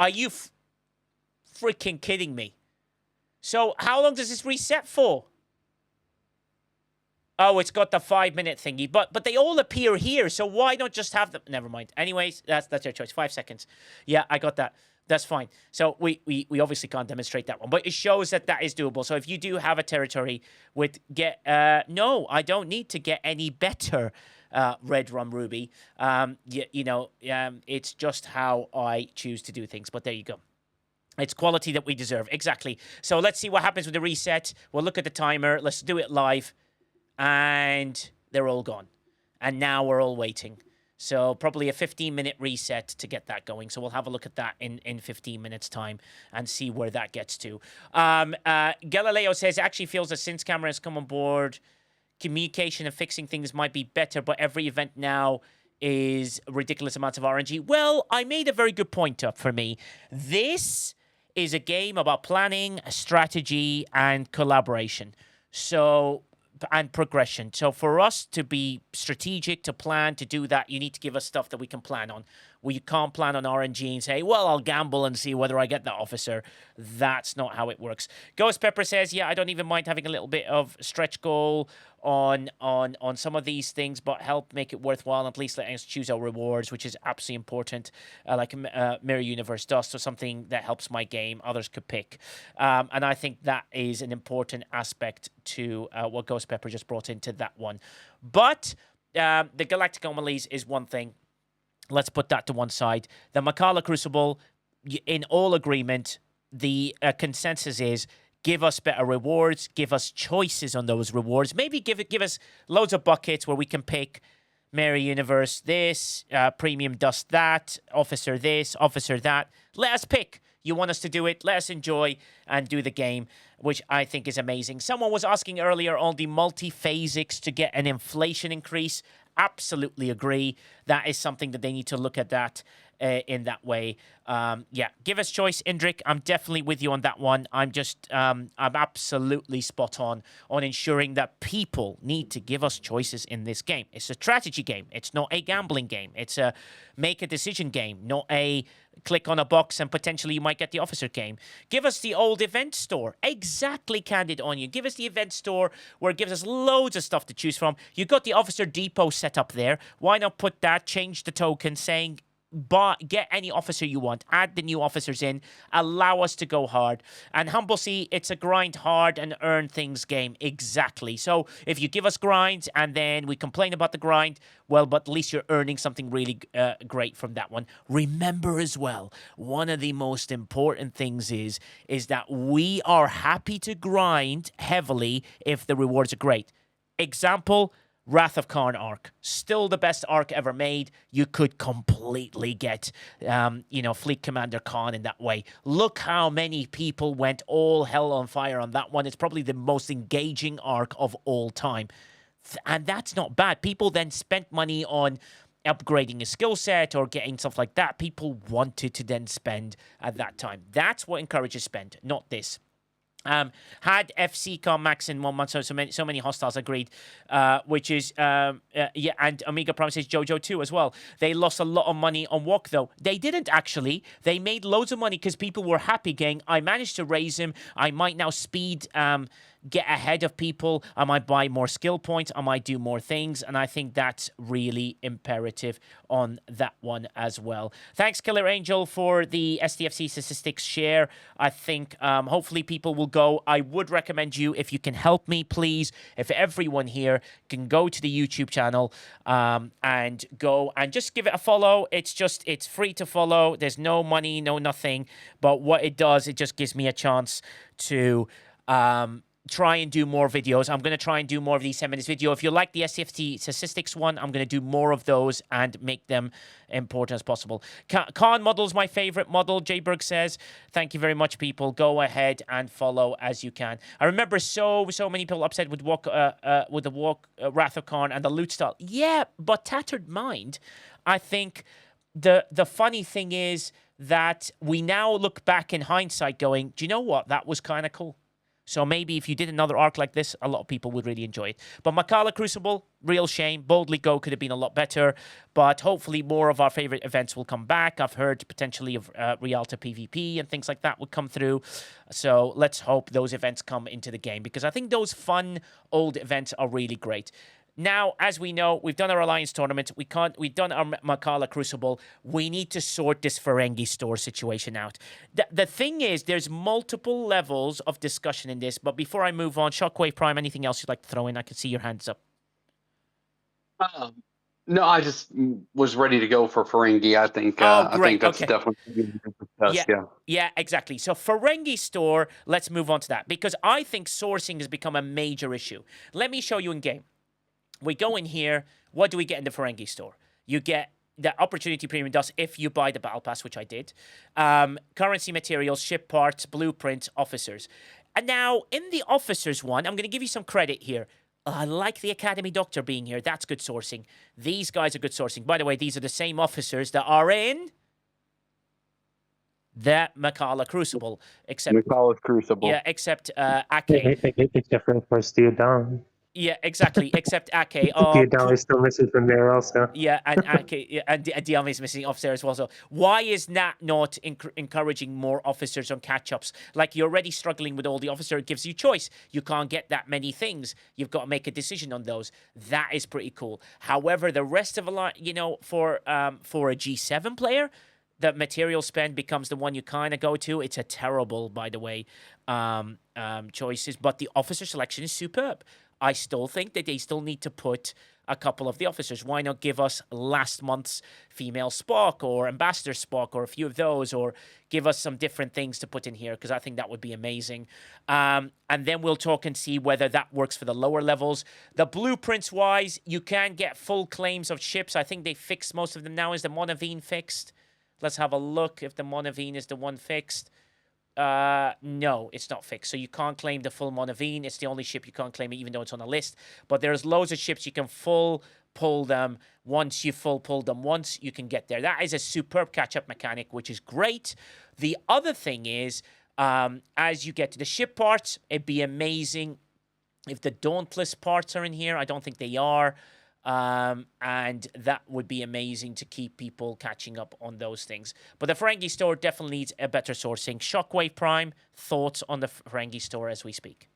Are you freaking kidding me? So how long does this reset for? Oh, it's got the 5-minute thingy, but they all appear here, so why not just have them? Never mind. Anyways, that's your choice. 5 seconds. Yeah, I got that. That's fine. So we obviously can't demonstrate that one, but it shows that is doable. So if you do have a territory with no, I don't need to get any better. Red Rum Ruby. It's just how I choose to do things. But there you go. It's quality that we deserve. Exactly. So let's see what happens with the reset. We'll look at the timer. Let's do it live. And they're all gone. And now we're all waiting. So probably a 15-minute reset to get that going. So we'll have a look at that in 15 minutes' time and see where that gets to. Galileo says, it actually feels that since camera has come on board, communication and fixing things might be better, but every event now is ridiculous amounts of RNG. Well, I made a very good point up for me. This is a game about planning, strategy, and collaboration. And progression. So for us to be strategic, to plan, to do that, you need to give us stuff that we can plan on. We can't plan on RNG and say, well, I'll gamble and see whether I get that officer. That's not how it works. Ghost Pepper says, yeah, I don't even mind having a little bit of stretch goal on some of these things, but help make it worthwhile, and please let us choose our rewards, which is absolutely important, like Mirror Universe Dust or something that helps my game others could pick. And I think that is an important aspect to what Ghost Pepper just brought into that one. But the Galactic Anomalies is one thing. Let's put that to one side. The Mak'ala Crucible, in all agreement, the consensus is give us better rewards, give us choices on those rewards. Maybe give us loads of buckets where we can pick Mirror Universe this, Premium Dust that, Officer this, Officer that. Let us pick. You want us to do it, let us enjoy and do the game, which I think is amazing. Someone was asking earlier on the multi-phasics to get an inflation increase. Absolutely agree. That is something that they need to look at that in that way. Give us choice, Indrik. I'm definitely with you on that one. I'm absolutely spot on ensuring that people need to give us choices in this game. It's a strategy game. It's not a gambling game. It's a make a decision game, not a click on a box and potentially you might get the officer game. Give us the old event store. Exactly, Candid Onion. Give us the event store where it gives us loads of stuff to choose from. You got the officer depot set up there. Why not put that, change the token saying get any officer you want, add the new officers in, allow us to go hard. And Humble Sea, it's a grind hard and earn things game. Exactly. So if you give us grinds and then we complain about the grind, well, but at least you're earning something really great from that one. Remember as well, one of the most important things is that we are happy to grind heavily if the rewards are great. Example, Wrath of Kharn arc. Still the best arc ever made. You could completely get, Fleet Commander Khan in that way. Look how many people went all hell on fire on that one. It's probably the most engaging arc of all time. And that's not bad. People then spent money on upgrading a skill set or getting stuff like that. People wanted to then spend at that time. That's what encourages spend, not this. Had FCCom max in 1 month, so many hostiles agreed, which is, and Omega Prime says JoJo too as well. They lost a lot of money on Walk though. They didn't actually. They made loads of money because people were happy going, I managed to raise him. I might now speed, get ahead of people. I might buy more skill points. I might do more things. And I think that's really imperative on that one as well. Thanks, Killer Angel, for the SDFC statistics share. I think hopefully people will go. I would recommend you, if you can help me, please, if everyone here can go to the YouTube channel and go and just give it a follow. It's free to follow. There's no money, no nothing. But what it does, it just gives me a chance to try and do more videos. I'm going to try and do more of these 10 minutes video. If you like the SCFT statistics one, I'm going to do more of those and make them important as possible. Khan model is my favorite model, Jayberg says. Thank you very much, people. Go ahead and follow as you can. I remember so many people upset with the Wrath of Khan and the loot style. Yeah, but Tattered Mind, I think the funny thing is that we now look back in hindsight going, do you know what? That was kind of cool. So maybe if you did another arc like this, a lot of people would really enjoy it. But Mak'ala Crucible, real shame. Boldly Go could have been a lot better. But hopefully more of our favorite events will come back. I've heard potentially of Rialta PvP and things like that would come through. So let's hope those events come into the game, because I think those fun old events are really great. Now, as we know, we've done our Alliance tournament. We've done our Mak'ala Crucible. We need to sort this Ferengi store situation out. The thing is, there's multiple levels of discussion in this. But before I move on, Shockwave Prime, anything else you'd like to throw in? I can see your hands up. No, I just was ready to go for Ferengi. I think. Oh, I great. think that's Okay. definitely discussed. Yeah. Yeah, exactly. So Ferengi store, let's move on to that, because I think sourcing has become a major issue. Let me show you in game. We go in here. What do we get in the Ferengi store? You get the Opportunity Premium Dust if you buy the Battle Pass, which I did. Currency materials, ship parts, blueprints, officers. And now, in the officers one, I'm going to give you some credit here. I like the Academy Doctor being here. That's good sourcing. These guys are good sourcing. By the way, these are the same officers that are in the Mak'ala Crucible. Except Mak'ala Crucible. Yeah, except Ake. Except for, of course, Theodon. Yeah, exactly. Except Ake. Theodon is still missing from there also. Yeah, and Ake, and Diame is missing off there as well. So why is Nat not encouraging more officers on catch-ups? Like, you're already struggling with all the officer. It gives you choice. You can't get that many things. You've got to make a decision on those. That is pretty cool. However, the rest of a lot, for a G7 player, the material spend becomes the one you kind of go to. It's a terrible, by the way, choices. But the officer selection is superb. I still think that they still need to put a couple of the officers. Why not give us last month's female Spock or Ambassador Spock or a few of those, or give us some different things to put in here, because I think that would be amazing. And then we'll talk and see whether that works for the lower levels. The blueprints-wise, you can get full claims of ships. I think they fixed most of them now. Is the Monaveen fixed? Let's have a look if the Monaveen is the one fixed. No, it's not fixed. So you can't claim the full Monaveen. It's the only ship you can't claim it, even though it's on a list. But there's loads of ships you can full pull them. Once you full pull them once, you can get there. That is a superb catch-up mechanic, which is great. The other thing is, as you get to the ship parts, it'd be amazing if the Dauntless parts are in here. I don't think they are. And that would be amazing to keep people catching up on those things. But the Ferengi store definitely needs a better sourcing. Shockwave Prime, thoughts on the Ferengi store as we speak?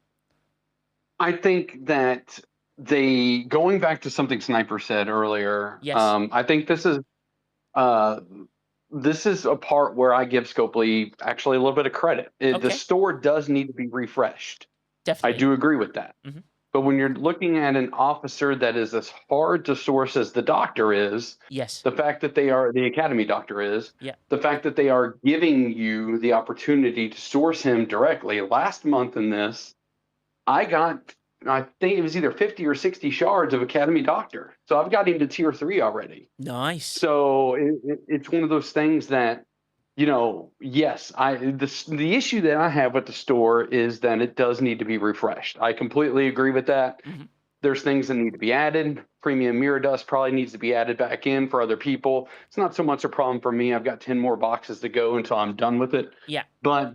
I think that going back to something Sniper said earlier. Yes. I think this is a part where I give Scopely actually a little bit of credit. The store does need to be refreshed. Definitely. I do agree with that. Mm-hmm. But when you're looking at an officer that is as hard to source as the Doctor is, yes, the fact that the Academy Doctor is, yeah, the fact that they are giving you the opportunity to source him directly. Last month in this, I think it was either 50 or 60 shards of Academy Doctor. So I've got him to tier 3 already. Nice. So it's one of those things that, yes, the issue that I have with the store is that it does need to be refreshed. I completely agree with that. Mm-hmm. There's things that need to be added. Premium Mirror Dust probably needs to be added back in for other people. It's not so much a problem for me. I've got 10 more boxes to go until I'm done with it. Yeah. But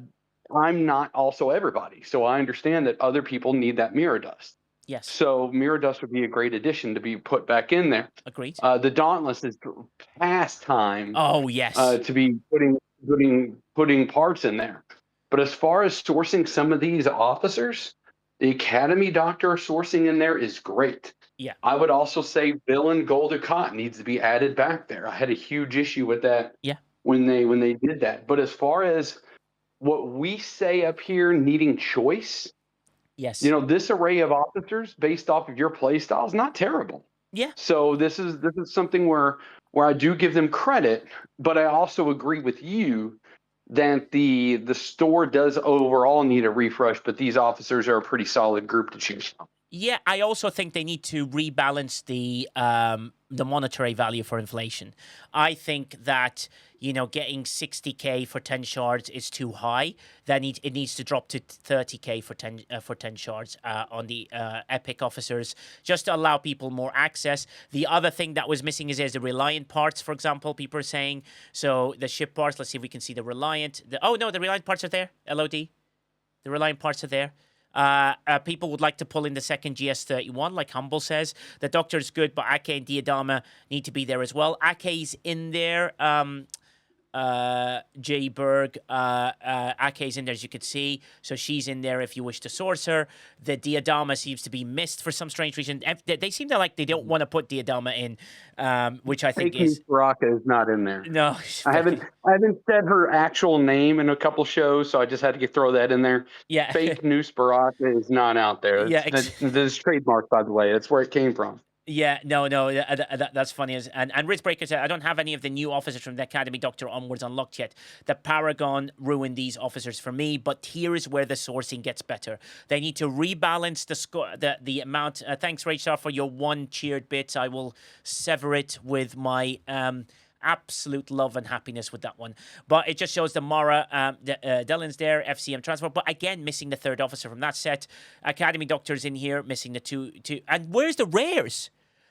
I'm not also everybody. So I understand that other people need that Mirror Dust. Yes. So Mirror Dust would be a great addition to be put back in there. Agreed. The Dauntless is past time. Oh, yes. To be putting parts in there. But as far as sourcing some of these officers, the Academy Doctor sourcing in there is great. Yeah. I would also say Villain Goldacott needs to be added back there. I had a huge issue with that. Yeah. When they did that. But as far as what we say up here, needing choice. Yes. This array of officers based off of your play style is not terrible. Yeah. So this is something where I do give them credit, but I also agree with you that the store does overall need a refresh, but these officers are a pretty solid group to choose from. Yeah, I also think they need to rebalance the monetary value for inflation. I think that, getting 60k for 10 shards is too high. It needs to drop to 30k for 10 shards on the epic officers, just to allow people more access. The other thing that was missing is there's the Reliant parts, for example, people are saying. So the ship parts, let's see if we can see the Reliant. The Reliant parts are there, LOD. The Reliant parts are there. People would like to pull in the second GS-31, like Humble says. The Doctor is good, but Ake and Diadama need to be there as well. Ake's in there. J. Berg, Ake's in there, as you could see. So she's in there if you wish to source her. The Diadama seems to be missed for some strange reason. They seem to like they don't want to put Diadama in, which I think Fake is... Baraka is not in there. No. I haven't said her actual name in a couple shows, so I just had to throw that in there. Yeah. Fake Noose Baraka is not out there. Yeah, That is trademarked, by the way. That's where it came from. Yeah, no, that's funny. And Ritzbreaker said, I don't have any of the new officers from the Academy Doctor onwards unlocked yet. The Paragon ruined these officers for me, but here is where the sourcing gets better. They need to rebalance the score, the amount. Thanks, Rachel, for your one cheered bit. I will sever it with my absolute love and happiness with that one. But it just shows the Mara, Dylan's there, FCM Transport. But again, missing the third officer from that set. Academy Doctor's in here, missing the two. And where's the rares?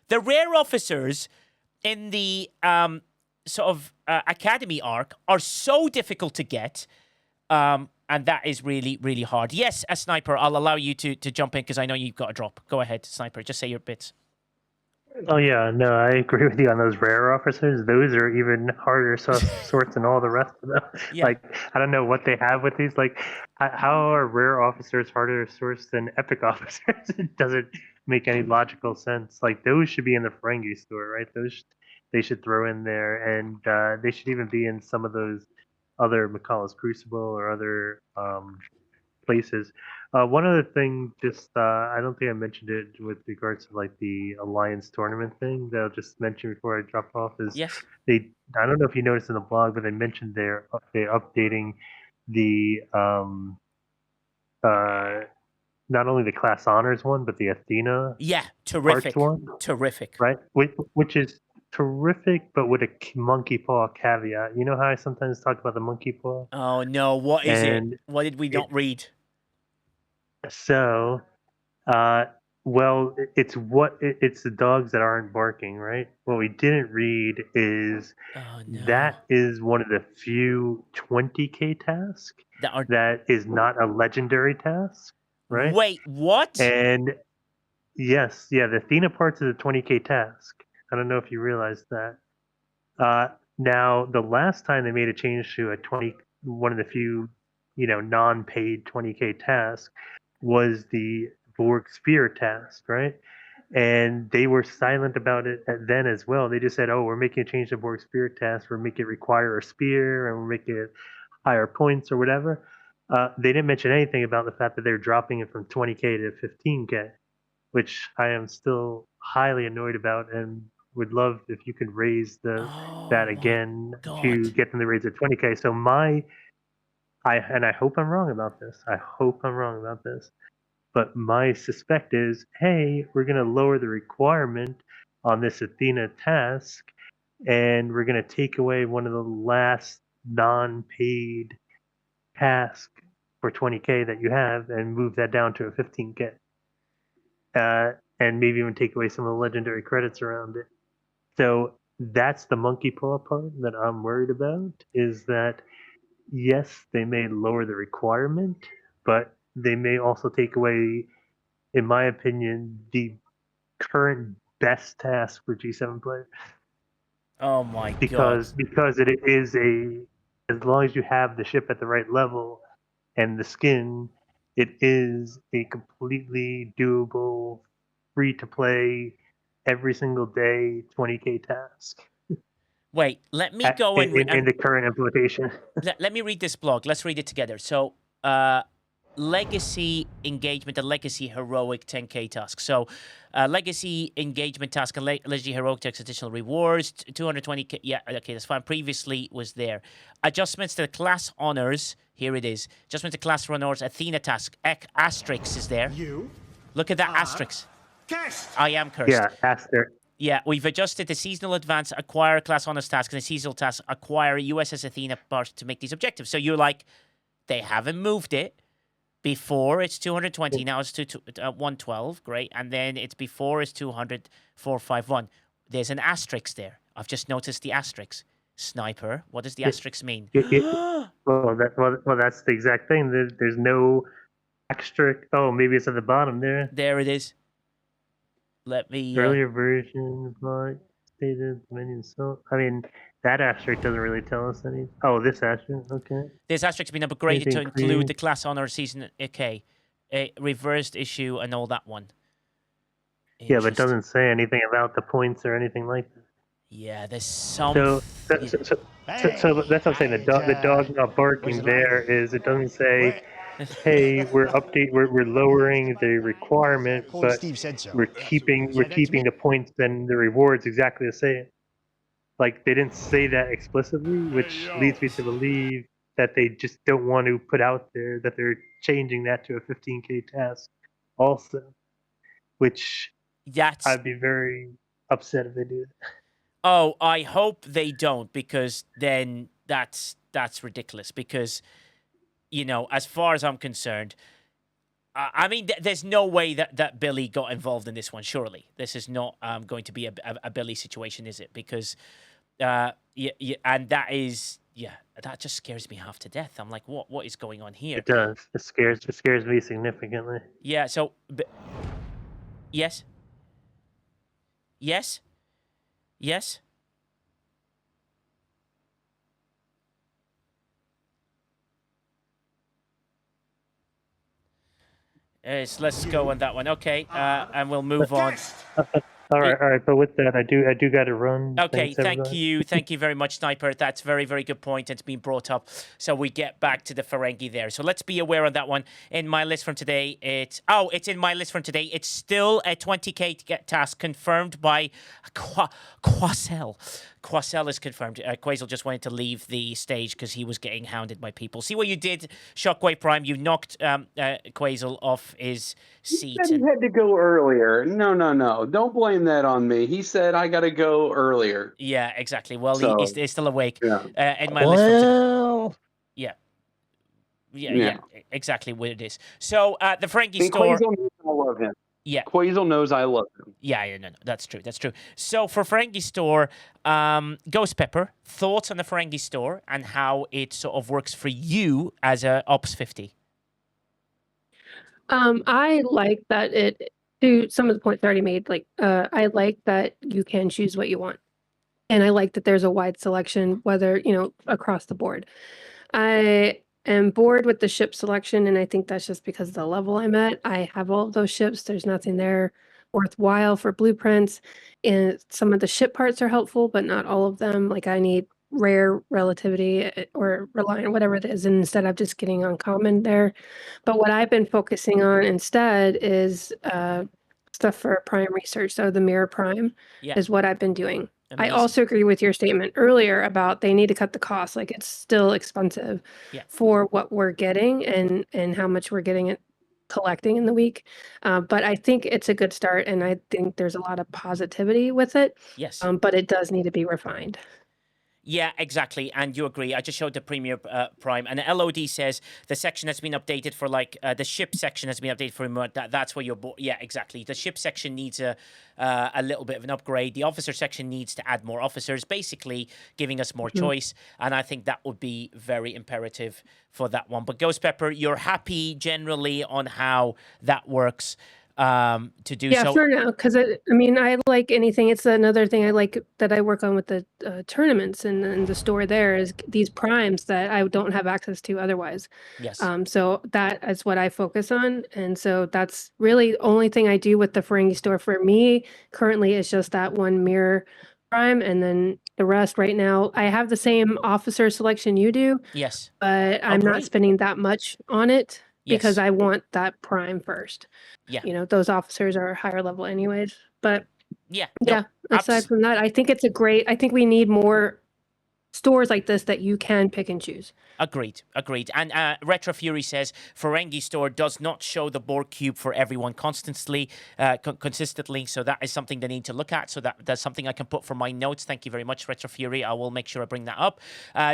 The rare officers in the Academy arc are so difficult to get. And that is really, really hard. Yes, a Sniper, I'll allow you to jump in because I know you've got a drop. Go ahead, Sniper. Just say your bits. Oh yeah, no, I agree with you on those rare officers. Those are even harder sorts than all the rest of them. Yeah. Like, I don't know what they have with these. Like, how are rare officers harder to source than epic officers? It doesn't make any logical sense. Like, those should be in the Ferengi store, right? Those they should throw in there, and they should even be in some of those other Mak'ala's Crucible or other places. One other thing, just I don't think I mentioned it with regards to like the Alliance tournament thing that I'll just mention before I drop off is yes. I don't know if you noticed in the blog, but they mentioned they're updating the not only the class honors one, but the Athena terrific one. Terrific, right? Which is terrific, but with a monkey paw caveat. You know how I sometimes talk about the monkey paw? Oh no, what is it? What did we not read? So, well, it's the dogs that aren't barking, right? What we didn't read is that is one of the few 20K tasks that is not a legendary task, right? Wait, what? And yes, yeah, the Athena parts is a 20K task. I don't know if you realized that. Now, the last time they made a change to one of the few, non-paid 20K tasks was the Borg Sphere task, right? And they were silent about it then as well. They just said, oh, we're making a change to Borg Sphere task. We're making it require a spear and we're making it higher points or whatever. They didn't mention anything about the fact that they're dropping it from 20K to 15K, which I am still highly annoyed about and would love if you could raise that again to get them to raise it 20K. So I hope I'm wrong about this. But my suspect is, hey, we're going to lower the requirement on this Athena task, and we're going to take away one of the last non-paid tasks for 20K that you have and move that down to a 15K. And maybe even take away some of the legendary credits around it. So that's the monkey paw part that I'm worried about, is that yes, they may lower the requirement, but they may also take away, in my opinion, the current best task for G7 players. Oh my god. Because it is as long as you have the ship at the right level and the skin, it is a completely doable, free to play, every single day 20K task. Wait, let me go in the current implementation. Let me read this blog. Let's read it together. So, legacy engagement, the legacy heroic 10K task. So, legacy engagement task and legacy heroic takes additional rewards. 220K. Yeah, okay, that's fine. Previously was there. Adjustments to the class honors. Here it is. Adjustment to class honors. Athena task. Asterisk is there. Look at that asterisk. Cursed. I am cursed. Yeah, asterisk. Yeah, we've adjusted the seasonal advance acquire class honors task and the seasonal task acquire USS Athena parts to make these objectives. So you're like, they haven't moved it. Before it's 220, now it's 112, great. And then it's before it's 200, 451. There's an asterisk there. I've just noticed the asterisk. Sniper, what does the asterisk mean? Well, that's the exact thing. There's no Asterisk. Oh, maybe it's at the bottom there. There it is. Let me. Earlier version, but stated menu. So, I mean, that asterisk doesn't really tell us anything. Oh, this asterisk. Okay. This asterisk has been upgraded to Anything include created? the class honor season. Okay, a reversed issue and all that one. Yeah, but it doesn't say anything about the points or anything like that. Yeah, there's some. So that's what I'm saying. The dog not barking there is it doesn't say, hey, we're lowering the requirement, but we're keeping the points and the rewards exactly the same. Like they didn't say that explicitly, which leads me to believe that they just don't want to put out there that they're changing that to a 15K task also, which I'd be very upset if they do that. Oh, I hope they don't, because then that's ridiculous. Because, you know, as far as I'm concerned, I mean, there's no way that Billy got involved in this one. Surely, this is not going to be a Billy situation, is it? Because, and that is, that just scares me half to death. I'm like, what is going on here? It does. It scares me significantly. Yeah. So, yes. Yes. Yes. Let's go on that one. Okay, and we'll move on. All right. But with that, I do got to run. Okay, Thanks, thank you very much, Sniper. That's very, very good point. It's been brought up, so we get back to the Ferengi there. So let's be aware on that one. In my list from today, it's in my list from today. It's still a 20K to get task confirmed by Quasel. Quasel is confirmed. Quasel just wanted to leave the stage because he was getting hounded by people. See what you did, Shockwave Prime? You knocked Quasel off his seat. He said he had to go earlier. No. Don't blame that on me. He said I got to go earlier. Yeah, exactly. Well, So, he's still awake. Yeah. In my list from today. Yeah, exactly what it is. So the Ferengi store. Quasel knows I love him. Yeah. Quasel knows I love him. Yeah, no, that's true. So for Ferengi store, Ghost Pepper, thoughts on the Ferengi store and how it sort of works for you as a Ops 50? I like that to some of the points I already made, like I like that you can choose what you want. And I like that there's a wide selection, whether, across the board. I am bored with the ship selection, and I think that's just because of the level I'm at. I have all of those ships. There's nothing there worthwhile for blueprints. And some of the ship parts are helpful, but not all of them. Like I need rare relativity or reliant, whatever it is, and instead of just getting uncommon there. But what I've been focusing on instead is stuff for prime research. So the mirror prime is what I've been doing. Amazing. I also agree with your statement earlier about they need to cut the cost. Like it's still expensive for what we're getting and how much we're getting it collecting in the week. But I think it's a good start, and I think there's a lot of positivity with it. Yes. But it does need to be refined. Yeah, exactly. And you agree. I just showed the Premier Prime. And LOD says the section has been updated for the ship section has been updated for remote. That's where you're... Yeah, exactly. The ship section needs a little bit of an upgrade. The officer section needs to add more officers, basically giving us more choice. And I think that would be very imperative for that one. But Ghost Pepper, you're happy generally on how that works. To do so. Yeah, for now, because I like anything. It's another thing I like that I work on with the tournaments and the store there is these primes that I don't have access to otherwise. Yes. So that is what I focus on, and so that's really the only thing I do with the Ferengi store for me currently is just that one mirror prime, and then the rest right now I have the same officer selection you do. Yes. But I'm not spending that much on it. Because I want that prime first. Yeah. Those officers are higher level anyways. But yeah. Aside from that, I think I think we need more stores like this that you can pick and choose. Agreed. And Retro Fury says Ferengi store does not show the Borg cube for everyone consistently. So that is something they need to look at. So that's something I can put for my notes. Thank you very much, Retro Fury. I will make sure I bring that up.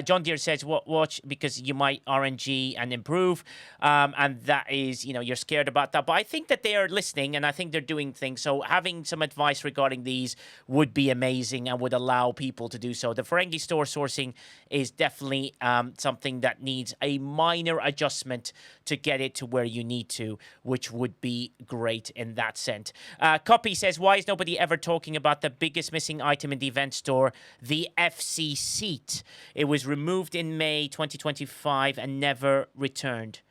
John Deere says watch because you might RNG and improve. And that is, you're scared about that. But I think that they are listening and I think they're doing things. So having some advice regarding these would be amazing and would allow people to do so. The Ferengi store sourcing is definitely something that needs a minor adjustment to get it to where you need to, which would be great in that sense. Copy says, why is nobody ever talking about the biggest missing item in the event store, the FC seat? It was removed in May 2025 and never returned.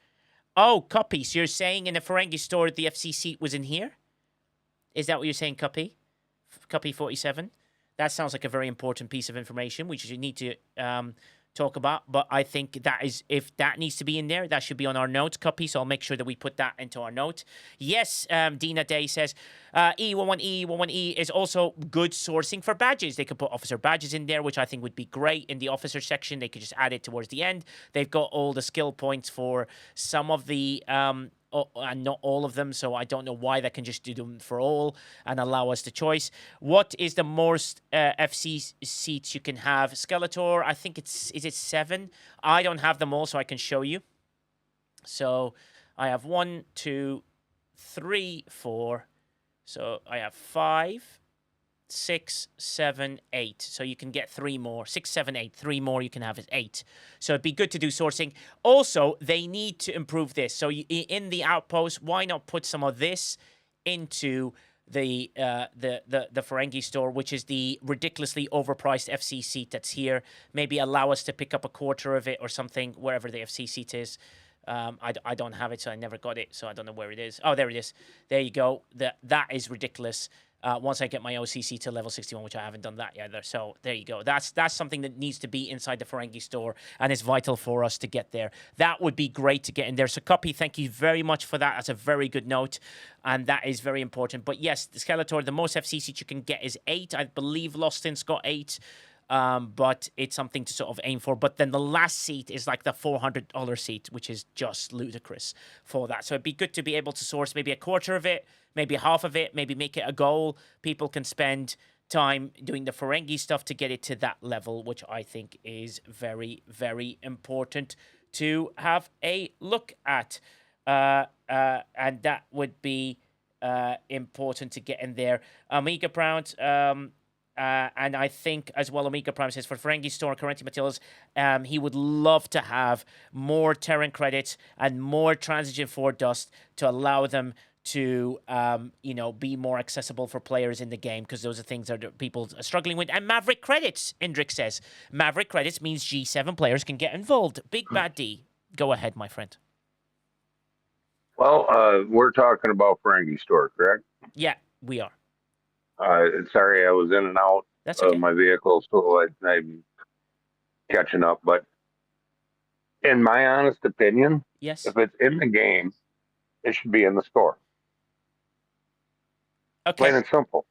Oh, Copy, so you're saying in the Ferengi store the FC seat was in here? Is that what you're saying, Copy? Copy 47? That sounds like a very important piece of information, which you need to talk about. But I think that is, if that needs to be in there, that should be on our notes, Copy. So I'll make sure that we put that into our note. Yes, Dina Day says, E11E is also good sourcing for badges. They could put officer badges in there, which I think would be great in the officer section. They could just add it towards the end. They've got all the skill points for some of the and not all of them, so I don't know why they can just do them for all and allow us the choice. What is the most FC seats you can have? Skeletor, I think is it 7? I don't have them all, so I can show you. So I have 1, 2, 3, 4. So I have 5, 6, 7, 8. So you can get 3 more. 6, 7, 8. 3 more you can have is 8. So it'd be good to do sourcing. Also, they need to improve this. So in the outpost, why not put some of this into the Ferengi store, which is the ridiculously overpriced FC seat that's here. Maybe allow us to pick up a quarter of it or something, wherever the FC seat is. I don't have it, so I never got it, so I don't know where it is. Oh, there it is. There you go. That is ridiculous. Once I get my OCC to level 61, which I haven't done that yet. So there you go. That's something that needs to be inside the Ferengi store and is vital for us to get there. That would be great to get in there. So Copy, thank you very much for that. That's a very good note, and that is very important. But yes, the Skeletor, the most FC seats you can get is 8. I believe Lostin's got 8. But it's something to sort of aim for. But then the last seat is like the $400 seat, which is just ludicrous for that. So it'd be good to be able to source maybe a quarter of it, maybe half of it, maybe make it a goal. People can spend time doing the Ferengi stuff to get it to that level, which I think is very, very important to have a look at. And that would be important to get in there. Amiga Proud, and I think as well, Amiga Prime says, for Ferengi store, Currenti Matildas, he would love to have more Terran credits and more Transigen 4 dust to allow them to, be more accessible for players in the game, because those are things that people are struggling with. And Maverick credits, Indrik says. Maverick credits means G7 players can get involved. Big Bad D, go ahead, my friend. Well, we're talking about Ferengi store, correct? Yeah, we are. Sorry, I was in and out of my vehicle, so I'm catching up. But in my honest opinion, yes, if it's in the game, it should be in the store. Okay. Plain and simple.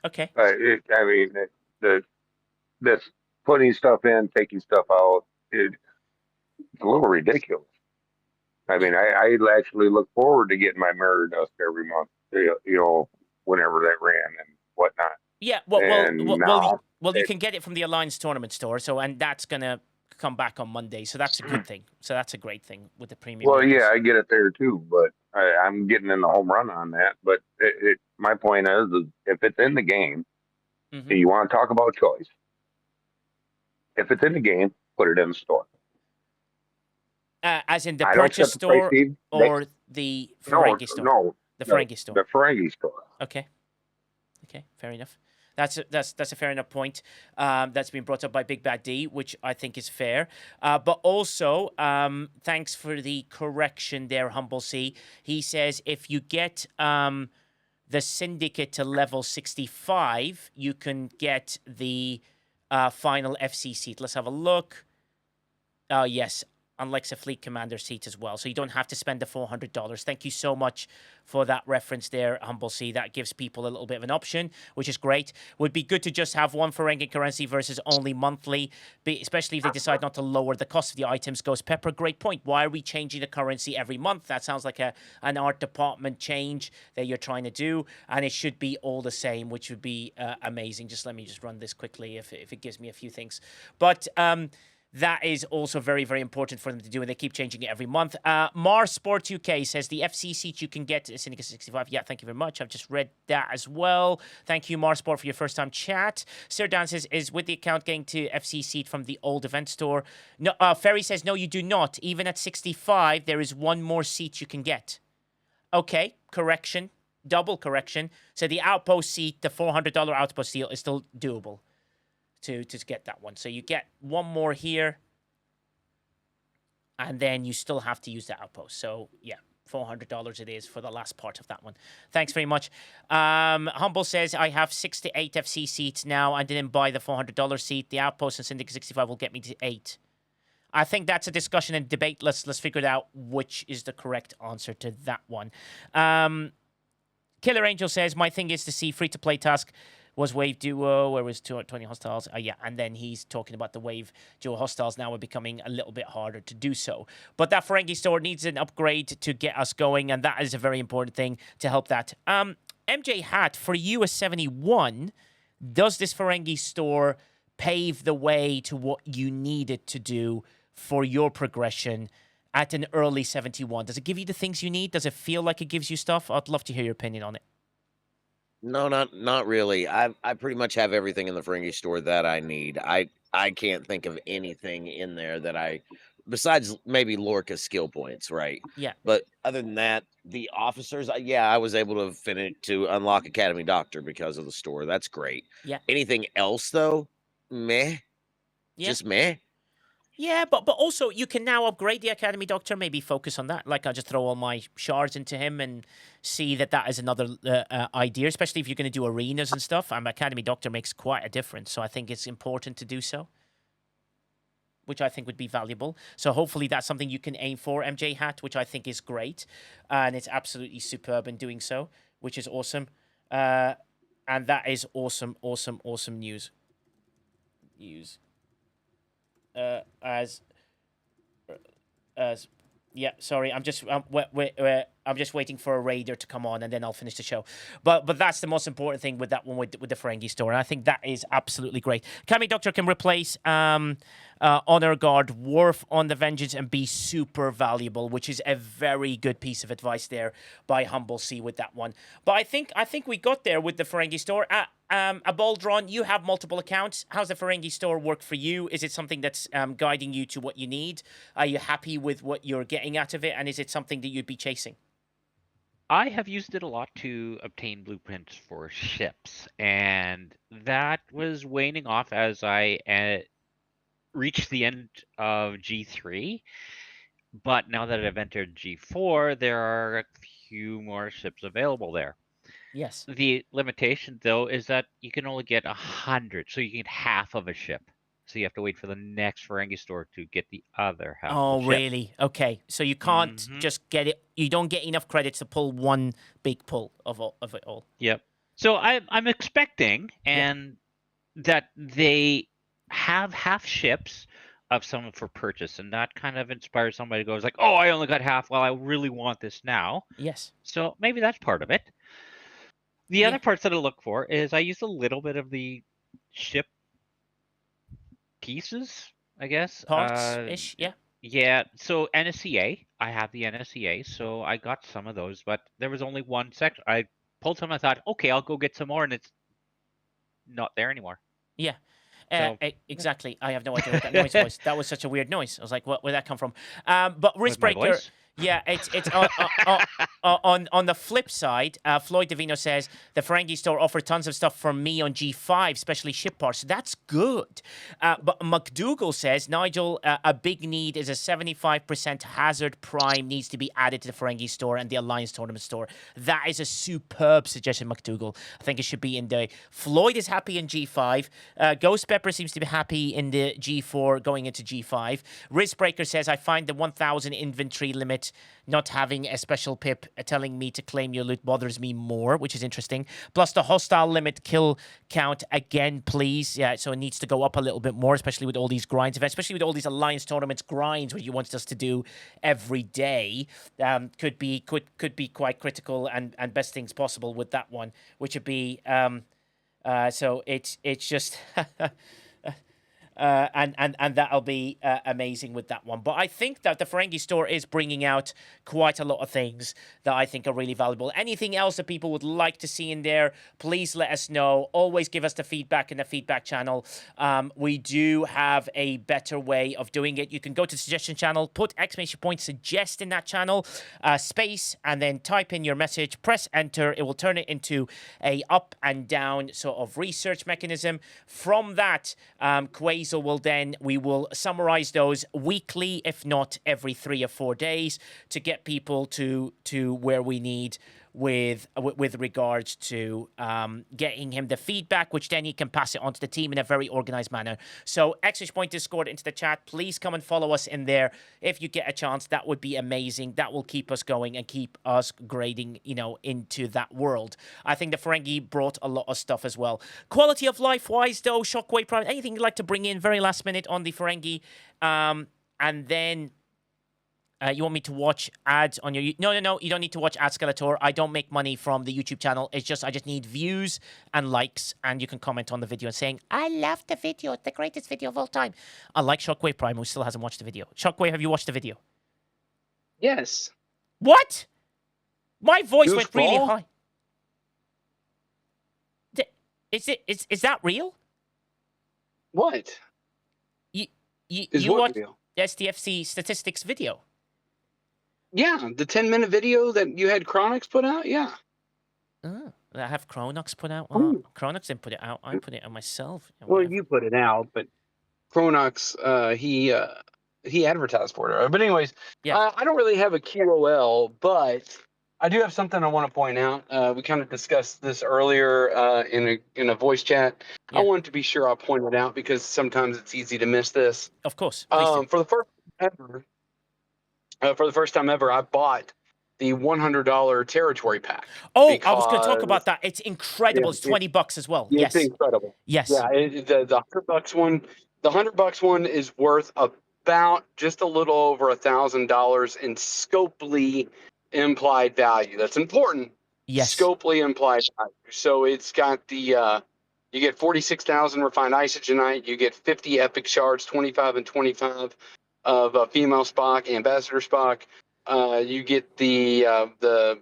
Okay. This putting stuff in, taking stuff out, it's a little ridiculous. I mean, I actually look forward to getting my mirror dust every month, whenever that ran and whatnot. Yeah, you can get it from the Alliance Tournament store, and that's going to come back on Monday, so that's a good thing. So that's a great thing with the premium. Well, yeah, I get it there too, but I'm getting in the home run on that. But my point is if it's in the game, and you want to talk about choice, if it's in the game, put it in the store. As in the purchase store or the Ferengi store? No, the Ferengi store. The Ferengi store. Okay, fair enough. That's a fair enough point. That's been brought up by Big Bad D, which I think is fair. But also, thanks for the correction there, Humble C. He says if you get the Syndicate to level 65, you can get the final FC seat. Let's have a look. Oh, yes. Unlike the Fleet Commander seat as well. So you don't have to spend the $400. Thank you so much for that reference there, Humble C. That gives people a little bit of an option, which is great. Would be good to just have one Ferengi currency versus only monthly, especially if they decide not to lower the cost of the items. Goes Pepper, great point. Why are we changing the currency every month? That sounds like an art department change that you're trying to do, and it should be all the same, which would be amazing. Let me run this quickly if it gives me a few things. But That is also very, very important for them to do, and they keep changing it every month. Mars Sports UK says the FC seat you can get at Syndicate 65. Yeah, thank you very much. I've just read that as well. Thank you, Mars Sport, for your first-time chat. Sir Dan says, is with the account getting to FC seat from the old event store? No, Ferry says, no, you do not. Even at 65, there is one more seat you can get. Okay, correction. Double correction. So the Outpost seat, the $400 Outpost deal is still doable. To get that one. So you get one more here, and then you still have to use the Outpost. So yeah, $400 it is for the last part of that one. Thanks very much. Humble says, I have 6 to 8 FC seats now. I didn't buy the $400 seat. The Outpost and Syndicate 65 will get me to 8. I think that's a discussion and debate. Let's figure it out which is the correct answer to that one. Killer Angel says, my thing is to see free-to-play task was Wave Duo, where was 220 hostiles. Yeah, and then he's talking about the Wave Duo hostiles now are becoming a little bit harder to do so. But that Ferengi store needs an upgrade to get us going, and that is a very important thing to help that. MJ Hat, for you as 71, does this Ferengi store pave the way to what you need it to do for your progression at an early 71? Does it give you the things you need? Does it feel like it gives you stuff? I'd love to hear your opinion on it. No, not really. I pretty much have everything in the Ferengi store that I need. I can't think of anything in there that I, besides maybe Lorca's skill points, right? Yeah. But other than that, the officers, yeah, I was able to unlock Academy Doctor because of the store. That's great. Yeah. Anything else though? Meh. Yeah. Just meh. Yeah, but also you can now upgrade the Academy Doctor, maybe focus on that. Like I'll just throw all my shards into him and see that is another idea, especially if you're going to do arenas and stuff. Academy Doctor makes quite a difference, so I think it's important to do so, which I think would be valuable. So hopefully that's something you can aim for, MJ Hat, which I think is great. And it's absolutely superb in doing so, which is awesome. And that is awesome, awesome, awesome news. As yeah, sorry, I'm just waiting for a raider to come on and then I'll finish the show. But that's the most important thing with that one with the Ferengi store, and I think that is absolutely great. Academy Doctor can replace Honor Guard Worf on the Vengeance and be super valuable, which is a very good piece of advice there by Humble C with that one. But I think we got there with the Ferengi store. Aboldron, you have multiple accounts. How's the Ferengi store work for you? Is it something that's guiding you to what you need? Are you happy with what you're getting out of it? And is it something that you'd be chasing? I have used it a lot to obtain blueprints for ships, and that was waning off as I reached the end of G3. But now that I've entered G4, there are a few more ships available there. Yes. The limitation, though, is that you can only get 100, so you get half of a ship. So you have to wait for the next Ferengi store to get the other half. Oh, of the ship. really? Okay. So you can't just get it. You don't get enough credits to pull one big pull of it all. Yep. So I'm expecting that they have half ships of some for purchase, and that kind of inspires somebody to go like, oh, I only got half. Well, I really want this now. Yes. So maybe that's part of it. The other parts that I look for is I use a little bit of the ship pieces, I guess. Parts-ish, yeah. Yeah, so NSCA, I have the NSCA, so I got some of those, but there was only one section. I pulled some, I thought, okay, I'll go get some more, and it's not there anymore. Yeah. Exactly. I have no idea what that noise was. That was such a weird noise. I was like, where'd that come from? But Wristbreaker... Yeah, it's on the flip side, Floyd Davino says, the Ferengi store offered tons of stuff for me on G5, especially ship parts. So that's good. But McDougall says, Nigel, a big need is a 75% hazard prime needs to be added to the Ferengi store and the Alliance Tournament store. That is a superb suggestion, McDougall. I think it should be in there. Floyd is happy in G5. Ghost Pepper seems to be happy in the G4 going into G5. Wristbreaker says, I find the 1,000 inventory limit not having a special pip telling me to claim your loot bothers me more, which is interesting. Plus the hostile limit kill count again, please. Yeah, so it needs to go up a little bit more, especially with all these grinds events, especially with all these Alliance tournaments grinds, what you want us to do every day. Could be quite critical and best things possible with that one, which would be so it's just and that'll be amazing with that one. But I think that the Ferengi store is bringing out quite a lot of things that I think are really valuable. Anything else that people would like to see in there, please let us know. Always give us the feedback in the feedback channel. We do have a better way of doing it. You can go to the suggestion channel, put exclamation point suggest in that channel, space, and then type in your message, press enter. It will turn it into a up and down sort of research mechanism. From that, Quasar we will summarize those weekly, if not every 3 or 4 days, to get people to where we need with regards to getting him the feedback, which then he can pass it on to the team in a very organized manner. So exclamation point Discord into the chat. Please come and follow us in there if you get a chance. That would be amazing. That will keep us going and keep us grading, into that world. I think the Ferengi brought a lot of stuff as well. Quality of life wise, though, Shockwave Prime, anything you'd like to bring in very last minute on the Ferengi, and then. You want me to watch ads on your... No, you don't need to watch ads, Skeletor. I don't make money from the YouTube channel. I just need views and likes, and you can comment on the video saying, I love the video. It's the greatest video of all time. Unlike Shockwave Prime, who still hasn't watched the video. Shockwave, have you watched the video? Yes. What? My voice went really high. Is that real? What? You what watched real? the STFC statistics video? Yeah, the 10-minute video that you had Chronix put out. Yeah. Oh, I have Chronox put out. Chronox didn't put it out. I put it out myself. Well, you put it out, but Chronox, he advertised for it. But anyways, yeah. I don't really have a QOL, but I do have something I want to point out. We kind of discussed this earlier in a voice chat. Yeah. I wanted to be sure I pointed out because sometimes it's easy to miss this. Of course. For the first time ever, I bought the $100 territory pack. Oh, I was going to talk about that. It's incredible. It's $20 as well. Yes, it's incredible. Yes. Yeah, the $100 one. The $100 one is worth about just a little over $1,000 in Scopely implied value. That's important. Yes. Scopely implied value. So it's got the you get 46,000 refined isogenite. You get 50 epic shards, 25 and 25 of female Spock, Ambassador Spock. You get the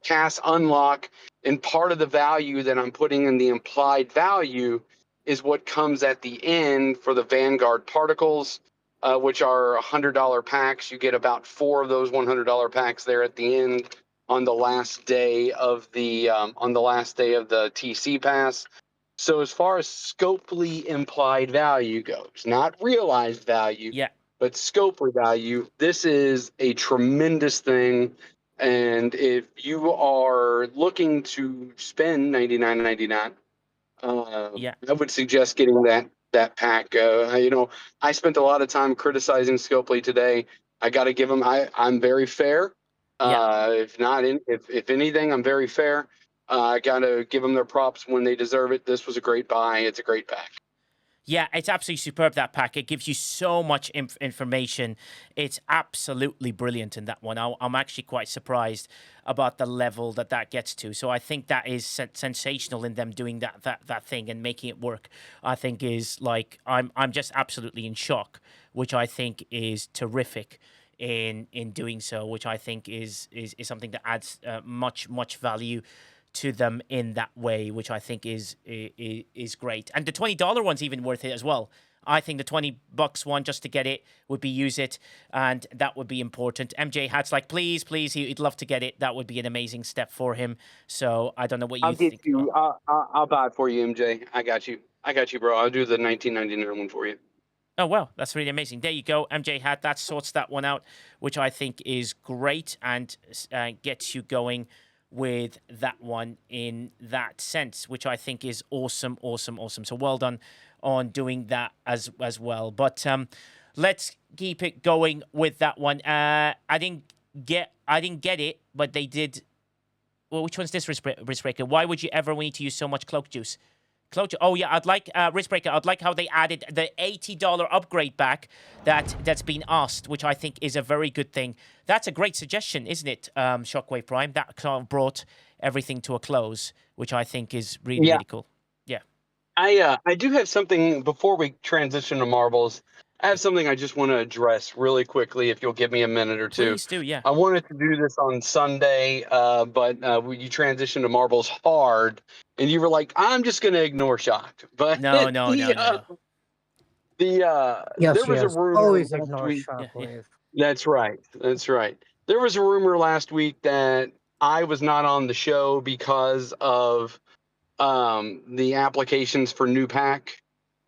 cast unlock, and part of the value that I'm putting in the implied value is what comes at the end for the Vanguard particles, which are $100 packs. You get about 4 of those $100 packs there at the end on the last day of the TC pass. So as far as Scopely implied value goes, not realized value, but Scopely value, this is a tremendous thing. And if you are looking to spend $99.99, I would suggest getting that pack. I spent a lot of time criticizing Scopely today. I got to give them. I'm very fair. If anything, I'm very fair. I got to give them their props when they deserve it. This was a great buy. It's a great pack. Yeah, it's absolutely superb, that pack. It gives you so much information. It's absolutely brilliant in that one. I'm actually quite surprised about the level that gets to. So I think that is sensational in them doing that thing and making it work. I think is like, I'm just absolutely in shock, which I think is terrific in doing so, which I think is something that adds much value to them in that way, which I think is great. And the $20 one's even worth it as well. I think the $20 one just to get it would be use it, and that would be important. MJ Hat's like, please, he'd love to get it. That would be an amazing step for him. So I don't know what you think. I'll buy it for you, MJ. I got you, bro. I'll do the $19.99 one for you. Oh, well, that's really amazing. There you go, MJ Hat. That sorts that one out, which I think is great and gets you going with that one in that sense, which I think is awesome. So well done on doing that as well. But let's keep it going with that one. I didn't get it, but they did. Well, which one's this, Riskbreaker? Why would you ever need to use so much cloak juice? Oh yeah, I'd like Riskbreaker. I'd like how they added the $80 upgrade back that's been asked, which I think is a very good thing. That's a great suggestion, isn't it, Shockwave Prime? That kind of brought everything to a close, which I think is really cool. Yeah. I do have something before we transition to marbles. I have something I just want to address really quickly, if you'll give me a minute or two. Please do, yeah. I wanted to do this on Sunday, but you transitioned to marbles hard, and you were like, "I'm just going to ignore shock." But No, no, no, no. Yes, there was a yes. rumor Always last ignore week. shockwave. That's right. That's right. There was a rumor last week that I was not on the show because of the applications for new pack.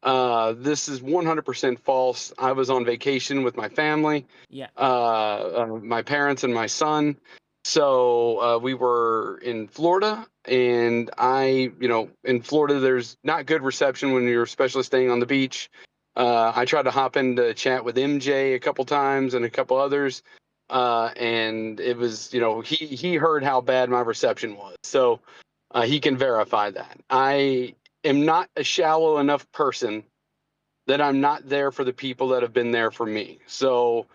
This is 100% false. I was on vacation with my family, Yeah. my parents and my son. So we were in Florida, and in Florida, there's not good reception when you're especially staying on the beach. I tried to hop into chat with MJ a couple times and a couple others, and it was, he heard how bad my reception was. So he can verify that. I am not a shallow enough person that I'm not there for the people that have been there for me. So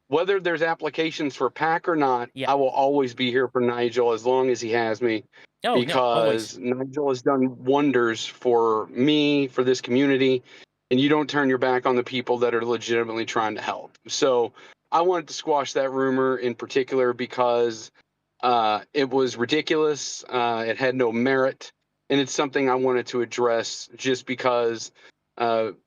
whether there's applications for pack or not, I will always be here for Nigel as long as he has me. Oh, no, because Nigel has done wonders for me, for this community, and you don't turn your back on the people that are legitimately trying to help. So I wanted to squash that rumor in particular because it was ridiculous. It had no merit, and it's something I wanted to address just because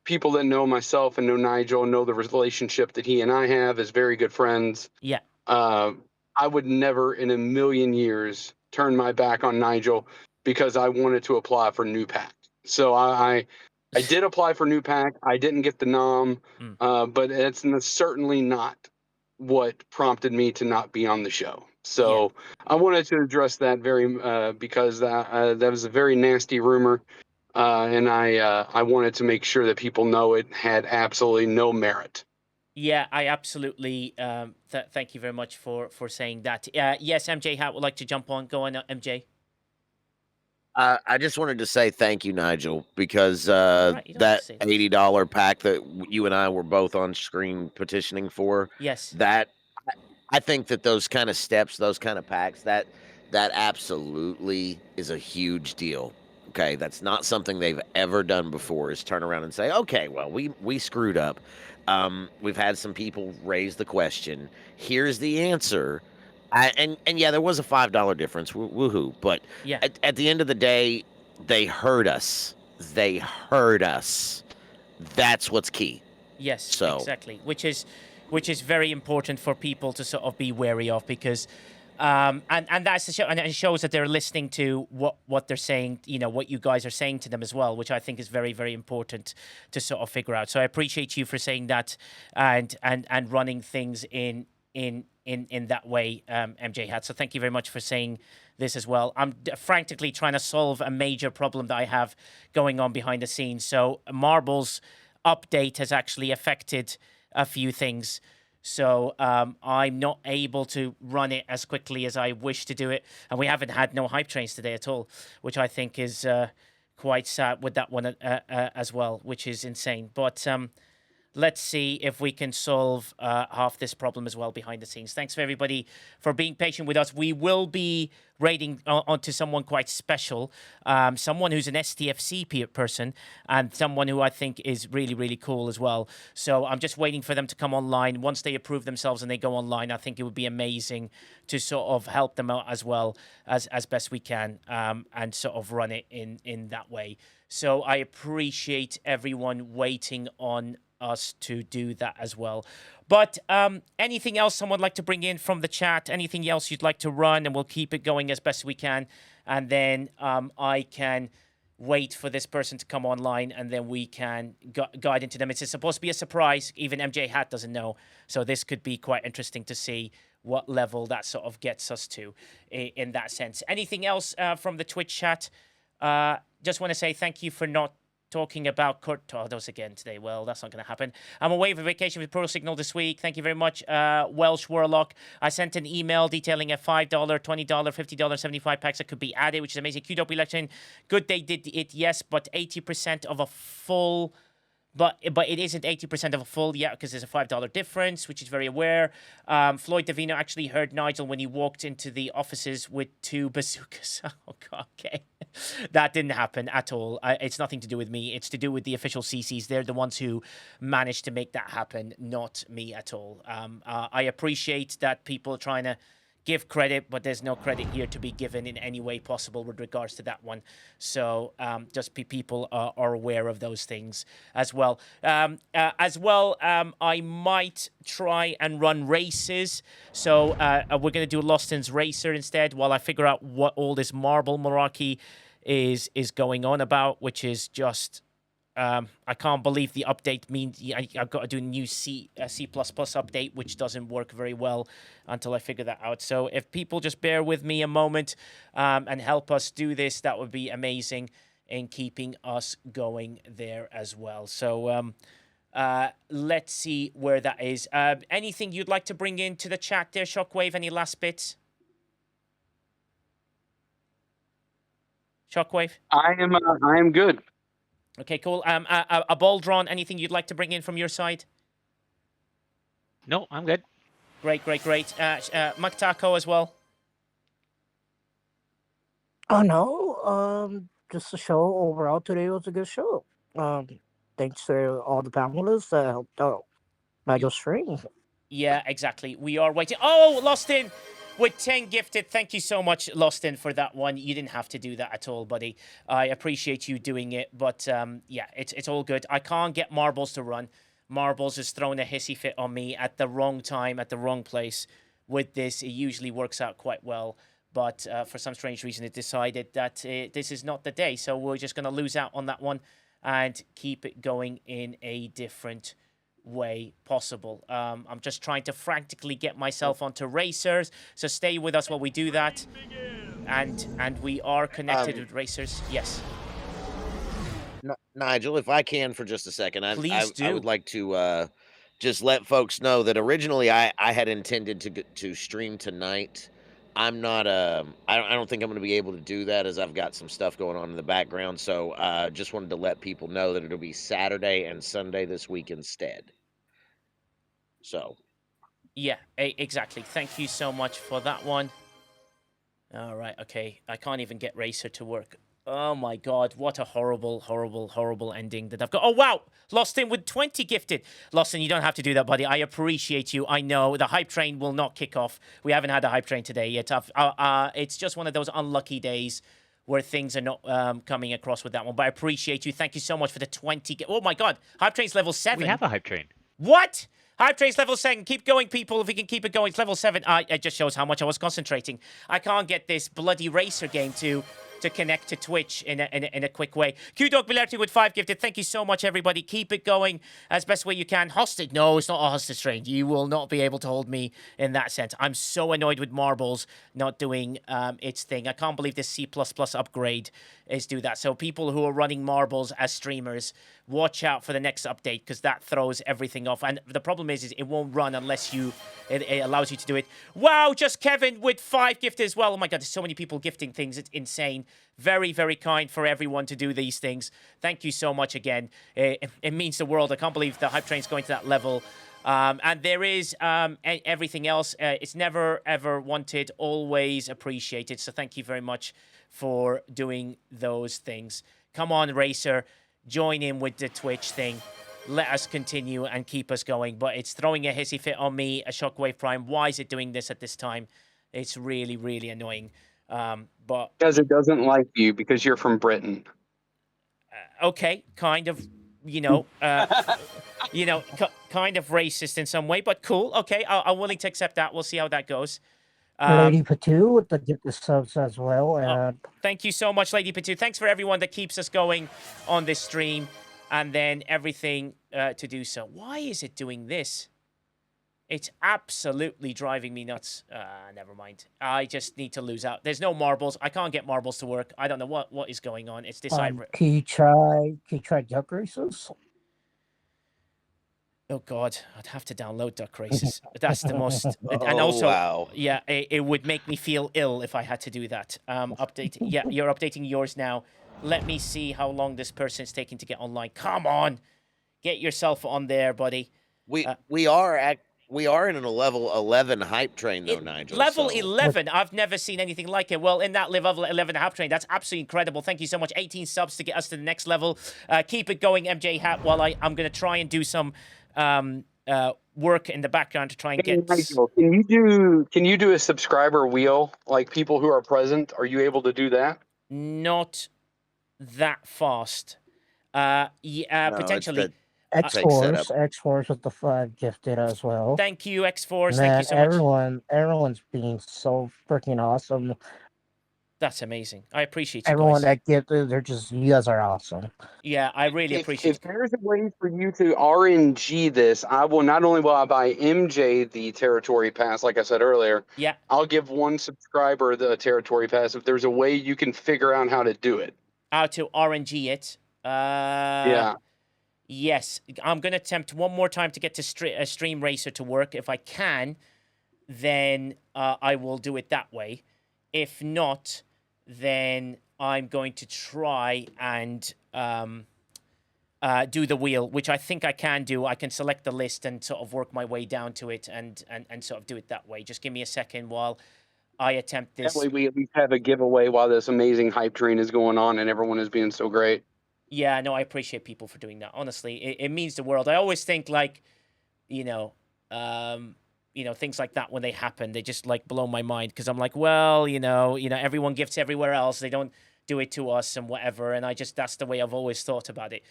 people that know myself and know Nigel know the relationship that he and I have as very good friends. Yeah. I would never in a million years turn my back on Nigel because I wanted to apply for new pack. So I did apply for new pack. I didn't get the nom, but it's certainly not what prompted me to not be on the show. So I wanted to address that because that was a very nasty rumor, and I wanted to make sure that people know it had absolutely no merit. Yeah, I absolutely thank you very much for saying that. Yes, MJ Hat would like to jump on. Go on, MJ. I just wanted to say thank you, Nigel, because right, that $80 pack that you and I were both on screen petitioning for. Yes. That I think that those kind of steps, those kind of packs, that absolutely is a huge deal. Okay, that's not something they've ever done before. Is turn around and say, okay, well, we screwed up. We've had some people raise the question. Here's the answer. And yeah, there was a $5 difference. Woohoo! But yeah, at the end of the day, they heard us. They heard us. That's what's key. Yes, exactly. Which is very important for people to sort of be wary of because, and that's the show, and it shows that they're listening to what they're saying. What you guys are saying to them as well, which I think is very, very important to sort of figure out. So I appreciate you for saying that and running things in that way, MJ Hat. So thank you very much for saying this as well. I'm frantically trying to solve a major problem that I have going on behind the scenes. So Marbles update has actually affected a few things. So I'm not able to run it as quickly as I wish to do it. And we haven't had no hype trains today at all, which I think is quite sad with that one as well, which is insane. But let's see if we can solve half this problem as well behind the scenes. Thanks for everybody for being patient with us. We will be raiding onto someone quite special, someone who's an STFC person, and someone who I think is really, really cool as well. So I'm just waiting for them to come online. Once they approve themselves and they go online, I think it would be amazing to sort of help them out as well as best we can, and sort of run it in that way. So I appreciate everyone waiting on us to do that as well. But anything else someone would like to bring in from the chat? Anything else you'd like to run? And we'll keep it going as best we can. And then I can wait for this person to come online and then we can guide into them. It's supposed to be a surprise. Even MJ Hat doesn't know. So this could be quite interesting to see what level that sort of gets us to in that sense. Anything else from the Twitch chat? Just want to say thank you for not talking about Kurt Tordos again today. Well, that's not going to happen. I'm away for vacation with Pro Signal this week. Thank you very much, Welsh Warlock. I sent an email detailing a $5, $20, $50, 75 packs that could be added, which is amazing. Qdope election. Good they did it, yes, but 80% of a full but it isn't 80% of a full yet because there's a $5 difference, which is very aware. Floyd Davino actually heard Nigel when he walked into the offices with 2 bazookas. Oh, God, okay. That didn't happen at all. It's nothing to do with me. It's to do with the official CCs. They're the ones who managed to make that happen, not me at all. I appreciate that people are trying to give credit, but there's no credit here to be given in any way possible with regards to that one. So just people are aware of those things as well. I might try and run races. So we're going to do Loston's Racer instead while I figure out what all this marble malarkey is going on about, which is just... I can't believe the update means I've got to do a new C++ update, which doesn't work very well until I figure that out. So if people just bear with me a moment and help us do this, that would be amazing in keeping us going there as well. So let's see where that is. Anything you'd like to bring into the chat there, Shockwave? Any last bits? Shockwave? I am good. Okay, cool. A Baldron, anything you'd like to bring in from your side? No, I'm good. Great. Mak'ala as well. Oh no, just the show overall today was a good show. Thanks to all the panelists that helped out Nigel's stream. Yeah, exactly. We are waiting. Oh, Lostin with 10 gifted. Thank you so much, Lostin, for that one. You didn't have to do that at all, buddy. I appreciate you doing it, but yeah, it's all good. I can't get Marbles to run. Marbles has thrown a hissy fit on me at the wrong time, at the wrong place. With this, it usually works out quite well, but for some strange reason, it decided that this is not the day, so we're just going to lose out on that one and keep it going in a different way possible. I'm just trying to frantically get myself onto racers, so stay with us while we do that. And we are connected with racers. Yes. Nigel, if I can for just a second, I do. would like to just let folks know that originally I had intended to stream tonight. I'm not I don't think I'm going to be able to do that as I've got some stuff going on in the background. So just wanted to let people know that it'll be Saturday and Sunday this week instead. So. Yeah, exactly. Thank you so much for that one. All right, okay. I can't even get Racer to work. Oh my God, what a horrible, horrible, horrible ending that I've got. Oh, wow. Lost in with 20 gifted. Lostin, you don't have to do that, buddy. I appreciate you. I know the hype train will not kick off. We haven't had a hype train today yet. It's just one of those unlucky days where things are not coming across with that one. But I appreciate you. Thank you so much for the 20. Oh my God, hype train's level 7. We have a hype train. What? Hype train's level 7. Keep going, people. If we can keep it going, it's level 7. It just shows how much I was concentrating. I can't get this bloody racer game to connect to Twitch in a quick way. Q-Dog Bilerti with 5 gifted. Thank you so much, everybody. Keep it going as best way you can. Hostage? No, it's not a hostage train. You will not be able to hold me in that sense. I'm so annoyed with Marbles not doing its thing. I can't believe this C++ upgrade is do that. So people who are running Marbles as streamers, watch out for the next update because that throws everything off. And the problem is it won't run unless it allows you to do it. Wow, just Kevin with 5 gifted as well. Oh my God, there's so many people gifting things. It's insane. Very, very kind for everyone to do these things. Thank you so much again. It means the world. I can't believe the hype train's going to that level. And there is everything else. It's never, ever wanted, always appreciated. So thank you very much for doing those things. Come on, Racer. Join in with the Twitch thing. Let us continue and keep us going. But it's throwing a hissy fit on me, a Shockwave Prime. Why is it doing this at this time? It's really, really annoying. But because it doesn't like you because you're from Britain. Okay, kind of, kind of racist in some way, but cool. Okay, I'm willing to accept that. We'll see how that goes. Lady Patu with the gift subs as well. And thank you so much, Lady Patu. Thanks for everyone that keeps us going on this stream and then everything to do so. Why is it doing this? It's absolutely driving me nuts. Never mind. I just need to lose out. There's no marbles. I can't get marbles to work. I don't know what is going on. It's this. can you try duck races? Oh God, I'd have to download duck races. That's the most. And also, wow. Yeah, it would make me feel ill if I had to do that. Update. Yeah, you're updating yours now. Let me see how long this person's taking to get online. Come on, Get yourself on there, buddy. We are in a level 11 hype train though, Nigel. Level so- 11. I've never seen anything like it. Well, in that level 11 half train, that's absolutely incredible. Thank you so much. 18 subs to get us to the next level. Keep it going, MJ Hat, while I'm going to try and do some work in the background to try and get... Nigel, can you do a subscriber wheel, like people who are present? Are you able to do that? Not that fast. Potentially. X-Force with the 5 gifted as well. Thank you, X-Force. Man, Thank you so much. everyone's being so freaking awesome. That's amazing. I appreciate you Everyone guys. that gifted, you guys are awesome. Yeah, I really appreciate If there's a way for you to RNG this, I will not only will I buy MJ the territory pass, like I said earlier. Yeah. I'll give one subscriber the territory pass if there's a way you can figure out how to do it. How to RNG it. Yeah. Yes, I'm going to attempt one more time to get to Stream Racer to work. If I can, then I will do it that way. If not, then I'm going to try and do the wheel, which I think I can do. I can select the list and sort of work my way down to it and sort of do it that way. Just give me a second while I attempt this. That way we at least have a giveaway while this amazing hype train is going on and everyone is being so great. Yeah, no, I appreciate people for doing that. Honestly, it means the world. I always think like, things like that when they happen, they just like blow my mind because I'm like, well, everyone gifts everywhere else. They don't do it to us and whatever. And that's the way I've always thought about it.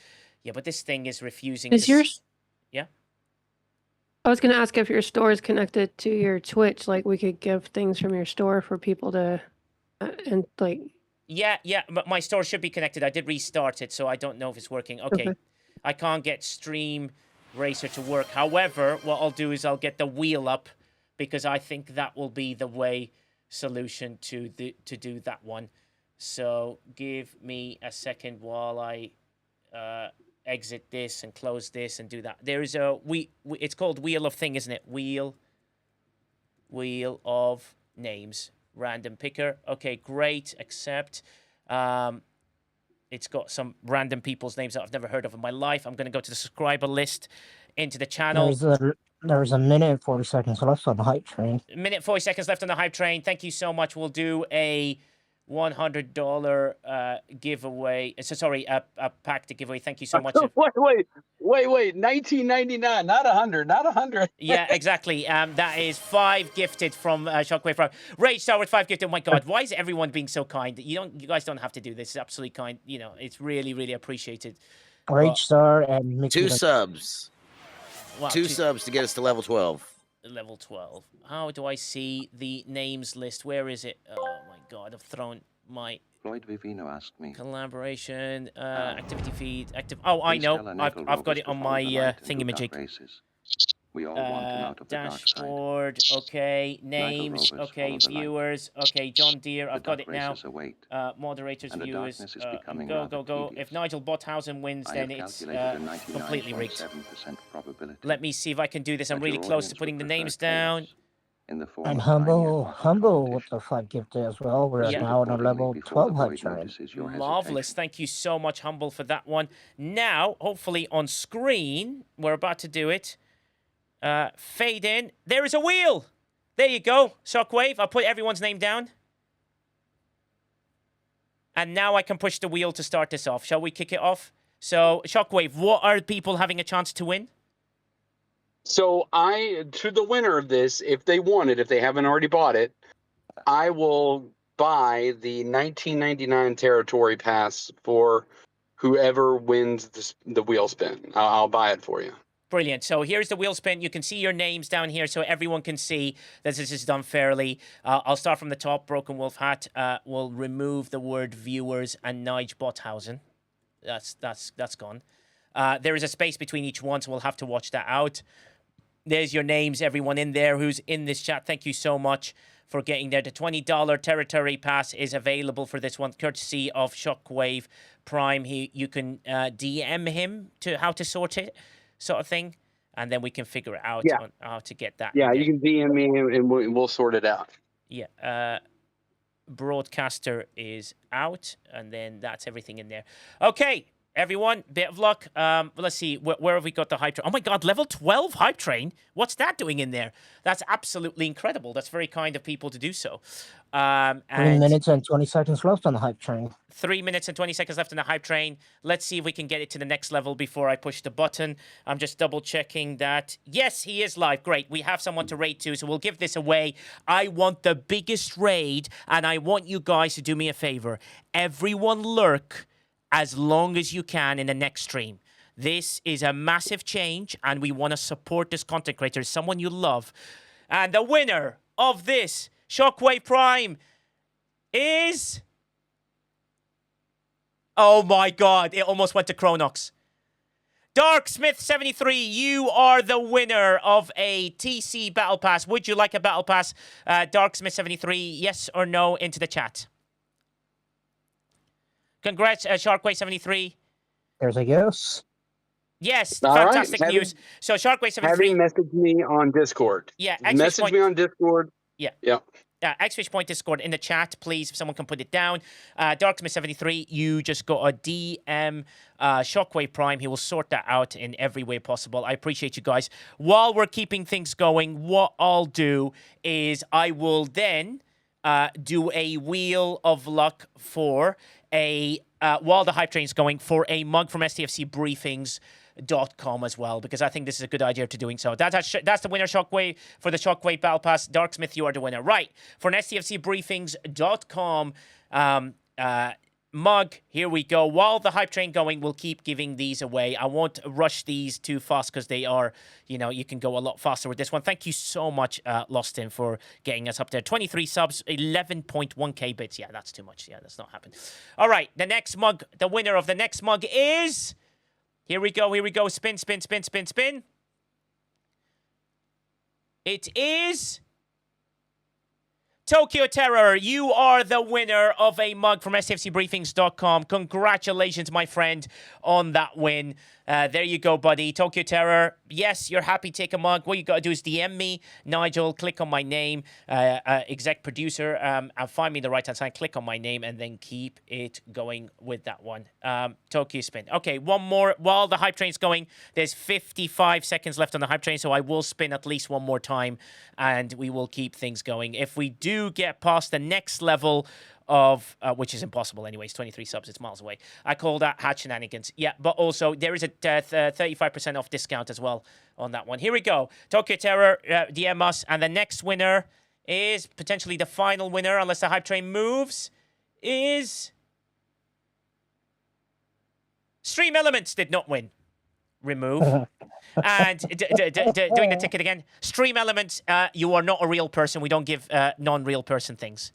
Yeah, but this thing is refusing. Is yours? Yeah. I was going to ask if your store is connected to your Twitch. Like we could give things from your store for people to, and like. Yeah, but my store should be connected. I did restart it, so I don't know if it's working. Okay. I can't get Stream Racer to work. However, what I'll do is I'll get the wheel up because I think that will be the solution to do that one. So give me a second while I exit this and close this and do that. There is it's called Wheel of Thing, isn't it? Wheel of Names. Random picker. Okay, great. Accept. It's got some random people's names that I've never heard of in my life. I'm going to go to the subscriber list, into the channel. There's a minute and 40 seconds left on the hype train. Minute 40 seconds left on the hype train. Thank you so much. We'll do a $100 giveaway. So sorry, a pack to giveaway. Thank you so much. Wait, $19.99, not $100. Yeah, exactly. That is 5 gifted from Shockwave Prime. Rage Star with 5 gifted. Oh my God, why is everyone being so kind? You guys don't have to do this. It's absolutely kind. It's really, really appreciated. Rage Star and Mickey 2 subs. Wow, 2 subs to get us to level 12. Level 12. How do I see the names list? Where is it? Oh my God, I've thrown my... Floyd Vivino asked me. Collaboration, activity feed, active... Oh, I know. I've got it on my thingamajig. We all want him out of the dark side. Dashboard, okay. Names, okay. Viewers, okay. John Deere, I've got it now. Moderators, viewers, go. If Nigel Bothausen wins, then it's completely rigged. Let me see if I can do this. I'm really close to putting the names down. And humble with the 5 gifted as well. We're now on a level 12 hype train. Marvelous. Thank you so much, Humble, for that one. Now, hopefully on screen, we're about to do it. Fade in. There is a wheel. There you go. Shockwave. I'll put everyone's name down. And now I can push the wheel to start this off. Shall we kick it off? So, Shockwave, what are people having a chance to win? So to the winner of this, if they want it, if they haven't already bought it, I will buy the $19.99 territory pass for whoever wins the wheel spin. I'll buy it for you. Brilliant. So here's the wheel spin. You can see your names down here so everyone can see that this is done fairly. I'll start from the top. Broken Wolf Hat will remove the word viewers and Nige Bothausen. That's gone. There is a space between each one, so we'll have to watch that out. There's your names, everyone in there who's in this chat. Thank you so much for getting there. The $20 territory pass is available for this one, courtesy of Shockwave Prime. You can DM him to how to sort it, sort of thing, and then we can figure out on how to get that. Yeah, you can DM me and we'll sort it out. Yeah. Broadcaster is out, and then that's everything in there. Okay, everyone, bit of luck. Let's see, where have we got the hype train? Oh my God, level 12 hype train. What's that doing in there? That's absolutely incredible. That's very kind of people to do so. 3 And minutes and 20 seconds left on the hype train. 3 minutes and 20 seconds left on the hype train. Let's see if we can get it to the next level before I push the button. I'm just double checking that. Yes, he is live. Great. We have someone to raid to, so we'll give this away. I want the biggest raid, and I want you guys to do me a favor. Everyone lurk as long as you can in the next stream. This is a massive change, and we want to support this content creator, someone you love. And the winner of this Shockwave Prime is... Oh my God, it almost went to Chronox. Darksmith73, you are the winner of a TC Battle Pass. Would you like a Battle Pass? Darksmith73, yes or no into the chat. Congrats, Sharkway73. There's a yes. Yes, All right, fantastic news. So Sharkway73... Having messaged me on Discord. Yeah, message me on Discord. Yeah. Yeah. Exclamation point Discord in the chat, please, if someone can put it down. Darksmith73, you just got a DM Shockwave Prime. He will sort that out in every way possible. I appreciate you guys. While we're keeping things going, what I'll do is I will then do a Wheel of Luck for a, while the hype train's going, for a mug from STFCbriefings.com as well, because I think this is a good idea to doing so. That's the winner, Shockwave, for the Shockwave Battle Pass. Darksmith, you are the winner. Right, for an STFCbriefings.com mug, here we go. While the hype train going, we'll keep giving these away. I won't rush these too fast because they are, you know, you can go a lot faster with this one. Thank you so much, Lostin, for getting us up there. 23 subs, 11.1k bits. Yeah, that's too much. Yeah, that's not happening. All right, the next mug, the winner of the next mug is... Here we go, here we go. Spin, spin, spin, spin, spin. It is... Tokyo Terror, you are the winner of a mug from STFCbriefings.com. Congratulations, my friend, on that win. There you go, buddy. Tokyo Terror, yes, you're happy to take a mug. What you got to do is DM me, Nigel, click on my name, exec producer, and find me the right-hand side, click on my name, and then keep it going with that one. Tokyo spin. Okay, one more. While the hype train's going, there's 55 seconds left on the hype train, so I will spin at least one more time, and we will keep things going. If we do get past the next level of, which is impossible anyways, 23 subs, it's miles away. I call that hat shenanigans. Yeah, but also there is a 35% off discount as well on that one. Here we go. Tokyo Terror, DM us, and the next winner is potentially the final winner, unless the hype train moves, is... Stream Elements did not win. Remove. And doing the ticket again. Stream Elements, you are not a real person. We don't give non-real person things.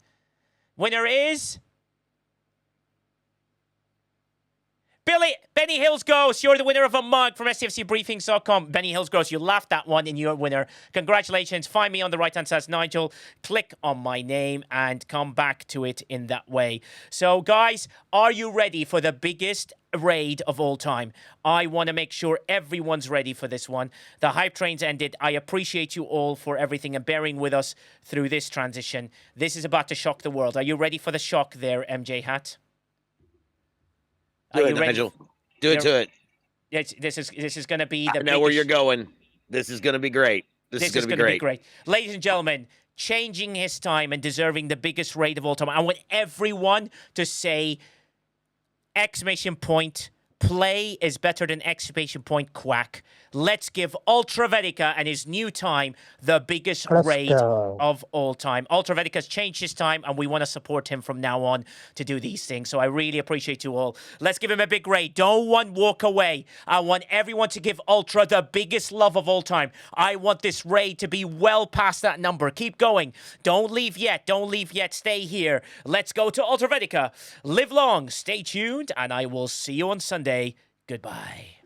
Winner is... Benny Hills Ghost, you're the winner of a mug from STFCbriefings.com. Benny Hills Ghost, you laughed that one and you're a winner. Congratulations. Find me on the right-hand side, Nigel. Click on my name and come back to it in that way. So, guys, are you ready for the biggest raid of all time? I want to make sure everyone's ready for this one. The hype train's ended. I appreciate you all for everything and bearing with us through this transition. This is about to shock the world. Are you ready for the shock there, MJ Hat? Do it, Nigel. Do it to it. This is going to be the I know where you're going. This is going to be great. This is going to be great. Ladies and gentlemen, changing his time and deserving the biggest raid of all time. I want everyone to say exclamation point, play is better than exclamation point, quack. Let's give Ultravedica and his new time the biggest raid of all time. Ultravedica's changed his time, and we want to support him from now on to do these things. So I really appreciate you all. Let's give him a big raid. Don't walk away. I want everyone to give Ultra the biggest love of all time. I want this raid to be well past that number. Keep going. Don't leave yet. Don't leave yet. Stay here. Let's go to Ultravedica. Live long. Stay tuned, and I will see you on Sunday. Goodbye.